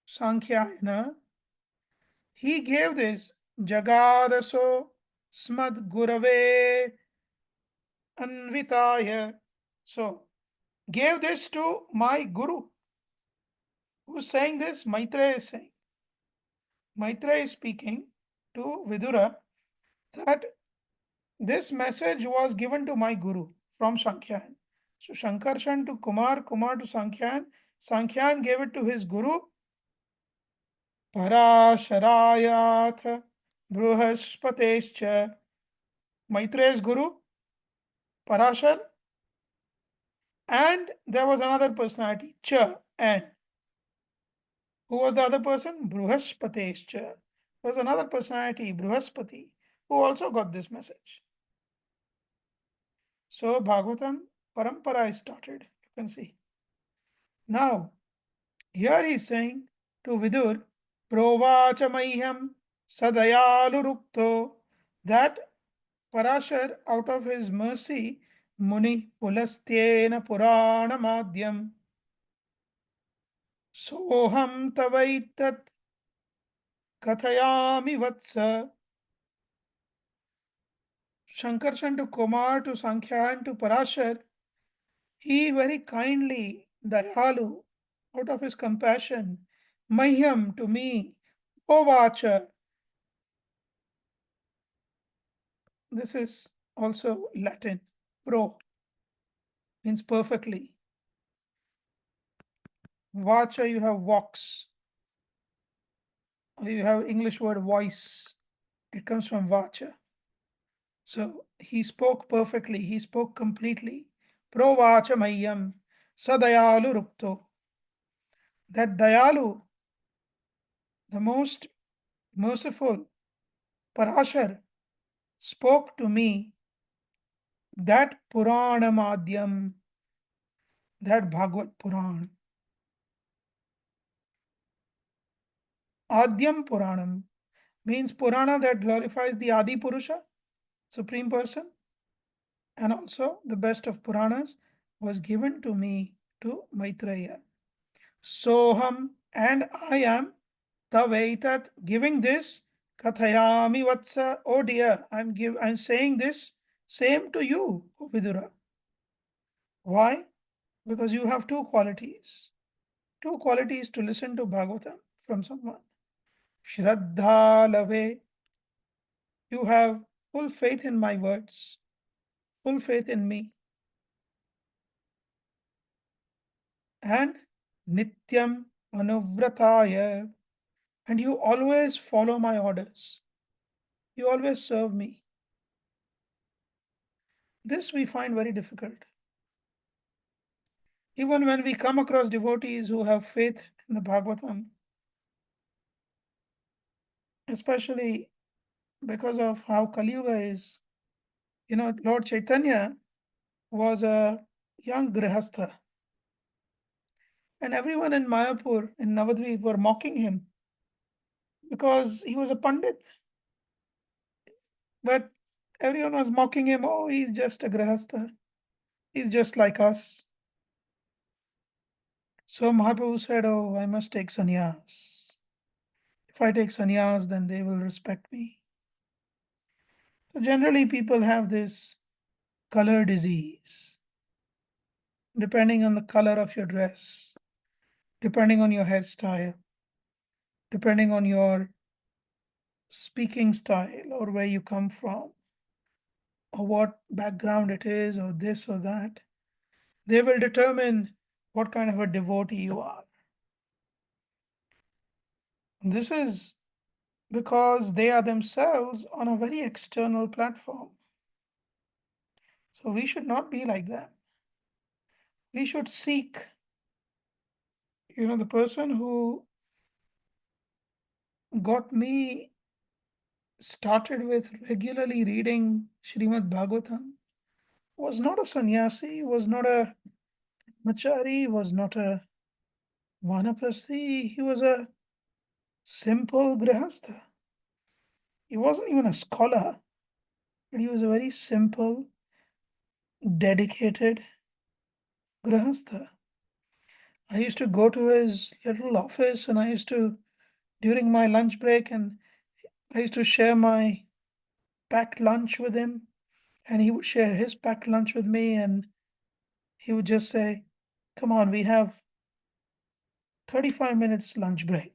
Sankhyayana, he gave this Jagadaso Smad Gurave Anvitaya. So, gave this to my Guru. Who's saying this? Maitreya is saying. Maitreya is speaking to Vidura that this message was given to my Guru from Sankhyan. So Shankarshan to Kumar, Kumar to Sankhyan. Sankhyan gave it to his Guru. Parasharayat Bruhaspatescha. Maitreya's Guru, Parashar. And there was another personality, Cha, and. Who was the other person? Bruhaspatescha. There was another personality, Bruhaspati, who also got this message. So Bhagavatam Parampara is started. You can see. Now, here he is saying to Vidur, Provacha Mahyam Sadayalurukto, that Parashar, out of his mercy, Muni Pulastena Purana Madhyam Soham Tavaitat Kathayami Vatsa. Shankarshan to Kumar to Sankhya and to Parashar, he very kindly, Dayalu, out of his compassion, Mahyam to me, Ovacha. This is also Latin. Pro means perfectly. Vacha, you have vox. You have English word voice. It comes from Vacha. So he spoke perfectly. He spoke completely. Pro Vacha Mahyam Sadayalu Rupto. That Dayalu, the most merciful Parashar, spoke to me that Purana Madhyam, that Bhagavad Puran. Adyam Puranam means Purana that glorifies the Adi Purusha, Supreme Person, and also the best of Puranas was given to me, to Maitreya. Soham, and I am Tavaitat, giving this Kathayami Vatsa, oh dear, I'm saying this same to you, O Vidura. Why? Because you have two qualities. Two qualities to listen to Bhagavatam from someone. Shraddha Lave. You have full faith in my words, full faith in me. And Nityam Anuvrataya. And you always follow my orders. You always serve me. This we find very difficult. Even when we come across devotees who have faith in the Bhagavatam, especially because of how Kali Yuga is, Lord Chaitanya was a young grihastha, and everyone in Mayapur, in Navadvip, were mocking him. because he was a Pandit. But everyone was mocking him. Oh, he's just a Grihastha. He's just like us. So Mahaprabhu said, oh, I must take sannyas. If I take sannyas, then they will respect me. So generally people have this color disease. Depending on the color of your dress, depending on your hairstyle, depending on your speaking style or where you come from, or what background it is, or this or that, they will determine what kind of a devotee you are. This is because they are themselves on a very external platform. So we should not be like that. We should seek, the person who got me started with regularly reading Srimad Bhagavatam was not a sannyasi, was not a machari, was not a vanaprasthi. He was a simple grihastha. He wasn't even a scholar, but he was a very simple, dedicated grihastha. I used to go to his little office and I used to, during my lunch break, and I used to share my packed lunch with him, and he would share his packed lunch with me, and he would just say, come on, we have 35 minutes lunch break.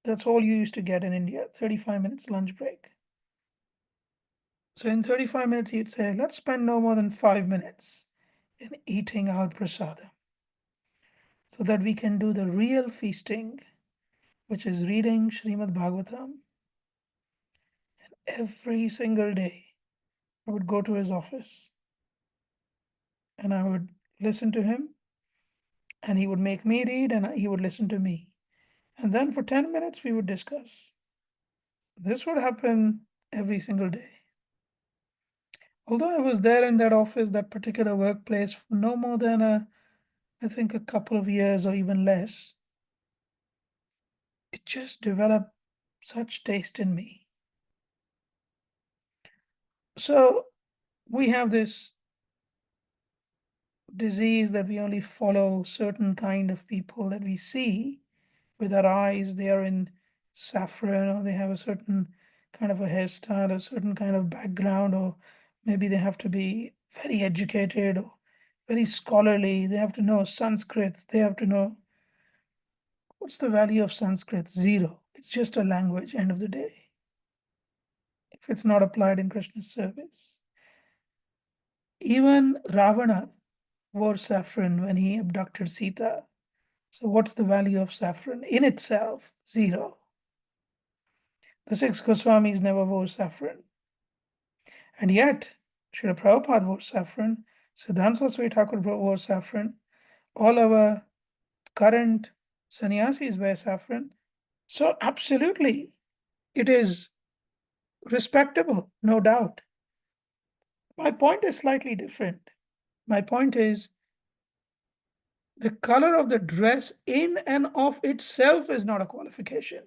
That's all you used to get in India, 35 minutes lunch break. So in 35 minutes, he'd say, let's spend no more than 5 minutes in eating our prasadam so that we can do the real feasting, which is reading Srimad Bhagavatam. And every single day, I would go to his office and I would listen to him, and he would make me read and he would listen to me. And then for 10 minutes, we would discuss. This would happen every single day. Although I was there in that office, that particular workplace, for no more than I think a couple of years or even less, it just developed such taste in me. So we have this disease that we only follow certain kind of people that we see with our eyes. They are in saffron, or they have a certain kind of a hairstyle, a certain kind of background, or maybe they have to be very educated or very scholarly. They have to know Sanskrit. They have to know. What's the value of Sanskrit? Zero. It's just a language, end of the day, if it's not applied in Krishna's service. Even Ravana wore saffron when he abducted Sita. So what's the value of saffron? In itself, zero. The 6 Goswamis never wore saffron. And yet, Srila Prabhupada wore saffron, Siddhanta Saraswati Thakur wore saffron, all our current sannyasis wear saffron. So absolutely, it is respectable, no doubt. My point is slightly different. My point is the color of the dress in and of itself is not a qualification.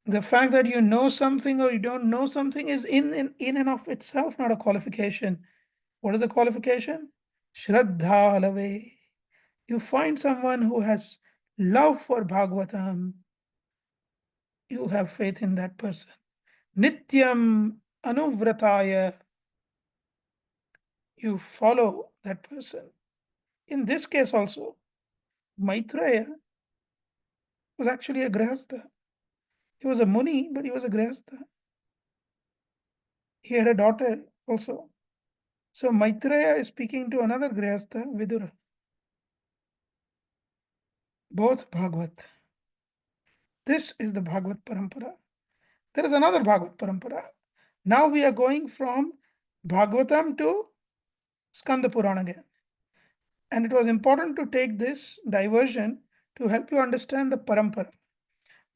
The fact that you know something or you don't know something is in and of itself not a qualification. What is the qualification? Shraddha alave. You find someone who has love for Bhagavatam, you have faith in that person. Nityam anuvrataya. You follow that person. In this case also, Maitreya was actually a grihastha. He was a muni, but he was a grihastha. He had a daughter also. So Maitreya is speaking to another grihastha, Vidura. Both Bhagavat. This is the Bhagavat Parampara. There is another Bhagavat Parampara. Now we are going from Bhagavatam to Skanda Purana again. And it was important to take this diversion to help you understand the Parampara.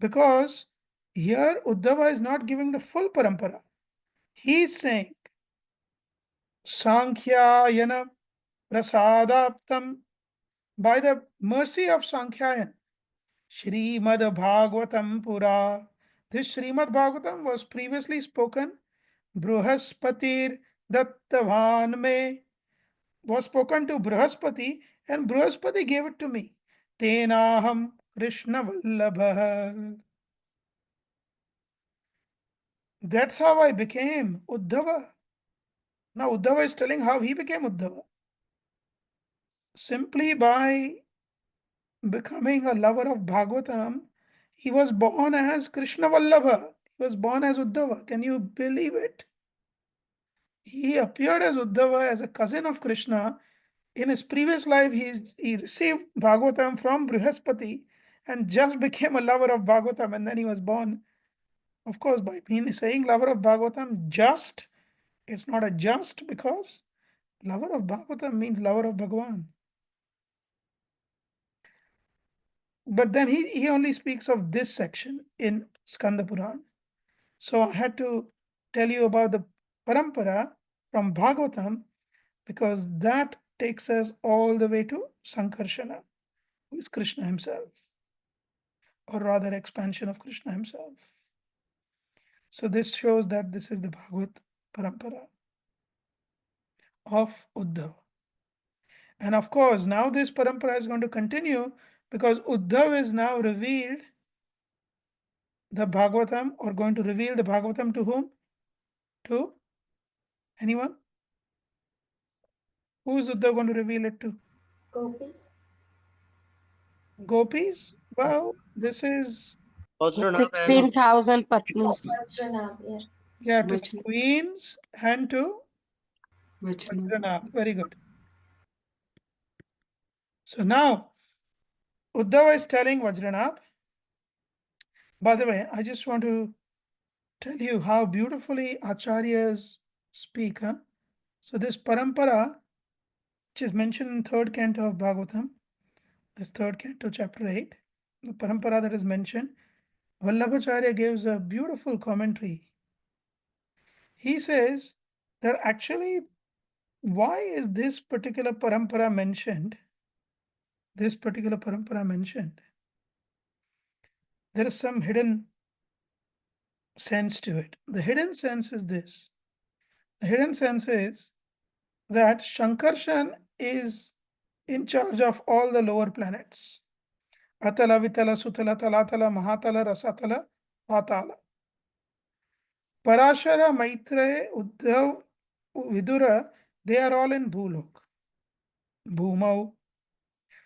Because here Uddhava is not giving the full Parampara. He is saying, Sankhyayana Prasadaptam, by the mercy of Sankhyayan, Srimad Bhagavatam Pura. This Srimad Bhagavatam was previously spoken. Bruhaspatir Dattavan me was spoken to Bruhaspati, and Bruhaspati gave it to me. Tenaham Krishna Vallabha. That's how I became Uddhava. Now Uddhava is telling how he became Uddhava. Simply by becoming a lover of Bhagavatam, he was born as Krishna Vallabha. He was born as Uddhava. Can you believe it? He appeared as Uddhava, as a cousin of Krishna. In his previous life, he received Bhagavatam from Brihaspati and just became a lover of Bhagavatam, and then he was born. Of course, by saying lover of Bhagavatam, just, it's not a just, because lover of Bhagavatam means lover of Bhagavan. But then he only speaks of this section in Skanda Puran. So I had to tell you about the parampara from Bhagavatam, because that takes us all the way to Sankarshana, who is Krishna himself, or rather expansion of Krishna himself. So this shows that this is the Bhagavat parampara of Uddhava. And of course, now this parampara is going to continue, because Uddhava is now revealed the Bhagavatam, or going to reveal the Bhagavatam to whom? To anyone? Who is Uddhava going to reveal it to? Gopis? Gopis? Well, this is, 16,000 Patnis. Vajranab, yeah. yeah, to Vachana. queens and to Vachana. Vajrana. Very good. So now, Uddhava is telling Vajranab. By the way, I just want to tell you how beautifully acharyas speak. So this parampara, which is mentioned in third canto of Bhagavatam, this third canto, chapter 8, the parampara that is mentioned, Vallabhacharya gives a beautiful commentary. He says that actually, why is this particular parampara mentioned? This particular parampara mentioned. There is some hidden sense to it. The hidden sense is this. The hidden sense is that Shankarshan is in charge of all the lower planets. Atala, Vitala, Sutala, Talatala, Mahatala, Rasatala, Patala. Parashara, Maitreya, Uddhav, Vidura, they are all in Bhulok. Bhumau.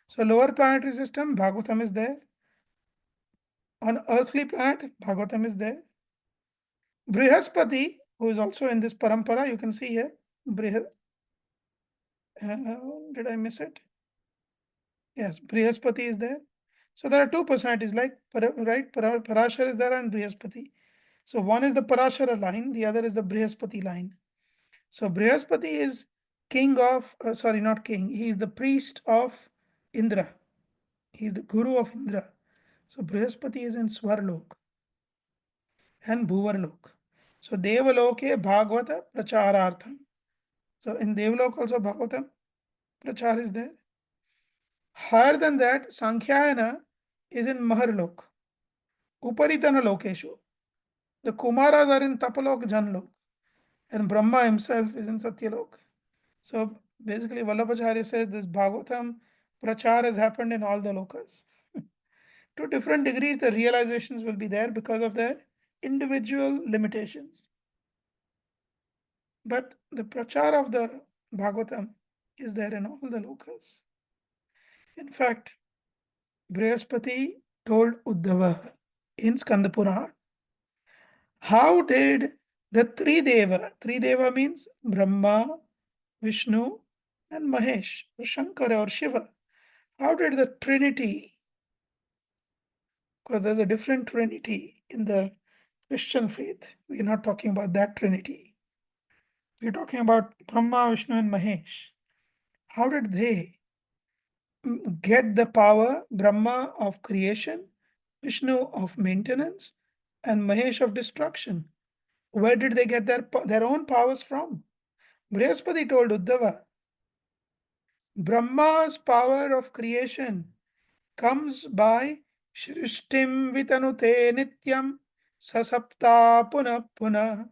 So lower planetary system, Bhagavatam is there. On earthly planet, Bhagavatam is there. Brihaspati, who is also in this parampara, you can see here. Did I miss it? Yes, Brihaspati is there. So there are two personalities, like Parashara is there and Brihaspati. So one is the Parashara line, the other is the Brihaspati line. So Brihaspati is king of, sorry, not king, he is the priest of Indra. He is the guru of Indra. So Brihaspati is in Swarlok and Bhuvarlok. So Devaloke Bhagavata Pracharartham. So in Devalok also Bhagavatam Prachar is there. Higher than that, Sankhyayana is in Maharlok. Uparitana Lokeshu. The Kumaras are in Tapalok Janlok. And Brahma himself is in Satyalok. So basically, Vallabhacharya says this Bhagavatam Prachar has happened in all the lokas. To different degrees, the realizations will be there because of their individual limitations. But the Prachar of the Bhagavatam is there in all the lokas. In fact, Brihaspati told Uddhava in Skanda Puran, how did the three Deva means Brahma, Vishnu, and Mahesh, or Shankara or Shiva, how did the Trinity, because there's a different Trinity in the Christian faith, we're not talking about that Trinity. We're talking about Brahma, Vishnu, and Mahesh. How did they get the power? Brahma of creation, Vishnu of maintenance, and Mahesh of destruction. Where did they get their own powers from? Brihaspati told Uddhava, Brahma's power of creation comes by Shrishtim vitanute nityam sasapta puna puna.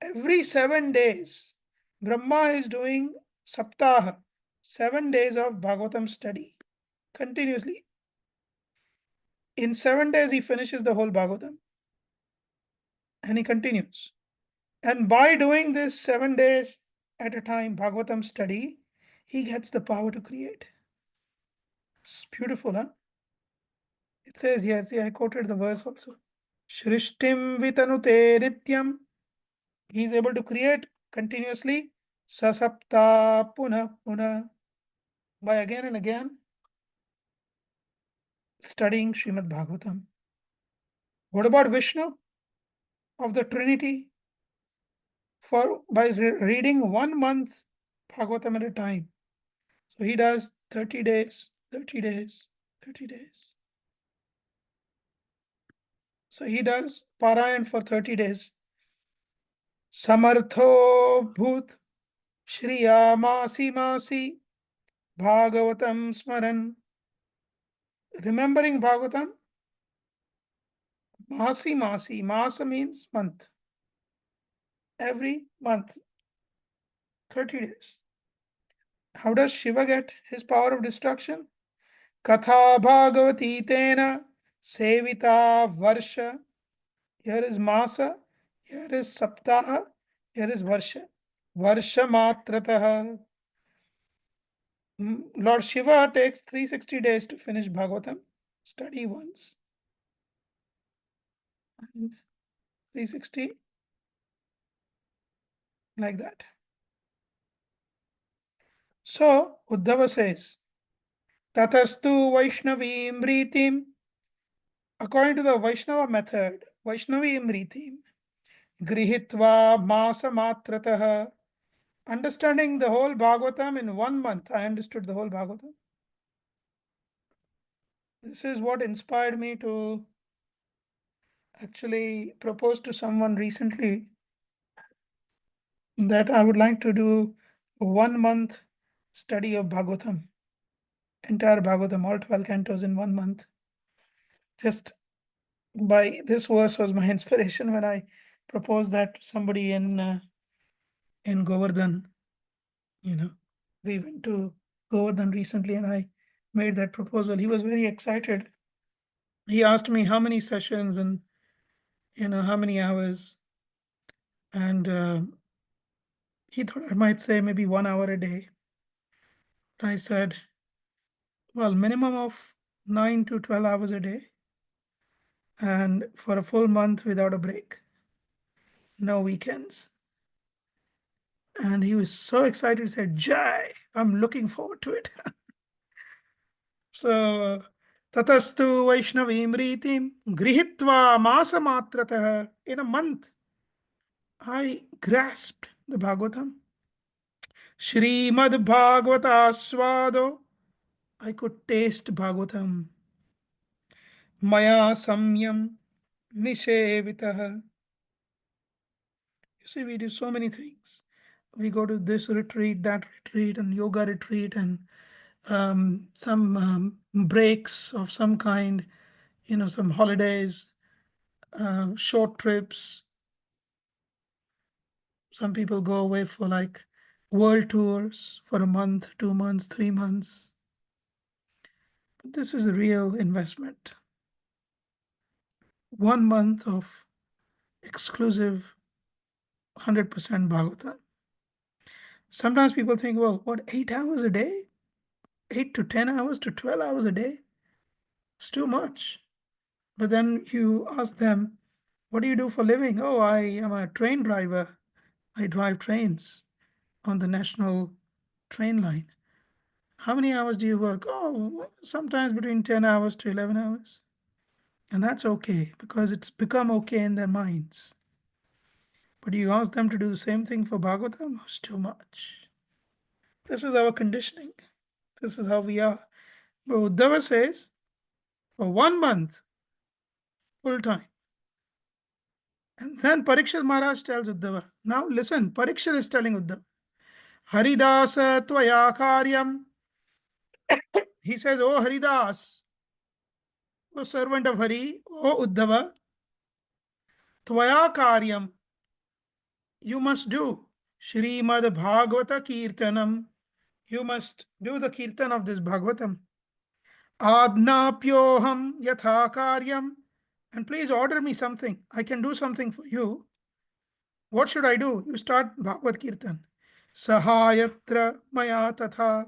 Every 7 days, Brahma is doing saptaha, 7 days of Bhagavatam study continuously. In 7 days, he finishes the whole Bhagavatam and he continues. And by doing this 7 days at a time, Bhagavatam study, he gets the power to create. It's beautiful, huh? It says here, see, I quoted the verse also. Shrishtim vitanute nityam. He is able to create continuously. Sasapta puna puna. By again and again studying Srimad Bhagavatam. What about Vishnu of the Trinity? By reading 1 month Bhagavatam at a time. So he does 30 days, 30 days, 30 days. So he does Parayan for 30 days. Samartho bhut shriya masi masi Bhagavatam smaran. Remembering Bhagavatam, masi masi. Masa means month. Every month, 30 days. How does Shiva get his power of destruction? Katha Bhagavati Tena Sevita Varsha. Here is Masa, here is Saptaha, here is Varsha. Varsha Matrataha. Lord Shiva takes 360 days to finish Bhagavatam. Study once. And 360, like that. So, Uddhava says, Tatastu Vaishnavim Ritim. According to the Vaishnava method, Vaishnavim Ritim, Grihitva Masa Matrataha. Understanding the whole Bhagavatam in 1 month, I understood the whole Bhagavatam. This is what inspired me to actually propose to someone recently that I would like to do a 1 month study of Bhagavatam, entire Bhagavatam, all 12 cantos in 1 month. Just by this verse was my inspiration when I proposed that to somebody in Govardhan. We went to Govardhan recently and I made that proposal. He was very excited. He asked me how many sessions and how many hours, and he thought I might say maybe 1 hour a day. I said, well, minimum of 9 to 12 hours a day, and for a full month without a break, no weekends. And he was so excited. He said, Jai, I'm looking forward to it. So Tatastu Vaishnavim Ritim Grihitva Masa Matrataha. In a month, I grasped the Bhagavatam. Srimad Bhagavata Swado. I could taste Bhagavatam. Maya Samyam Nishevitaha. You see, we do so many things. We go to this retreat, that retreat, and yoga retreat, and some breaks of some kind, some holidays, short trips. Some people go away for like world tours for a month, 2 months, 3 months. But this is a real investment. 1 month of exclusive 100% Bhagavatam. Sometimes people think, well, what, 8 hours a day? 8 to 10 hours to 12 hours a day? It's too much. But then you ask them, what do you do for a living? Oh, I am a train driver. I drive trains on the national train line. How many hours do you work? Oh, sometimes between 10 hours to 11 hours. And that's okay because it's become okay in their minds. But you ask them to do the same thing for Bhagavatam, it's too much. This is our conditioning. This is how we are. But Uddhava says, for 1 month, full time. And then Parikshit Maharaj tells Uddhava. Now listen, Parikshit is telling Uddhava. Haridasa tvaya karyam. He says, oh Haridas, O servant of Hari, O Uddhava, Tvaya Karyam, you must do Srimad Bhagavata Kirtanam. You must do the kirtan of this Bhagavatam. Adnapyoham yatha karyam. And please order me something. I can do something for you. What should I do? You start Bhagavad Kirtan. Sahayatra maya tatha.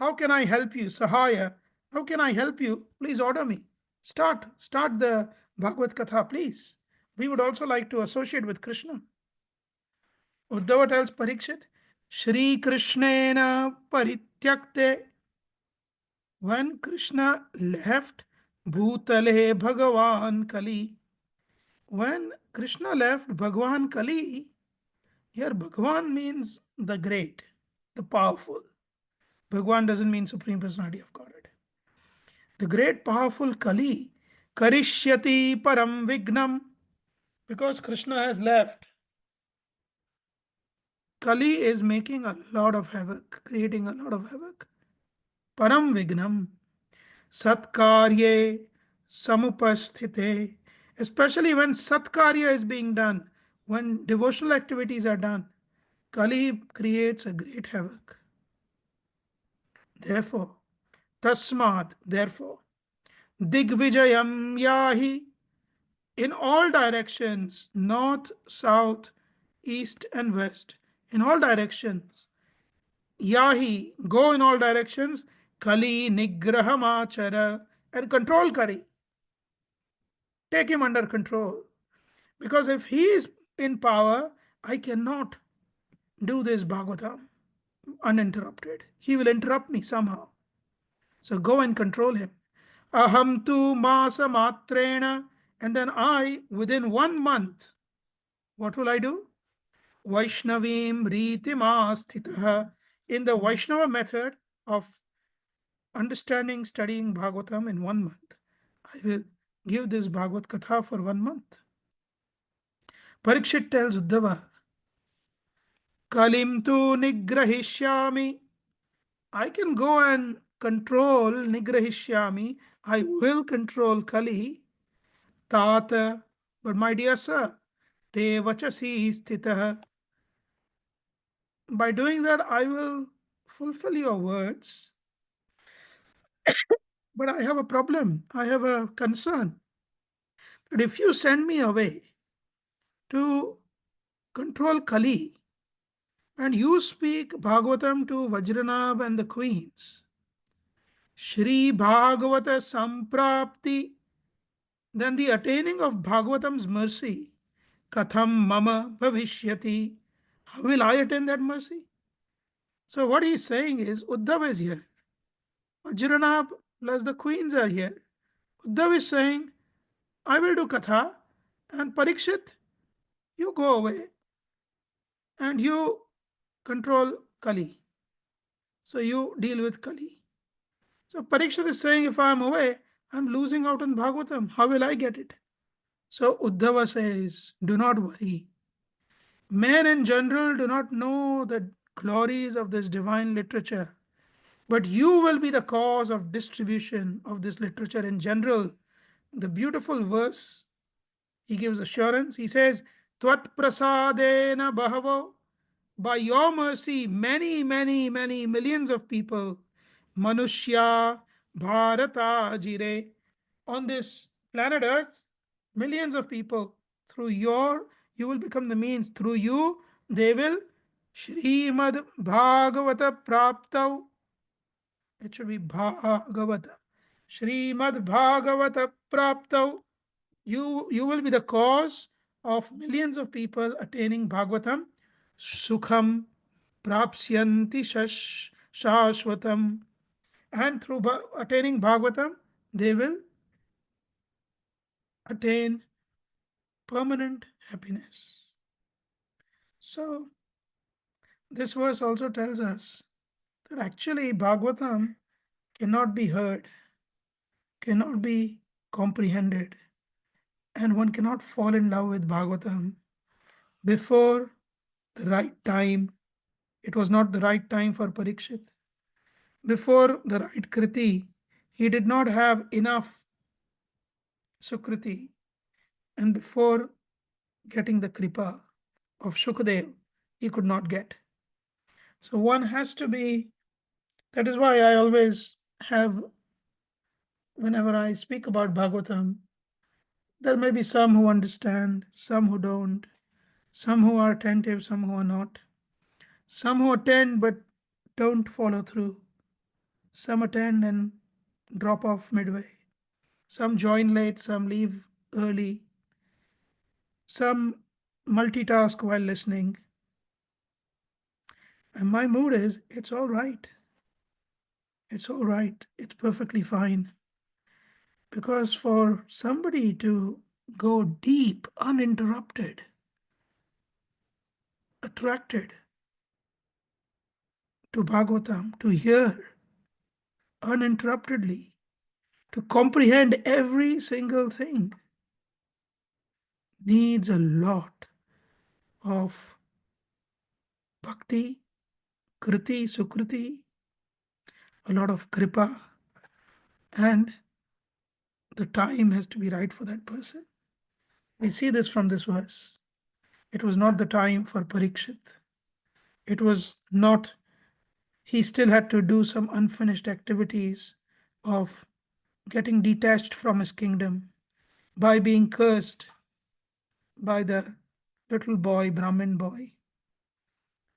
How can I help you? Sahaya. How can I help you? Please order me. Start the Bhagavad Katha, please. We would also like to associate with Krishna. Uddhava tells Parikshit, Shri Krishnena Parityakte. When Krishna left Bhutale Bhagavan Kali, when Krishna left Bhagavan Kali, here Bhagavan means the great, the powerful. Bhagavan doesn't mean Supreme Personality of Godhead. The great powerful Kali, Karishyati Param Vignam, because Krishna has left, Kali is making a lot of havoc, creating a lot of havoc. Param Vignam, Satkarye Samupasthite, especially when Satkarya is being done, when devotional activities are done, Kali creates a great havoc. Therefore, Tasmat, therefore, Digvijayam Yahi, in all directions, north, south, east, and west, in all directions, Yahi, go in all directions, Kali Nigrahamachara, and control Kali. Take him under control. Because if he is in power, I cannot do this Bhagavatam uninterrupted. He will interrupt me somehow. So go and control him. Aham tu masa matrena, and then I, within 1 month, what will I do? Vaishnavim ritimasthitaha. In the Vaishnava method of understanding, studying Bhagavatam in 1 month, I will give this Bhagavad Katha for 1 month. Parikshit tells Uddhava, Kalim tu nigrahishyami. I can go and control nigrahishyami. I will control Kali. Tata. But my dear sir, te vachasi stitaha. By doing that, I will fulfill your words. But I have a problem. I have a concern. That if you send me away to control Kali, and you speak Bhagavatam to Vajranab and the queens, Shri Bhagavata Samprapti, then the attaining of Bhagavatam's mercy, Katham Mama Bhavishyati, how will I attain that mercy? So what he is saying is, Uddhava is here. Vajranab plus the queens are here. Uddhava is saying, I will do Katha, and Parikshit, you go away and you control Kali. So you deal with Kali. So Parikshit is saying, if I am away, I am losing out on Bhagavatam. How will I get it? So Uddhava says, do not worry. Men in general do not know the glories of this divine literature, but you will be the cause of distribution of this literature in general. The beautiful verse, he gives assurance. He says, Tvat prasadena bahavo, by your mercy, many, many, many millions of people, Manushya Bharata Jire, on this planet Earth, millions of people, through you will become the means. Through you, they will Srimad Bhagavata Praptau. It should be Bhagavata. Srimad Bhagavata Praptau. You will be the cause of millions of people attaining Bhagavatam. Sukham Prapsyanti Shashvatam. And through attaining Bhagavatam, they will attain permanent happiness. So, this verse also tells us that actually Bhagavatam cannot be heard, cannot be comprehended, and one cannot fall in love with Bhagavatam before the right time. It was not the right time for Parikshit. Before the right Kriti, he did not have enough Sukriti, and before getting the kripa of Shukadev, he could not get. So one has to be, that is why I always have, whenever I speak about Bhagavatam, there may be some who understand, some who don't, some who are attentive, some who are not, some who attend but don't follow through, some attend and drop off midway, some join late, some leave early, some multitask while listening. And my mood is, it's all right. It's all right. It's perfectly fine. Because for somebody to go deep, uninterrupted, attracted to Bhagavatam, to hear uninterruptedly, to comprehend every single thing, needs a lot of bhakti, kriti, sukriti, a lot of kripa, and the time has to be right for that person. We see this from this verse. It was not the time for Parikshit. It was not, he still had to do some unfinished activities of getting detached from his kingdom by being cursed by the little boy, Brahmin boy,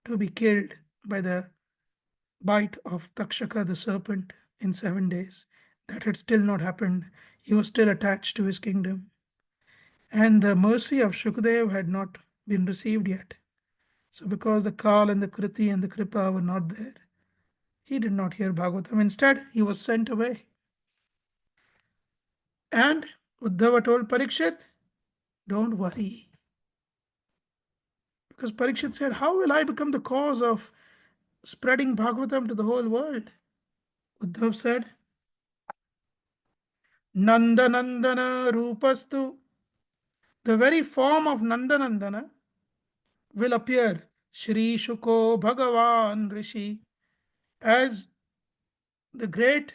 to be killed by the bite of Takshaka the serpent in 7 days. That had still not happened. He was still attached to his kingdom. And the mercy of Shukadev had not been received yet. So because the Kal and the Kriti and the Kripa were not there, he did not hear Bhagavatam. Instead, he was sent away. And Uddhava told Parikshit, don't worry. Because Parikshit said, how will I become the cause of spreading Bhagavatam to the whole world? Uddhav said, Nandanandana Rupastu, the very form of Nandanandana will appear. Shri Shuko Bhagavan Rishi, as the great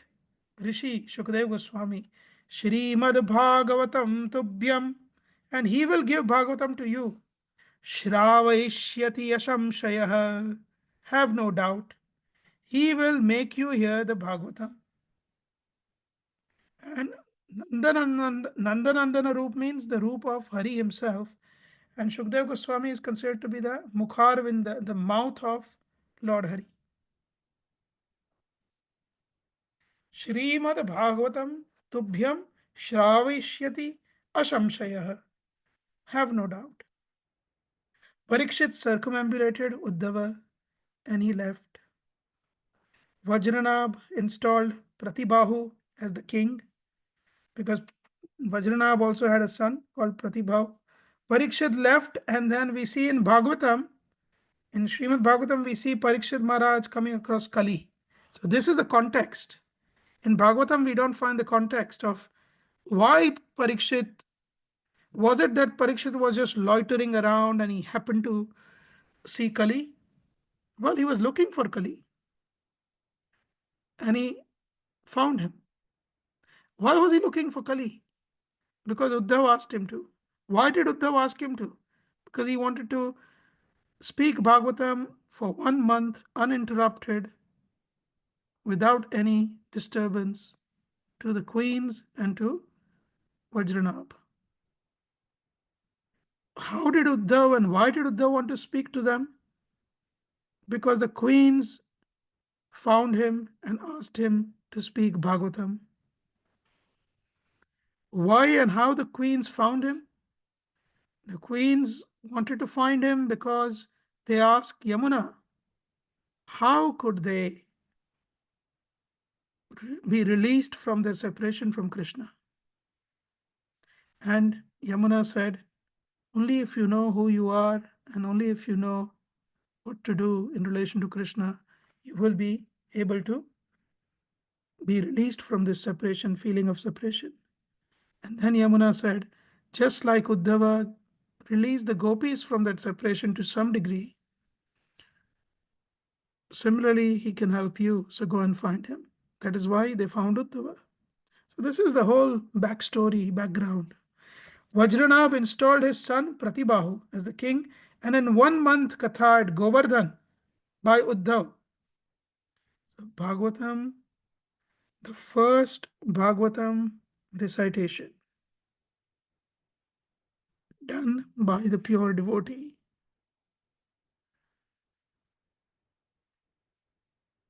Rishi Shukadev Goswami, Srimad Bhagavatam Tubhyam, and he will give Bhagavatam to you. Shravayishyati Yashamshayah, have no doubt, he will make you hear the Bhagavatam. And Nandanandana Roop means the Roop of Hari himself. And Shukdev Goswami is considered to be the Mukharvind, the mouth of Lord Hari. Srimad Bhagavatam Tubhyam Shravishyati Ashamshayah. Have no doubt. Parikshit circumambulated Uddhava and he left. Vajranab installed Pratibahu as the king because Vajranab also had a son called Pratibhav. Parikshit left, and then we see in Bhagavatam, in Srimad Bhagavatam, we see Parikshit Maharaj coming across Kali. So this is the context. In Bhagavatam, we don't find the context of why Parikshit, was it that Parikshit was just loitering around and he happened to see Kali? Well, he was looking for Kali and he found him. Why was he looking for Kali? Because Uddhav asked him to. Why did Uddhav ask him to? Because he wanted to speak Bhagavatam for 1 month uninterrupted, without any disturbance, to the queens and to Vajranab. How did Uddhav and why did Uddhav want to speak to them? Because the queens found him and asked him to speak Bhagavatam. Why and how the queens found him? The queens wanted to find him because they asked Yamuna, how could they be released from their separation from Krishna? And Yamuna said, only if you know who you are and only if you know what to do in relation to Krishna, you will be able to be released from this separation, feeling of separation. And then Yamuna said, just like Uddhava released the gopis from that separation to some degree, similarly, he can help you. So go and find him. That is why they found Uddhava. So So this is the whole background. Vajranab installed his son Pratibahu as the king, and in 1 month katha at Govardhan by Uddhav. So Bhagavatam, the first Bhagavatam recitation done by the pure devotee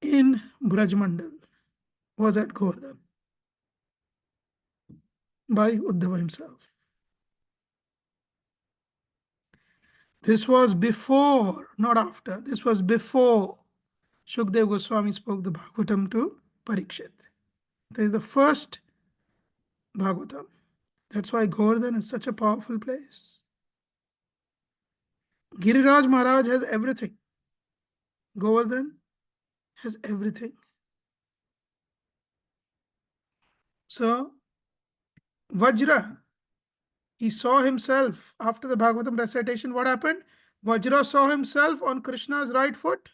in Brajmandal was at Govardhan by Uddhava himself. This was before, not after, this was before Shukdev Goswami spoke the Bhagavatam to Parikshit. This is the first Bhagavatam. That's why Govardhan is such a powerful place. Giriraj Maharaj has everything. Govardhan has everything. So, Vajra, he saw himself after the Bhagavatam recitation. What happened? Vajra saw himself on Krishna's right foot.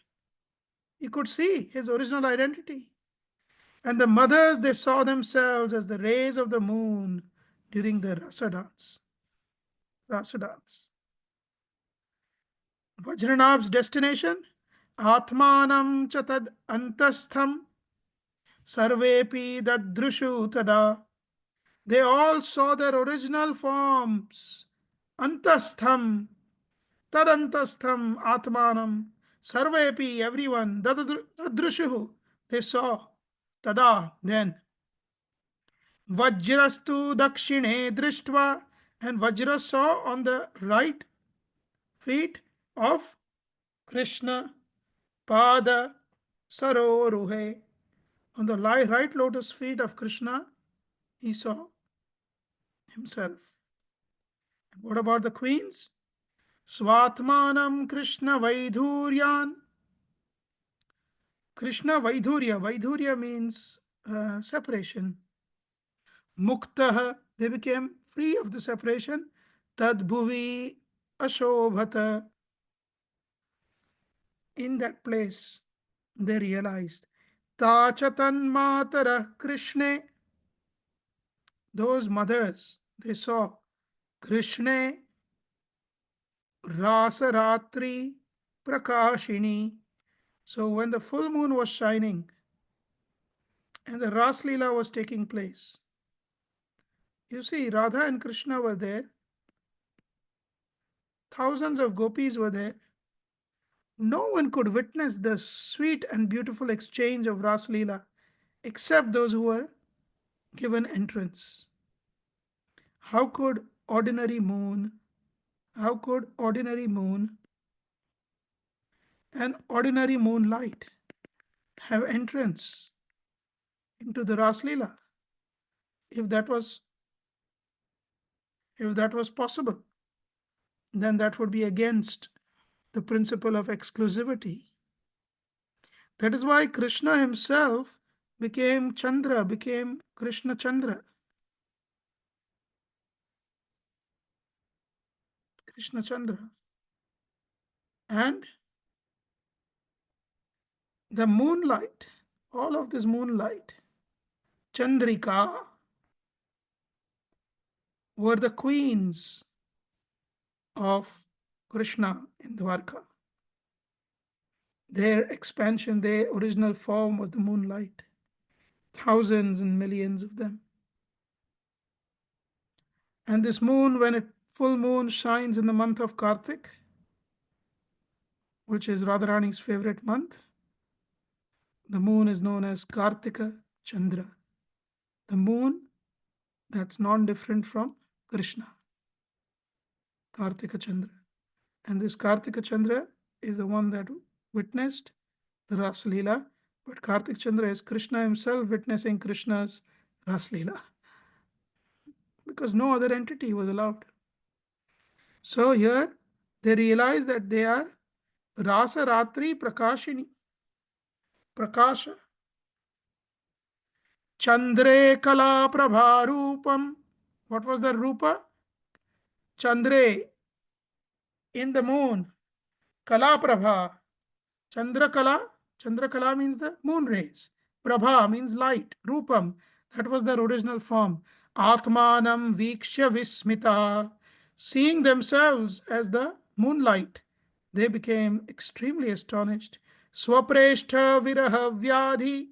He could see his original identity. And the mothers, they saw themselves as the rays of the moon during the rasa dance. Vajranab's destination, Atmanam chatad antastham sarvepi dadrushu tada. They all saw their original forms. Antastham, tadantastham, Atmanam, sarvepi, everyone, dadrushu, they saw. Tada, then. Vajrastu dakshine drishtva, and Vajra saw on the right feet of Krishna, pada saroruhe, on the right lotus feet of Krishna, he saw himself. And what about the queens? Swatmanam Krishna Vaidhuryan. Krishna Vaidhurya. Vaidhurya means separation. Muktaha, they became free of the separation. Tad bhuvi ashobhata. In that place, they realized. Tachatan matara Krishna. Those mothers, they saw Krishna Rasa Ratri Prakashini. So when the full moon was shining and the Ras Leela was taking place, you see, Radha and Krishna were there. Thousands of gopis were there. No one could witness the sweet and beautiful exchange of Ras Leela except those who were given entrance. How could ordinary moon and ordinary moonlight have entrance into the Ras Leela? If that was possible, then that would be against the principle of exclusivity. That is why Krishna himself became Chandra, became Krishna Chandra. Krishna Chandra. And the moonlight, all of this moonlight, Chandrika, were the queens of Krishna in Dwarka. Their expansion, their original form was the moonlight. Thousands and millions of them. And this moon, when full moon shines in the month of Kartik, which is Radharani's favorite month, the moon is known as Kartika Chandra. The moon that's non-different from Krishna. Kartika Chandra. And this Kartika Chandra is the one that witnessed the Ras Leela. But Kartik Chandra is Krishna himself witnessing Krishna's Ras Leela. Because no other entity was allowed. So here they realize that they are Rasa Ratri Prakashini. Prakasha. Chandre Kala Prabha Rupam. What was the Rupa? Chandre, in the moon. Kala Prabha. Chandra Kala means the moon rays. Prabha means light. Rupam, That was their original form. Atmanam vikshya vismita. Seeing themselves as the moonlight, they became extremely astonished. Swapreshta viraha vyadhi.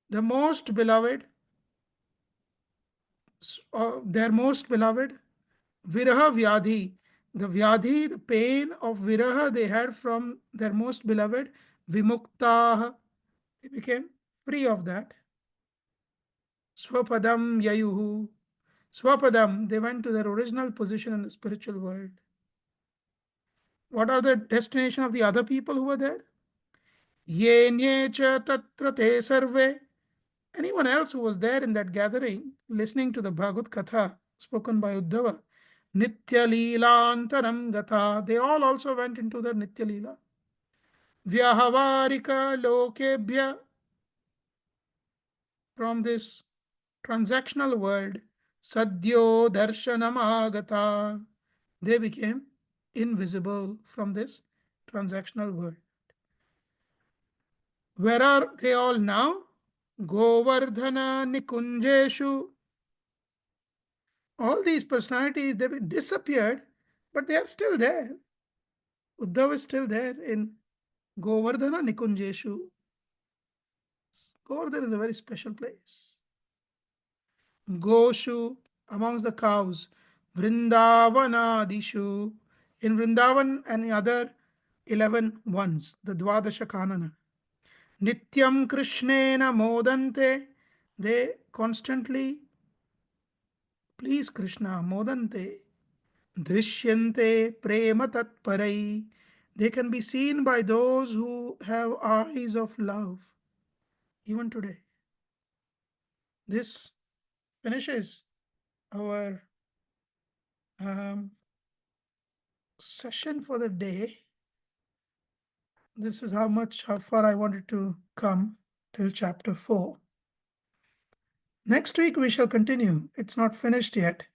The most beloved, their most beloved, viraha vyadhi. The vyadhi, the pain of viraha they had from their most beloved, vimuktaha. They became free of that. Swapadam yayuhu. Swapadam, they went to their original position in the spiritual world. What are the destination of the other people who were there? Ye nye cha tatra te sarve. Anyone else who was there in that gathering, listening to the Bhagavad Katha spoken by Uddhava, Nitya Leelantaram Gatha, they all also went into the Nitya Leela. Vyahavarika Lokebhya, from this transactional world, Sadhyo Darshanam Agata, they became invisible from this transactional world. Where are they all now? Govardhana Nikunjeshu. All these personalities, they disappeared, but they are still there. Uddhava is still there in Govardhana Nikunjeshu. Govardhana is a very special place. Goshu, amongst the cows. Vrindavanadishu, in Vrindavan and the other 11 ones, the Dvadasha Kanana. Nityam Krishnena Modante, they constantly please Krishna. Modante. Drishyante Prema Tatparai, they can be seen by those who have eyes of love, even today. This finishes our session for the day. This is how far I wanted to come till chapter 4. Next week we shall continue. It's not finished yet.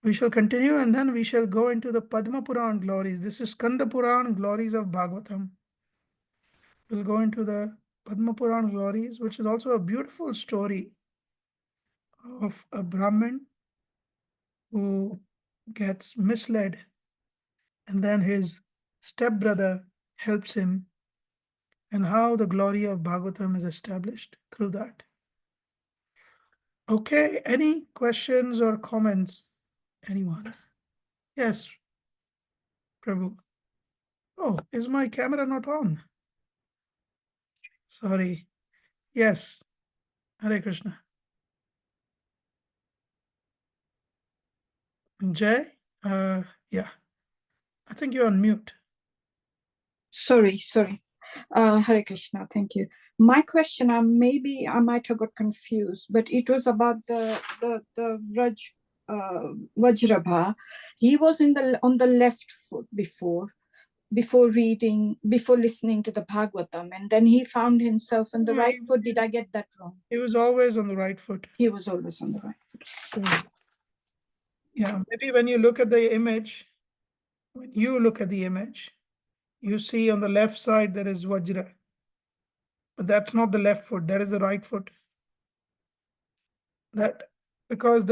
We shall continue and then we shall go into the Padma Puran glories. This is Skanda Puran glories of Bhagavatam. We'll go into the Padma Puran glories, which is also a beautiful story of a Brahmin who gets misled and then his stepbrother helps him, and how the glory of Bhagavatam is established through that. Okay, any questions or comments? Anyone? Yes, Prabhu. Oh, is my camera not on? Sorry. Yes. Hare Krishna. Jay? Yeah. I think you're on mute. Sorry. Hare Krishna, thank you. My question, maybe I might have got confused, but it was about the Vajrabha. He was on the left foot before listening to the Bhagavatam, and then he found himself on the right foot. Did I get that wrong? He was always on the right foot. He was always on the right foot. Yeah, maybe when you look at the image, you see on the left side there is Vajra. But that's not the left foot, that is the right foot. That because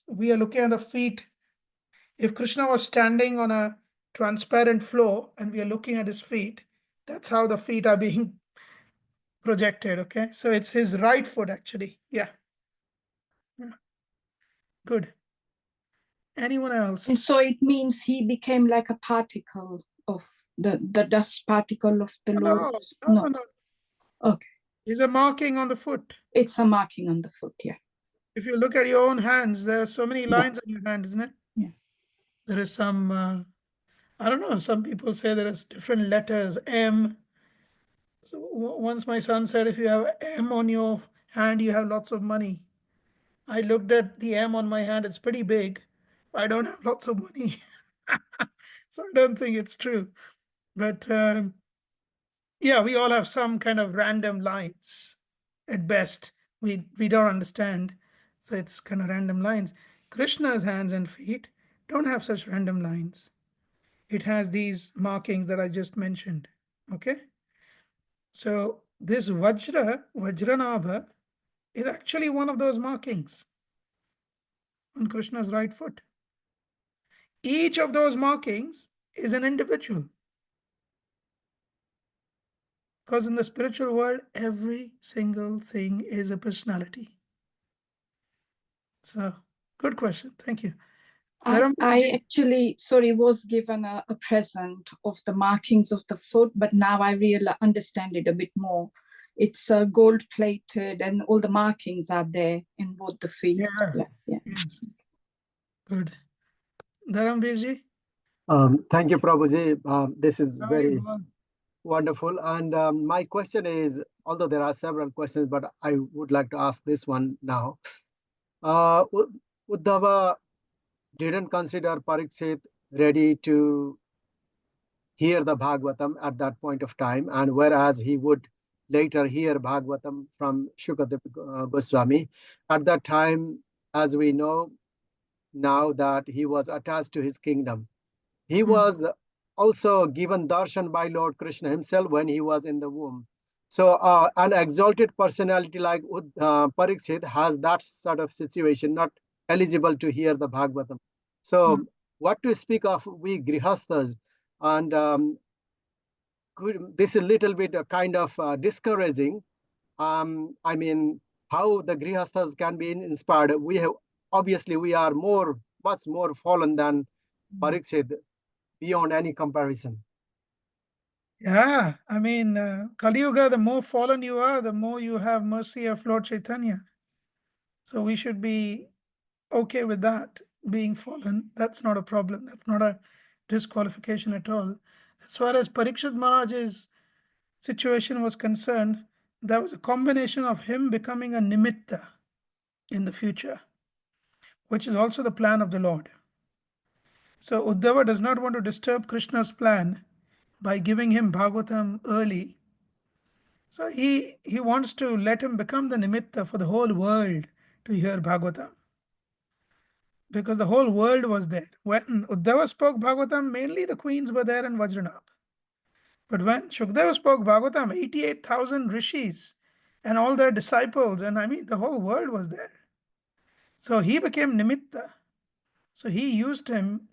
we are looking at the feet. If Krishna was standing on a transparent floor and we are looking at his feet, that's how the feet are being projected. Okay, so it's his right foot actually. Yeah. Good. Anyone else? And so it means he became like a particle of the dust particle of the Lord. No. Okay. It's a marking on the foot. It's a marking on the foot, yeah. If you look at your own hands, there are so many lines on your hand, isn't it? Yeah. There is some, I don't know, some people say there is different letters, M. So once my son said, if you have M on your hand, you have lots of money. I looked at the M on my hand, it's pretty big. I don't have lots of money. So I don't think it's true. But yeah, we all have some kind of random lines at best. We don't understand. So it's kind of random lines. Krishna's hands and feet don't have such random lines. It has these markings that I just mentioned. Okay. So this Vajranabha is actually one of those markings on Krishna's right foot. Each of those markings is an individual. Because in the spiritual world, every single thing is a personality. So, good question. Thank you. I actually, was given a present of the markings of the foot, but now I really understand it a bit more. It's gold plated and all the markings are there in both the feet. Yeah. Yes. Good. Dharamveerji? Thank you, Prabhuji. This is How are very you? wonderful. And my question is, although there are several questions, but I would like to ask this one now. Uddhava didn't consider Parikshit ready to hear the Bhagavatam at that point of time, and whereas he would later hear Bhagavatam from Shukadeva Goswami, at that time, as we know now, that he was attached to his kingdom. He was also given darshan by Lord Krishna himself when he was in the womb. So an exalted personality like Parikshit has that sort of situation, not eligible to hear the Bhagavatam. So what to speak of we grihasthas? And this is a little bit kind of discouraging. I mean, how the grihasthas can be inspired. Obviously we are much more fallen than Parikshit, beyond any comparison. Yeah, I mean, Kali Yuga, the more fallen you are, the more you have mercy of Lord Chaitanya. So we should be okay with that, being fallen. That's not a problem. That's not a disqualification at all. As far as Parikshit Maharaj's situation was concerned, there was a combination of him becoming a nimitta in the future, which is also the plan of the Lord. So Uddhava does not want to disturb Krishna's plan by giving him Bhagavatam early. So he wants to let him become the nimitta for the whole world to hear Bhagavatam. Because the whole world was there. When Uddhava spoke Bhagavatam, mainly the queens were there in Vajranab. But when Shukdeva spoke Bhagavatam, 88,000 rishis and all their disciples, and I mean the whole world was there. So he became nimitta. So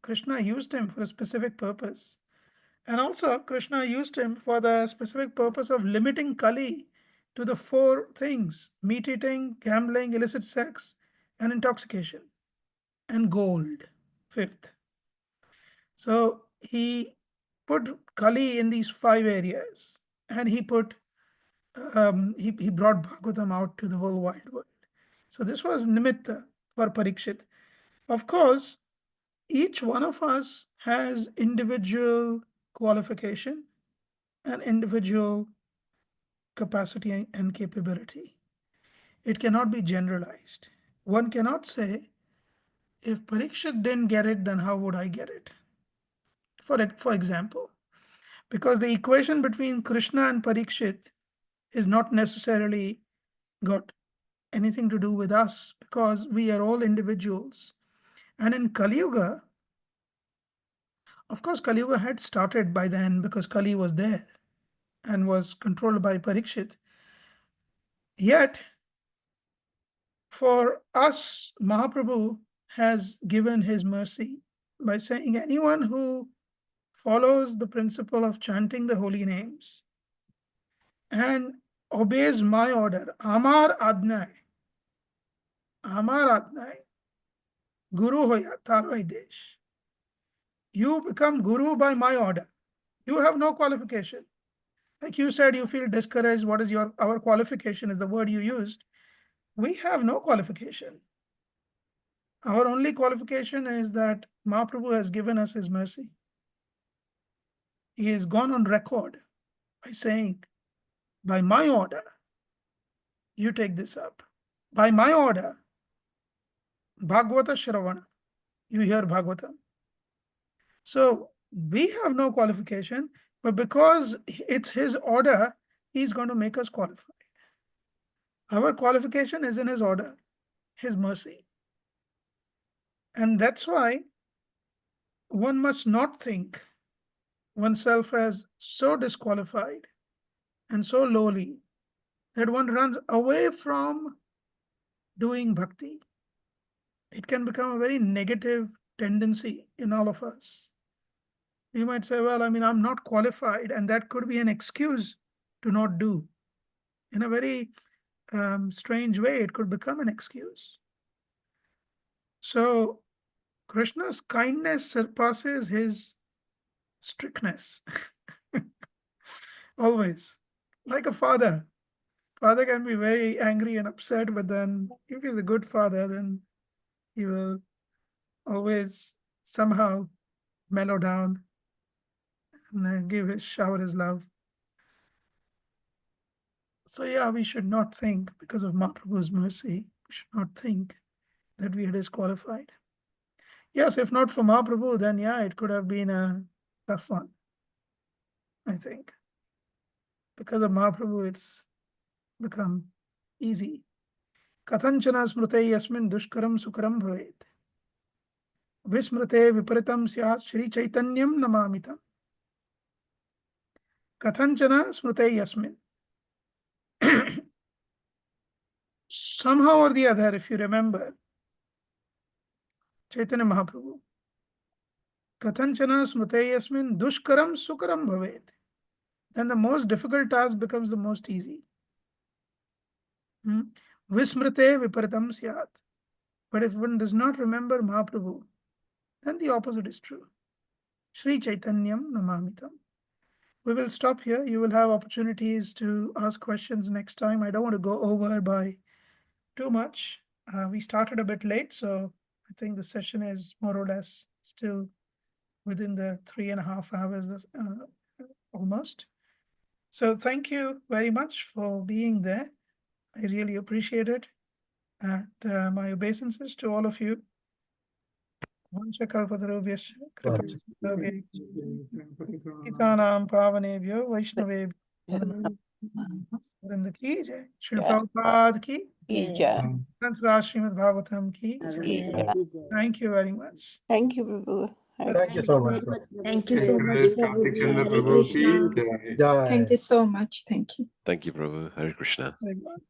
Krishna used him for a specific purpose. And also Krishna used him for the specific purpose of limiting Kali to the 4 things: meat eating, gambling, illicit sex, and intoxication, and gold, 5th. So he put Kali in these 5 areas, and he brought Bhagavatam out to the whole wide world. So this was nimitta for Parikshit. Of course, each one of us has individual qualification and individual capacity and capability. It cannot be generalized. One cannot say, if Parikshit didn't get it, then how would I get it? For example, because the equation between Krishna and Parikshit is not necessarily got anything to do with us, because we are all individuals. And in Kali Yuga, of course, Kali Yuga had started by then because Kali was there and was controlled by Parikshit. Yet, for us, Mahaprabhu has given his mercy by saying anyone who follows the principle of chanting the holy names and obeys my order, Amar Adnai, Guru Hoya Taroi Desh. You become Guru by my order. You have no qualification. Like you said, you feel discouraged. What is our qualification is the word you used. We have no qualification. Our only qualification is that Mahaprabhu has given us his mercy. He has gone on record by saying, by my order, you take this up. By my order, Bhagavata Shravana, you hear Bhagavatam. So we have no qualification, but because it's his order, he's going to make us qualified. Our qualification is in his order, his mercy. And that's why one must not think oneself as so disqualified and so lowly that one runs away from doing bhakti, it can become a very negative tendency in all of us. You might say, well, I mean, I'm not qualified, and that could be an excuse to not do. In a very strange way, it could become an excuse. So Krishna's kindness surpasses his strictness. Always. Like a father. Father can be very angry and upset, but then if he's a good father, then he will always somehow mellow down and shower his love. So yeah, we should not think, because of Mahaprabhu's mercy, we should not think that we are disqualified. Yes, if not for Mahaprabhu, then yeah, it could have been a tough one, I think. Because of Mahaprabhu, it's become easy. Kathanchana smrute yasmin dushkaram sukaram bhavet. Vismrute viparitam syat Shri Chaitanyam namamitam. Kathanchana smrute yasmin. Somehow or the other, if you remember, Chaitanya Mahaprabhu. Kathanchana smrute yasmin dushkaram sukaram bhavet. Then the most difficult task becomes the most easy. Vismrite viparitam syat. But if one does not remember Mahaprabhu, then the opposite is true. Shri Chaitanyam namamitam. We will stop here. You will have opportunities to ask questions next time. I don't want to go over by too much. We started a bit late, so I think the session is more or less still within the 3.5 hours almost. So thank you very much for being there. I really appreciate it. And my obeisances to all of you. Itanam Pavanebhyo Vaishnavebhyo Vrinda ki jai. Srila Prabhupada ki. Srimad Bhagavatam ki. Thank you very much. Thank you, Prabhu. Thank you so much. Thank you so much, Kartik Prabhu. Chandra Hare Prabhu ki Krishna. jai. Jai. Thank you so much. Thank you. Thank you, Prabhu. Hare Krishna. Very much.